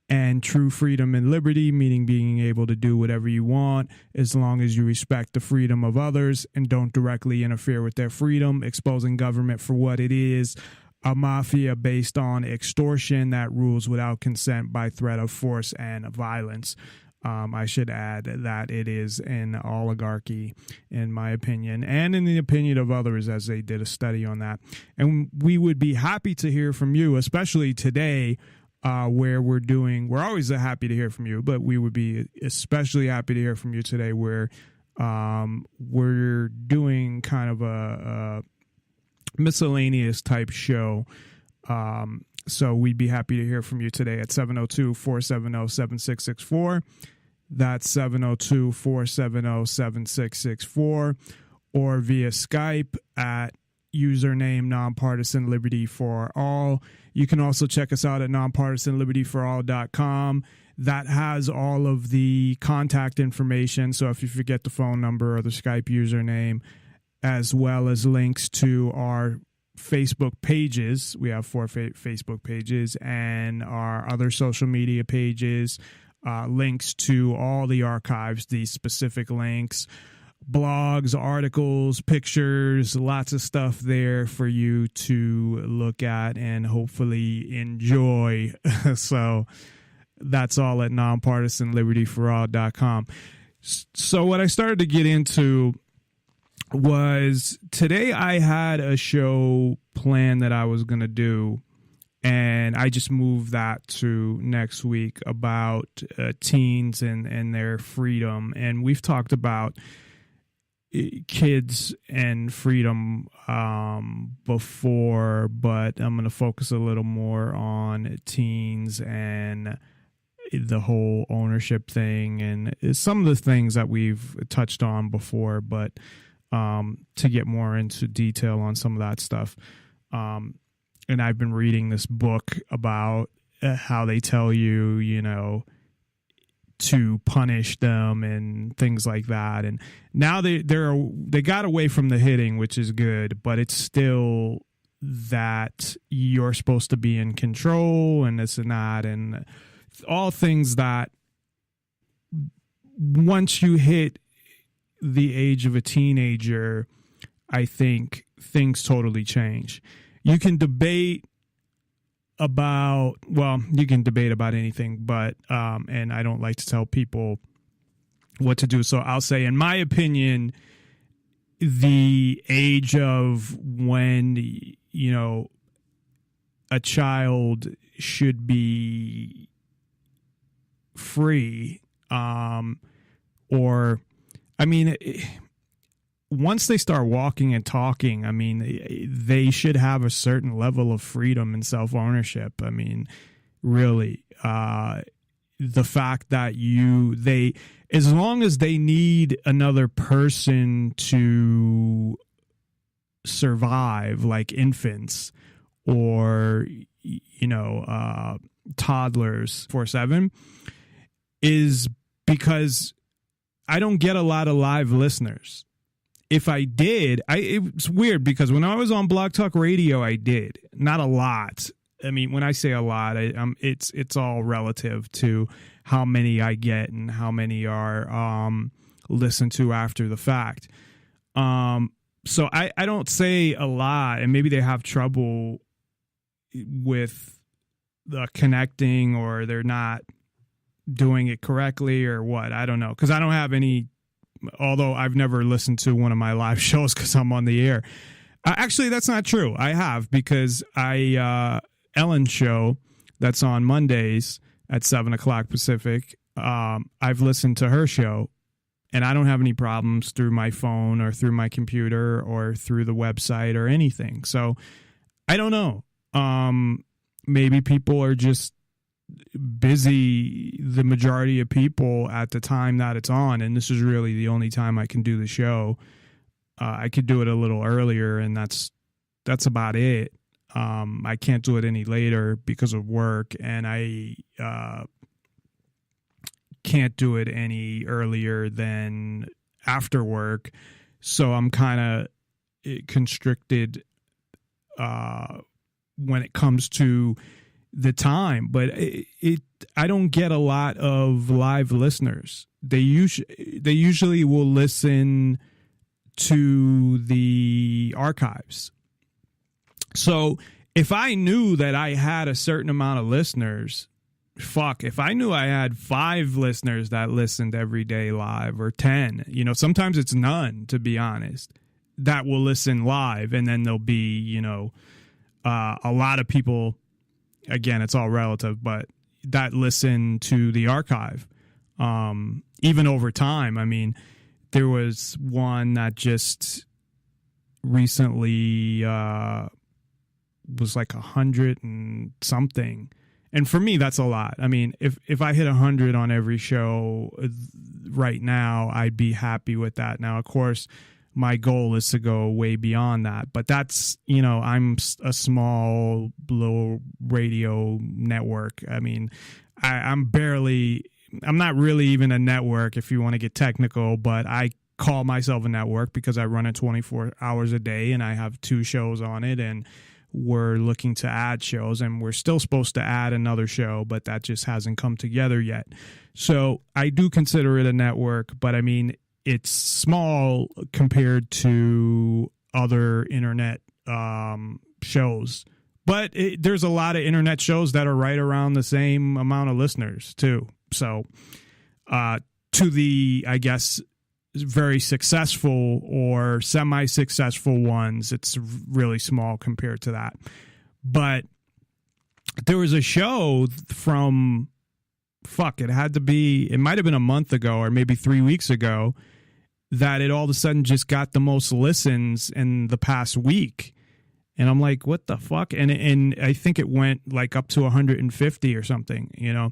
and true freedom and liberty, meaning being able to do whatever you want as long as you respect the freedom of others and don't directly interfere with their freedom, exposing government for what it is, a mafia based on extortion that rules without consent by threat of force and violence. I should add that it is an oligarchy, in my opinion, and in the opinion of others, as they did a study on that. And we would be happy to hear from you, especially today, where we're always happy to hear from you, but we would be especially happy to hear from you today, where we're doing kind of a miscellaneous type show. So we'd be happy to hear from you today at 702-470-7664. That's 702-470-7664, or via Skype at username Nonpartisan Liberty for All. You can also check us out at nonpartisanlibertyforall.com. That has all of the contact information. So if you forget the phone number or the Skype username, as well as links to our Facebook pages. We have 4 Facebook pages, and our other social media pages, links to all the archives, the specific links, blogs, articles, pictures, lots of stuff there for you to look at and hopefully enjoy. So that's all at nonpartisanlibertyforall.com. So what I started to get into was, today I had a show plan that I was going to do, and I just moved that to next week, about teens and their freedom. And we've talked about kids and freedom before, but I'm going to focus a little more on teens and the whole ownership thing and some of the things that we've touched on before. But to get more into detail on some of that stuff. And I've been reading this book about how they tell you, you know, to punish them and things like that. And now they got away from the hitting, which is good, but it's still that you're supposed to be in control and this and that, and all things that once you hit the age of a teenager, I think things totally change. You can debate about anything, but and I don't like to tell people what to do. So I'll say, in my opinion, the age of when, you know, a child should be free, or, I mean, once they start walking and talking, I mean, they should have a certain level of freedom and self-ownership. I mean, really, the fact that as long as they need another person to survive, like infants or, you know, toddlers 4/7, is because I don't get a lot of live listeners. If I did, it's weird because when I was on Blog Talk Radio, I did. Not a lot. I mean, when I say a lot, it's all relative to how many I get and how many are listened to after the fact. So I don't say a lot, and maybe they have trouble with the connecting, or they're not doing it correctly, or what. I don't know, because I don't have any. Although I've never listened to one of my live shows because I'm on the air. Actually, that's not true. I have, because Ellen's show that's on Mondays at 7:00 Pacific, I've listened to her show, and I don't have any problems through my phone or through my computer or through the website or anything. So I don't know. Maybe people are just busy, the majority of people, at the time that it's on, and this is really the only time I can do the show. I could do it a little earlier, and that's about it. I can't do it any later because of work, and I can't do it any earlier than after work, so I'm kind of constricted when it comes to the time. But I don't get a lot of live listeners. They usually will listen to the archives. So if I knew that I had a certain amount of listeners, if I knew I had 5 listeners that listened every day live, or 10, you know, sometimes it's none, to be honest, that will listen live, and then there'll be, you know, a lot of people. Again, it's all relative, but that listen to the archive, even over time. I mean, there was one that just recently was like 100 and something. And for me, that's a lot. I mean, if I hit 100 on every show right now, I'd be happy with that. Now, of course, my goal is to go way beyond that, but that's, you know, I'm a small little radio network. I mean, I'm not really even a network, if you want to get technical, but I call myself a network because I run it 24 hours a day, and I have 2 shows on it, and we're looking to add shows, and we're still supposed to add another show, but that just hasn't come together yet. So I do consider it a network, but I mean, it's small compared to other internet shows. But there's a lot of internet shows that are right around the same amount of listeners, too. So to the, I guess, very successful or semi-successful ones, it's really small compared to that. But there was a show from, it might have been a month ago or maybe 3 weeks ago, that it all of a sudden just got the most listens in the past week. And I'm like, what the fuck? And I think it went like up to 150 or something, you know.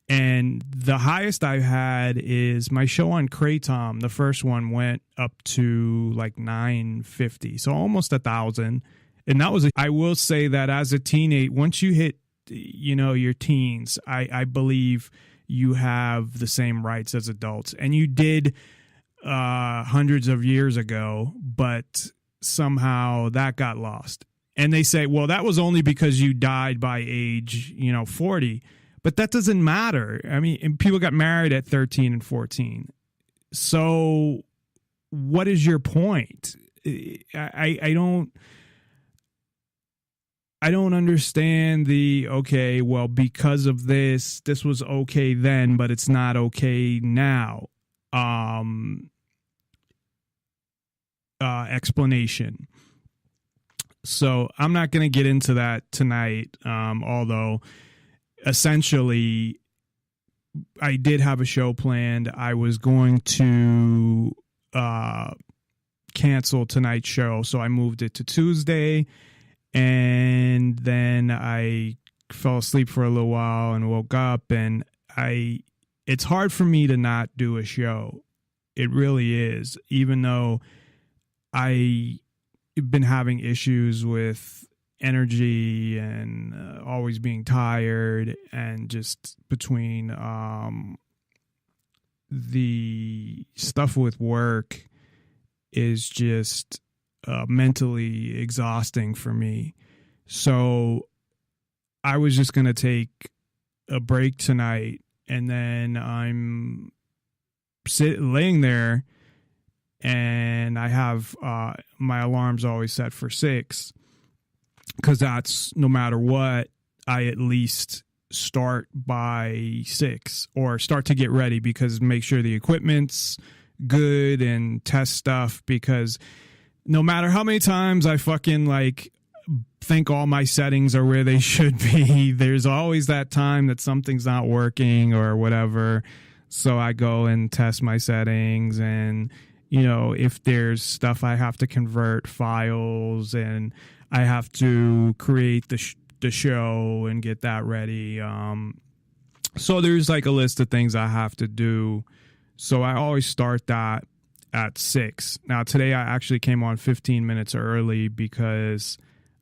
And the highest I've had is my show on Kratom. The first one went up to like 950, so almost 1,000. And that was, I will say that as a teenage, once you hit, your teens, I believe you have the same rights as adults. And you did hundreds of years ago, but somehow that got lost. And they say, well, that was only because you died by age, 40. But that doesn't matter. I mean, and people got married at 13 and 14. So what is your point? I don't understand okay, well, because of this was okay then, but it's not okay now. Explanation. So I'm not going to get into that tonight, although essentially I did have a show planned. I was going to cancel tonight's show, so I moved it to Tuesday, and then I fell asleep for a little while and woke up, and it's hard for me to not do a show. It really is, even though I've been having issues with energy and always being tired, and just between the stuff with work is just mentally exhausting for me. So I was just going to take a break tonight, and then I'm laying there, and I have my alarm's always set for 6, because that's, no matter what, I at least start by 6 or start to get ready, because make sure the equipment's good and test stuff, because no matter how many times I fucking think all my settings are where they should be, there's always that time that something's not working or whatever. So I go and test my settings, and if there's stuff I have to convert files, and I have to create the show and get that ready. So there's a list of things I have to do. So I always start that at 6. Now today I actually came on 15 minutes early because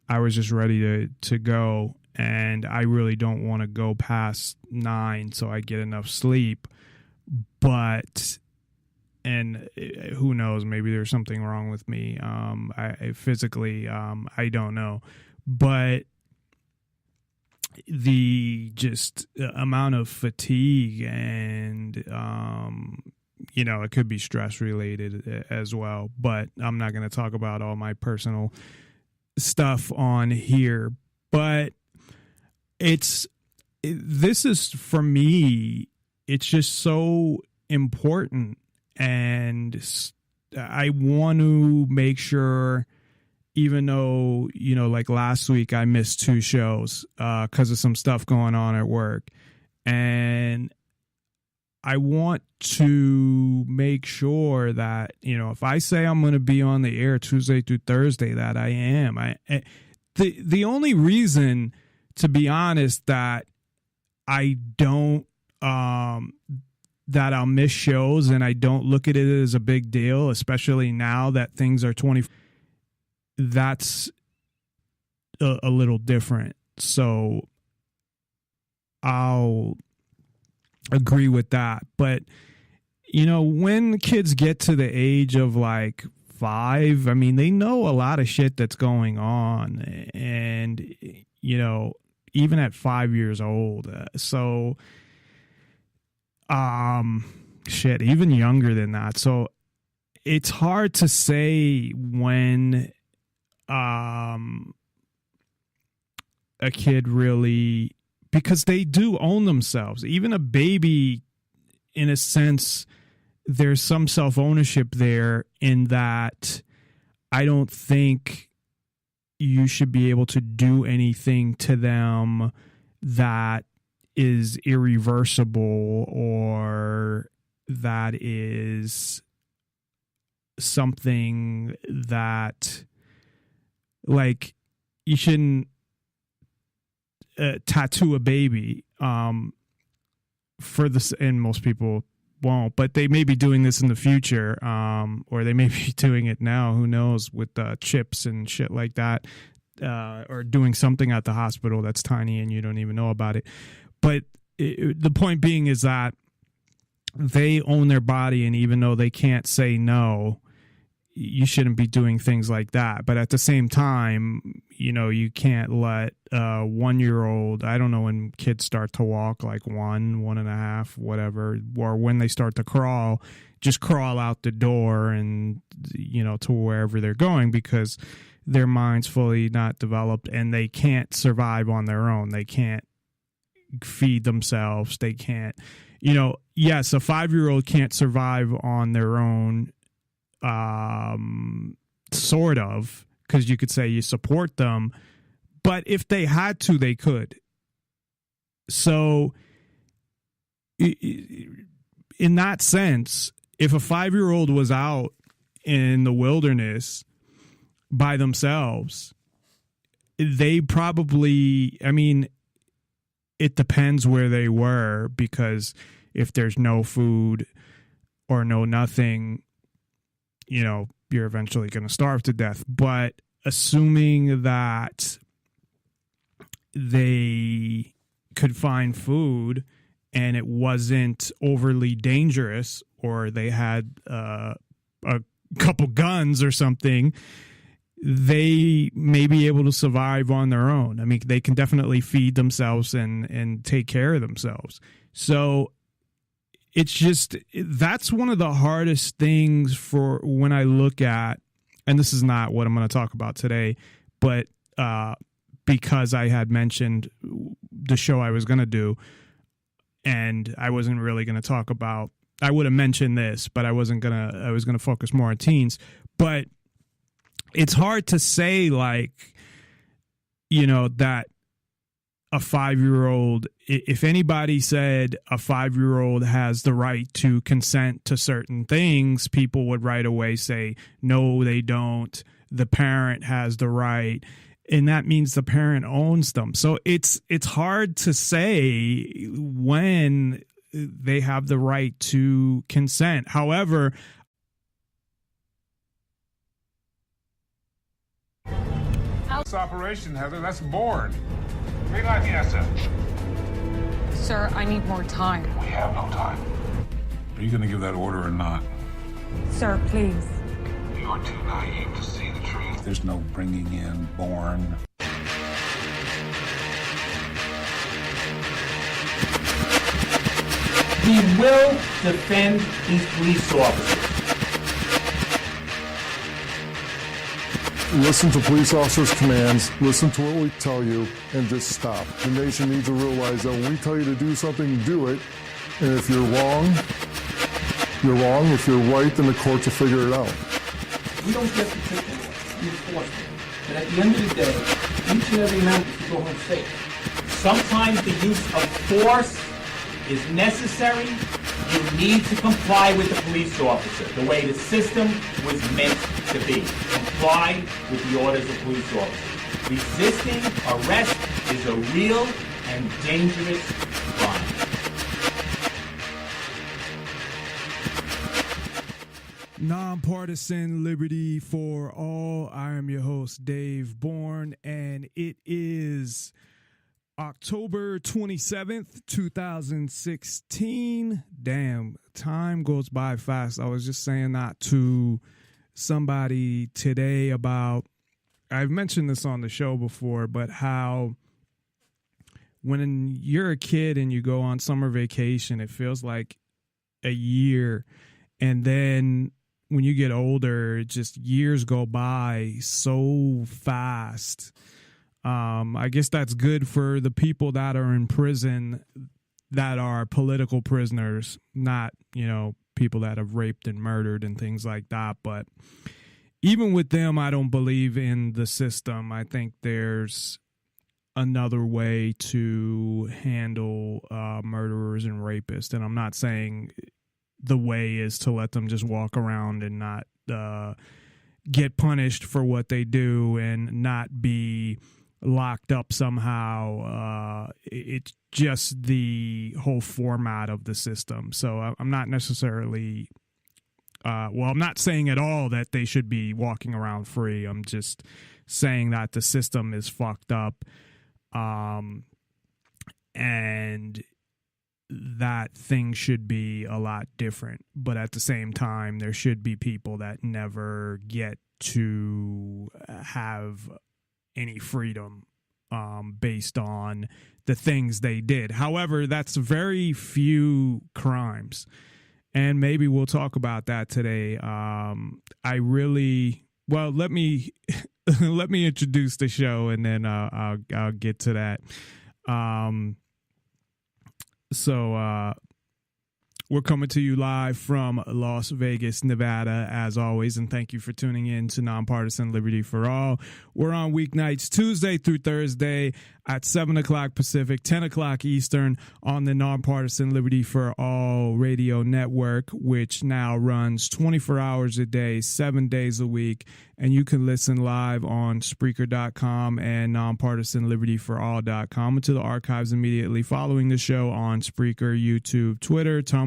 I was just ready to go, and I really don't want to go past 9 so I get enough sleep. And who knows, maybe there's something wrong with me. I physically, I don't know, but the just amount of fatigue, and it could be stress related as well, but I'm not going to talk about all my personal stuff on here. But this is, for me, it's just so important. And I want to make sure, even though, last week I missed 2 shows because of some stuff going on at work. And I want to make sure that, if I say I'm going to be on the air Tuesday through Thursday, that I am. The only reason, to be honest, that I don't that I'll miss shows and I don't look at it as a big deal, especially now that things are 20. That's a little different. So I'll agree with that. But, when kids get to the age of 5, I mean, they know a lot of shit that's going on. And, even at 5 years old. So, shit, even younger than that. So it's hard to say when a kid really, because they do own themselves. Even a baby, in a sense, there's some self-ownership there, in that I don't think you should be able to do anything to them that is irreversible, or that is something that, you shouldn't tattoo a baby and most people won't, but they may be doing this in the future, or they may be doing it now, who knows, with chips and shit like that, or doing something at the hospital that's tiny and you don't even know about it. But the point being is that they own their body, and even though they can't say no, you shouldn't be doing things like that. But at the same time, you can't let 1-year-old, I don't know when kids start to walk, like 1.5, whatever, or when they start to crawl, just crawl out the door and, to wherever they're going, because their mind's fully not developed and they can't survive on their own. They can't feed themselves. They can't, yes, a 5-year-old can't survive on their own, sort of, because you could say you support them, but if they had to, they could. So in that sense, if a 5-year-old was out in the wilderness by themselves, they probably, it depends where they were, because if there's no food or no nothing, you're eventually going to starve to death. But assuming that they could find food and it wasn't overly dangerous, or they had a couple guns or something, they may be able to survive on their own. They can definitely feed themselves and take care of themselves. So it's just, that's one of the hardest things for when I look at, and this is not what I'm going to talk about today, but because I had mentioned the show I was going to do, and I wasn't really going to talk about, I would have mentioned this, but I was going to focus more on teens. But it's hard to say, that a 5-year-old, if anybody said a 5-year-old has the right to consent to certain things, people would right away say, no, they don't. The parent has the right. And that means the parent owns them. So it's hard to say when they have the right to consent. However, This operation, Heather, that's bored. Green light, yes, sir. Sir, I need more time. We have no time. Are you going to give that order or not? Sir, please. You are too naive to see the truth. There's no bringing in born. We will defend these police officers. Listen to police officers' commands, listen to what we tell you, and just stop. The nation needs to realize that when we tell you to do something, do it. And if you're wrong, you're wrong. If you're right, then the courts will figure it out. We don't get to take the enforcement. But at the end of the day, each and every member should go home safe. Sometimes the use of force is necessary. You need to comply with the police officer the way the system was meant to be. Comply with the orders of police officers. Resisting arrest is a real and dangerous crime. Nonpartisan Liberty for All. I am your host, Dave Bourne, and it is October 27th, 2016. Damn, time goes by fast. I was just saying that to somebody today about, I've mentioned this on the show before, but how when you're a kid and you go on summer vacation, it feels like a year. And then when you get older, just years go by so fast. I guess that's good for the people that are in prison that are political prisoners, not, people that have raped and murdered and things like that. But even with them, I don't believe in the system. I think there's another way to handle murderers and rapists. And I'm not saying the way is to let them just walk around and not get punished for what they do and not be locked up somehow. It's just the whole format of the system. So I'm not necessarily, I'm not saying at all that they should be walking around free. I'm just saying that the system is fucked up. And that things should be a lot different. But at the same time, there should be people that never get to have any freedom based on the things they did. However, that's very few crimes. And maybe we'll talk about that today. Let me let me introduce the show, and then I'll get to that. We're coming to you live from Las Vegas, Nevada, as always, and thank you for tuning in to Nonpartisan Liberty for All. We're on weeknights, Tuesday through Thursday at 7 o'clock Pacific, 10 o'clock Eastern on the Nonpartisan Liberty for All radio network, which now runs 24 hours a day, 7 days a week, and you can listen live on Spreaker.com and NonpartisanLibertyForAll.com, and to the archives immediately following the show on Spreaker, YouTube, Twitter, Tumblr,